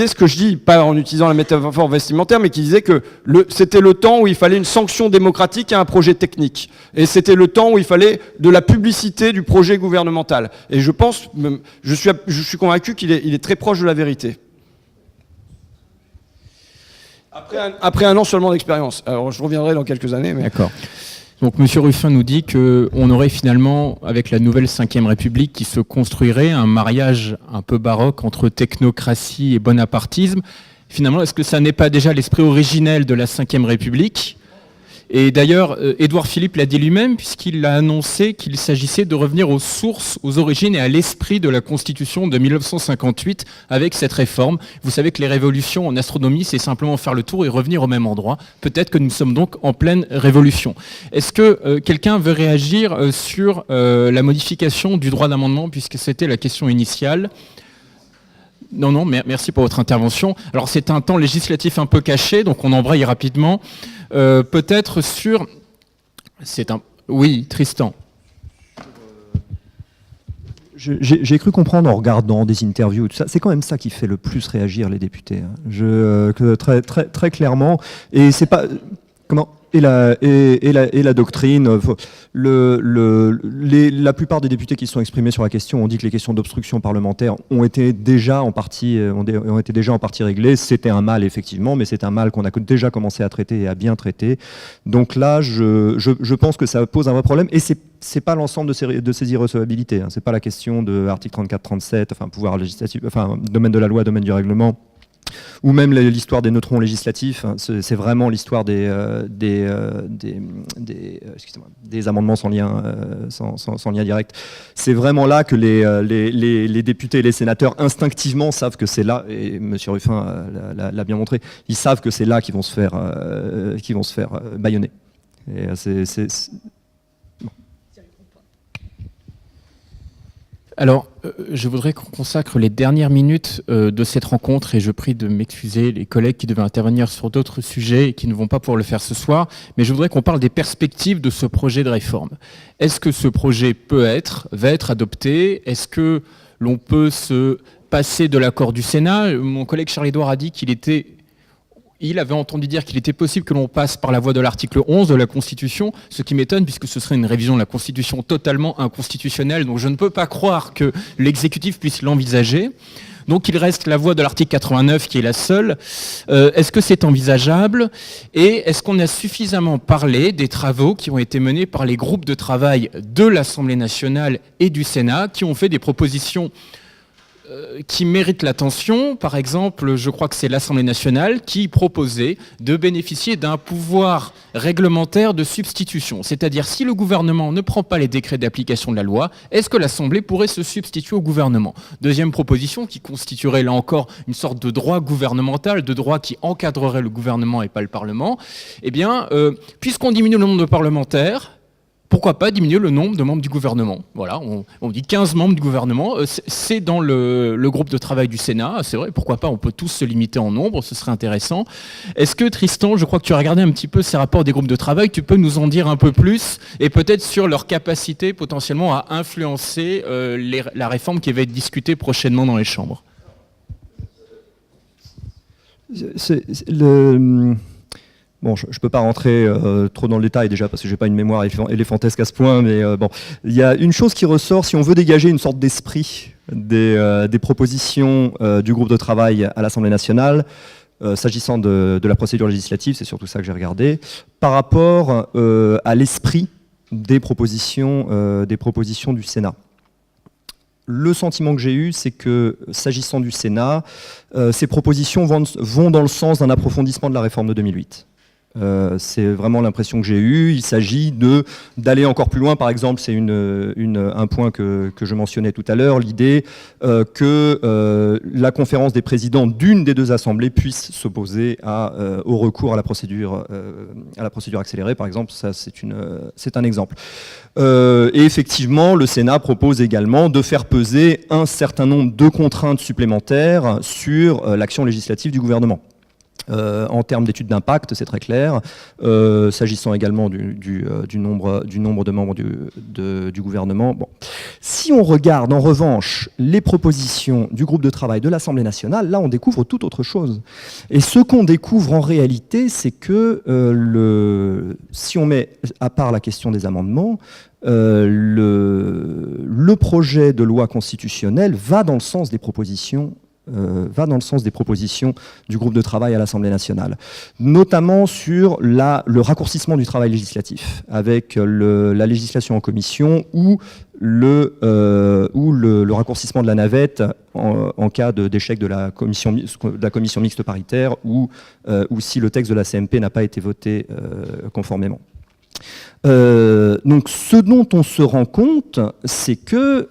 ce que je dis, pas en utilisant la métaphore vestimentaire, mais qui disait que c'était le temps où il fallait une sanction démocratique à un projet technique. Et c'était le temps où il fallait de la publicité du projet gouvernemental. Et je pense, je suis convaincu qu'il est très proche de la vérité. Après un an seulement d'expérience. Alors je reviendrai dans quelques années. Mais... D'accord. Donc M. Ruffin nous dit qu'on aurait finalement, avec la nouvelle Ve République, qui se construirait un mariage un peu baroque entre technocratie et bonapartisme. Finalement, est-ce que ça n'est pas déjà l'esprit originel de la Ve République ? Et d'ailleurs, Édouard Philippe l'a dit lui-même, puisqu'il a annoncé qu'il s'agissait de revenir aux sources, aux origines et à l'esprit de la Constitution de 1958 avec cette réforme. Vous savez que les révolutions en astronomie, c'est simplement faire le tour et revenir au même endroit. Peut-être que nous sommes donc en pleine révolution. Est-ce que quelqu'un veut réagir sur la modification du droit d'amendement, puisque c'était la question initiale ? Non, merci pour votre intervention. Alors c'est un temps législatif un peu caché, donc on embraye rapidement. Peut-être sur... Oui, Tristan. J'ai cru comprendre en regardant des interviews, tout ça, c'est quand même ça qui fait le plus réagir les députés. Très clairement. Et c'est pas... Comment ? Et la doctrine. La plupart des députés qui se sont exprimés sur la question ont dit que les questions d'obstruction parlementaire ont été déjà en partie réglées. C'était un mal, effectivement, mais c'est un mal qu'on a déjà commencé à traiter et à bien traiter. Donc là, je pense que ça pose un vrai problème. Et c'est pas l'ensemble de ces irrecevabilités. C'est pas la question de l'article 34-37, enfin pouvoir législatif, enfin domaine de la loi, domaine du règlement. Ou même l'histoire des neutrons législatifs, c'est vraiment l'histoire des amendements sans lien direct. C'est vraiment là que les députés et les sénateurs instinctivement savent que c'est là, et M. Ruffin l'a bien montré, ils savent que c'est là qu'ils vont se faire bâillonner. Et Alors, je voudrais qu'on consacre les dernières minutes de cette rencontre, et je prie de m'excuser les collègues qui devaient intervenir sur d'autres sujets et qui ne vont pas pouvoir le faire ce soir, mais je voudrais qu'on parle des perspectives de ce projet de réforme. Est-ce que ce projet va être adopté ? Est-ce que l'on peut se passer de l'accord du Sénat ? Mon collègue Charles-Édouard a dit il avait entendu dire qu'il était possible que l'on passe par la voie de l'article 11 de la Constitution, ce qui m'étonne puisque ce serait une révision de la Constitution totalement inconstitutionnelle, donc je ne peux pas croire que l'exécutif puisse l'envisager. Donc il reste la voie de l'article 89 qui est la seule. Est-ce que c'est envisageable ? Et est-ce qu'on a suffisamment parlé des travaux qui ont été menés par les groupes de travail de l'Assemblée nationale et du Sénat qui ont fait des propositions qui méritent l'attention? Par exemple, je crois que c'est l'Assemblée nationale qui proposait de bénéficier d'un pouvoir réglementaire de substitution. C'est-à-dire, si le gouvernement ne prend pas les décrets d'application de la loi, est-ce que l'Assemblée pourrait se substituer au gouvernement? Deuxième proposition, qui constituerait là encore une sorte de droit gouvernemental, de droit qui encadrerait le gouvernement et pas le Parlement. Eh bien, puisqu'on diminue le nombre de parlementaires, pourquoi pas diminuer le nombre de membres du gouvernement? Voilà, on dit 15 membres du gouvernement, c'est dans le groupe de travail du Sénat, c'est vrai, pourquoi pas, on peut tous se limiter en nombre, ce serait intéressant. Est-ce que Tristan, je crois que tu as regardé un petit peu ces rapports des groupes de travail, tu peux nous en dire un peu plus, et peut-être sur leur capacité potentiellement à influencer la réforme qui va être discutée prochainement dans les chambres? Bon, je ne peux pas rentrer trop dans le détail déjà parce que j'ai pas une mémoire éléphantesque à ce point, mais bon, il y a une chose qui ressort si on veut dégager une sorte d'esprit des propositions du groupe de travail à l'Assemblée nationale, s'agissant de la procédure législative, c'est surtout ça que j'ai regardé, par rapport à l'esprit des propositions du Sénat. Le sentiment que j'ai eu, c'est que, s'agissant du Sénat, ces propositions vont dans le sens d'un approfondissement de la réforme de 2008. C'est vraiment l'impression que j'ai eue. Il s'agit d'aller encore plus loin. Par exemple, c'est un point que je mentionnais tout à l'heure, l'idée que la conférence des présidents d'une des deux assemblées puisse s'opposer au recours à la procédure accélérée. Par exemple, ça c'est un exemple. Et effectivement, le Sénat propose également de faire peser un certain nombre de contraintes supplémentaires sur l'action législative du gouvernement. En termes d'études d'impact, c'est très clair. S'agissant également du nombre de membres du gouvernement. Bon. Si on regarde en revanche les propositions du groupe de travail de l'Assemblée nationale, là on découvre tout autre chose. Et ce qu'on découvre en réalité, c'est que si on met à part la question des amendements, le projet de loi constitutionnelle va dans le sens des propositions du groupe de travail à l'Assemblée nationale, notamment sur le raccourcissement du travail législatif, avec la législation en commission ou le raccourcissement de la navette en cas d'échec de la commission mixte paritaire ou si le texte de la CMP n'a pas été voté conformément. Donc ce dont on se rend compte, c'est que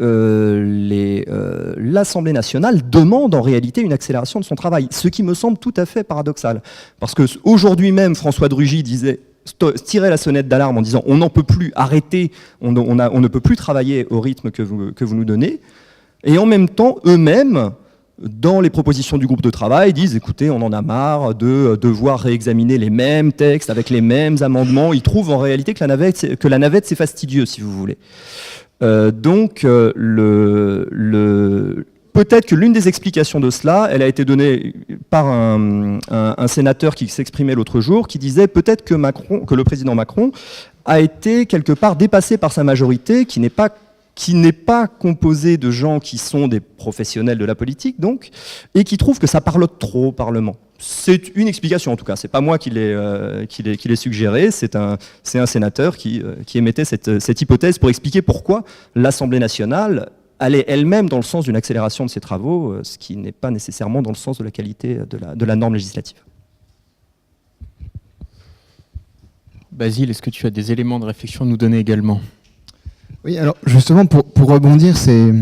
l'Assemblée nationale demande en réalité une accélération de son travail, ce qui me semble tout à fait paradoxal. Parce qu'aujourd'hui même, François de Rugy tirait la sonnette d'alarme en disant on n'en peut plus, arrêter, on ne peut plus travailler au rythme que vous nous donnez, et en même temps, eux-mêmes, dans les propositions du groupe de travail, disent écoutez, on en a marre de devoir réexaminer les mêmes textes avec les mêmes amendements. Ils trouvent en réalité que la navette c'est fastidieux, si vous voulez. Donc, peut-être que l'une des explications de cela, elle a été donnée par un sénateur qui s'exprimait l'autre jour, qui disait peut-être que le président Macron a été quelque part dépassé par sa majorité, qui n'est pas composé de gens qui sont des professionnels de la politique, donc, et qui trouvent que ça parlote trop au Parlement. C'est une explication, en tout cas. C'est pas moi qui l'ai suggéré. C'est un sénateur qui émettait cette hypothèse pour expliquer pourquoi l'Assemblée nationale allait elle-même dans le sens d'une accélération de ses travaux, ce qui n'est pas nécessairement dans le sens de la qualité de la norme législative. Basile, est-ce que tu as des éléments de réflexion à nous donner également ? Oui, alors justement, pour rebondir, c'est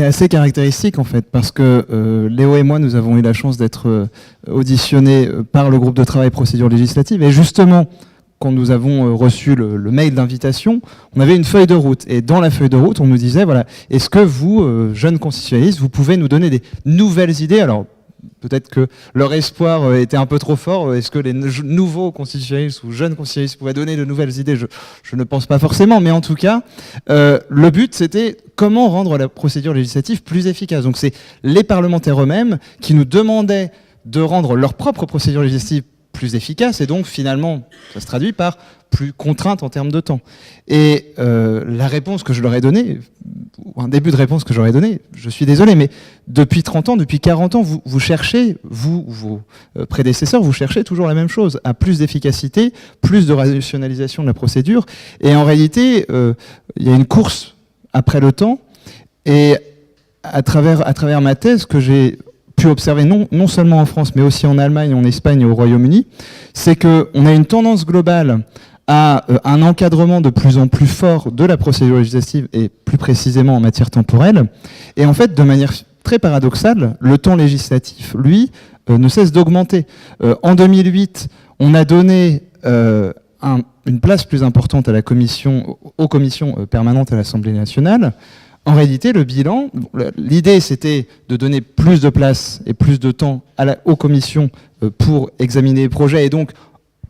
assez caractéristique en fait, parce que Léo et moi, nous avons eu la chance d'être auditionnés par le groupe de travail procédure législative, et justement, quand nous avons reçu le mail d'invitation, on avait une feuille de route, et dans la feuille de route, on nous disait, voilà, est-ce que vous, jeunes constitutionnalistes, vous pouvez nous donner des nouvelles idées ? Alors, peut-être que leur espoir était un peu trop fort. Est-ce que les nouveaux constitutionnalistes ou jeunes constitutionnalistes pouvaient donner de nouvelles idées ? Je ne pense pas forcément, mais en tout cas, le but, c'était comment rendre la procédure législative plus efficace. Donc c'est les parlementaires eux-mêmes qui nous demandaient de rendre leur propre procédure législative plus efficace, et donc finalement, ça se traduit par plus contrainte en termes de temps. Et la réponse que je leur ai donnée, ou un début de réponse que j'aurais donné, je suis désolé, mais depuis 30 ans, depuis 40 ans, vous cherchez, vos prédécesseurs, vous cherchez toujours la même chose, à plus d'efficacité, plus de rationalisation de la procédure, et en réalité, il y a une course après le temps, et à travers ma thèse, que j'ai pu observer non seulement en France, mais aussi en Allemagne, en Espagne et au Royaume-Uni, c'est qu'on a une tendance globale à un encadrement de plus en plus fort de la procédure législative, et plus précisément en matière temporelle. Et en fait, de manière très paradoxale, le temps législatif, lui, ne cesse d'augmenter. En 2008, on a donné une place plus importante à aux commissions permanentes à l'Assemblée nationale. En réalité, le bilan, l'idée c'était de donner plus de place et plus de temps aux commissions pour examiner les projets, et donc,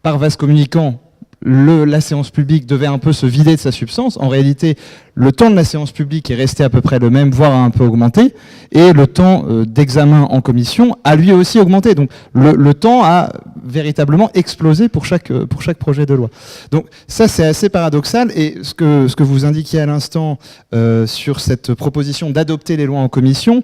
par vase communicant, la séance publique devait un peu se vider de sa substance. En réalité, le temps de la séance publique est resté à peu près le même, voire a un peu augmenté, et le temps d'examen en commission a lui aussi augmenté. Donc le temps a véritablement exploser pour chaque projet de loi. Donc ça, c'est assez paradoxal. Et ce que vous indiquiez à l'instant sur cette proposition d'adopter les lois en commission,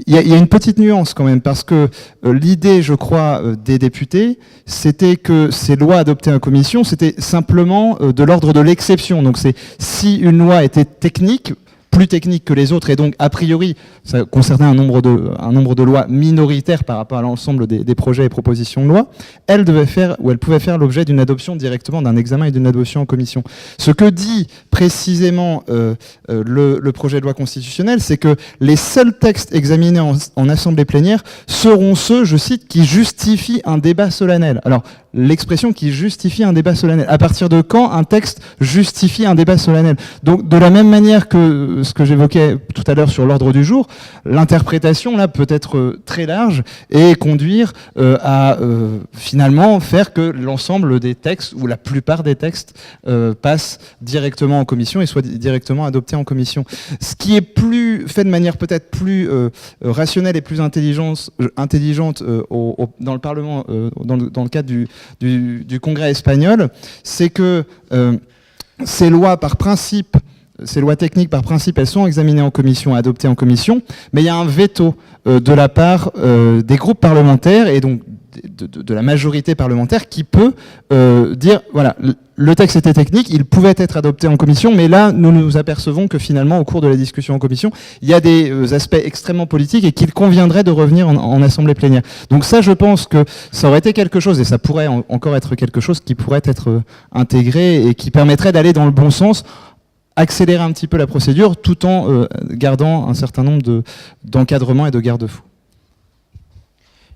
il y a une petite nuance quand même, parce que l'idée, je crois, des députés, c'était que ces lois adoptées en commission, c'était simplement de l'ordre de l'exception. Donc c'est si une loi était technique, plus technique que les autres, et donc a priori ça concernait un nombre de lois minoritaires par rapport à l'ensemble des projets et propositions de loi, elle pouvait faire l'objet d'une adoption directement, d'un examen et d'une adoption en commission. Ce que dit précisément le projet de loi constitutionnelle, c'est que les seuls textes examinés en assemblée plénière seront ceux, je cite, qui justifient un débat solennel. Alors, l'expression qui justifie un débat solennel. À partir de quand un texte justifie un débat solennel? Donc, de la même manière que ce que j'évoquais tout à l'heure sur l'ordre du jour, l'interprétation là peut être très large et conduire à finalement faire que l'ensemble des textes ou la plupart des textes passent directement en commission et soient directement adoptés en commission. Ce qui est fait de manière peut-être plus rationnelle et plus intelligente dans le Parlement, dans le cadre du Congrès espagnol, c'est que ces lois par principe, ces lois techniques par principe, elles sont examinées en commission, adoptées en commission, mais il y a un veto de la part des groupes parlementaires et donc de la majorité parlementaire qui peut dire, voilà, le texte était technique, il pouvait être adopté en commission, mais là, nous nous apercevons que finalement, au cours de la discussion en commission, il y a des aspects extrêmement politiques et qu'il conviendrait de revenir en assemblée plénière. Donc ça, je pense que ça aurait été quelque chose, et ça pourrait encore être quelque chose qui pourrait être intégré et qui permettrait d'aller dans le bon sens, accélérer un petit peu la procédure, tout en gardant un certain nombre d'encadrements et de garde-fous.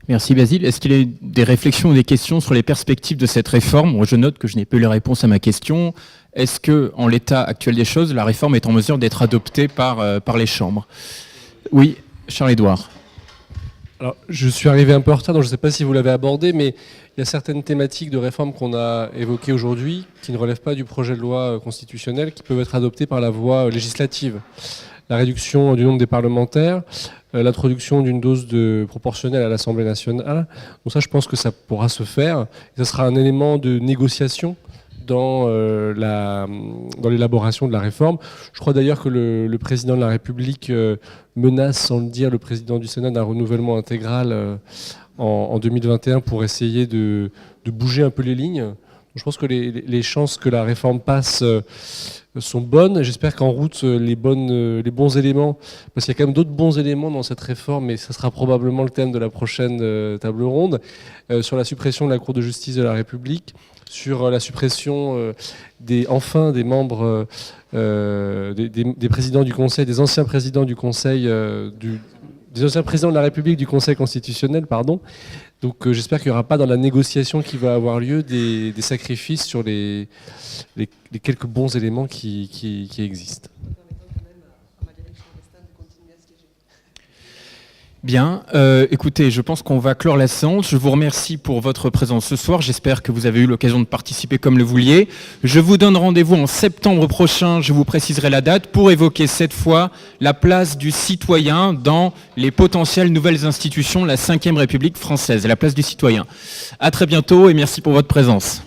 Merci Basile. Est-ce qu'il y a des réflexions ou des questions sur les perspectives de cette réforme? Moi, je note que je n'ai pas eu la réponse à ma question. Est-ce que, en l'état actuel des choses, la réforme est en mesure d'être adoptée par les chambres? Oui, Charles-Édouard. Alors, je suis arrivé un peu en retard, donc je ne sais pas si vous l'avez abordé, mais il y a certaines thématiques de réforme qu'on a évoquées aujourd'hui qui ne relèvent pas du projet de loi constitutionnel, qui peuvent être adoptées par la voie législative. La réduction du nombre des parlementaires, l'introduction d'une dose proportionnelle à l'Assemblée nationale. Donc ça, je pense que ça pourra se faire. Et ça sera un élément de négociation dans l'élaboration de la réforme. Je crois d'ailleurs que le président de la République menace, sans le dire, le président du Sénat d'un renouvellement intégral en 2021 pour essayer de bouger un peu les lignes. Je pense que les chances que la réforme passe sont bonnes. J'espère qu'en route, les bons éléments, parce qu'il y a quand même d'autres bons éléments dans cette réforme, et ça sera probablement le thème de la prochaine table ronde, sur la suppression de la Cour de justice de la République, sur la suppression des membres, des présidents du Conseil, des anciens présidents du Conseil, des anciens présidents de la République du Conseil constitutionnel, pardon. Donc j'espère qu'il n'y aura pas dans la négociation qui va avoir lieu des sacrifices sur les quelques bons éléments qui existent. Bien, écoutez, je pense qu'on va clore la séance. Je vous remercie pour votre présence ce soir. J'espère que vous avez eu l'occasion de participer comme le vouliez. Je vous donne rendez-vous en septembre prochain, je vous préciserai la date, pour évoquer cette fois la place du citoyen dans les potentielles nouvelles institutions, la 5e République française, la place du citoyen. À très bientôt et merci pour votre présence.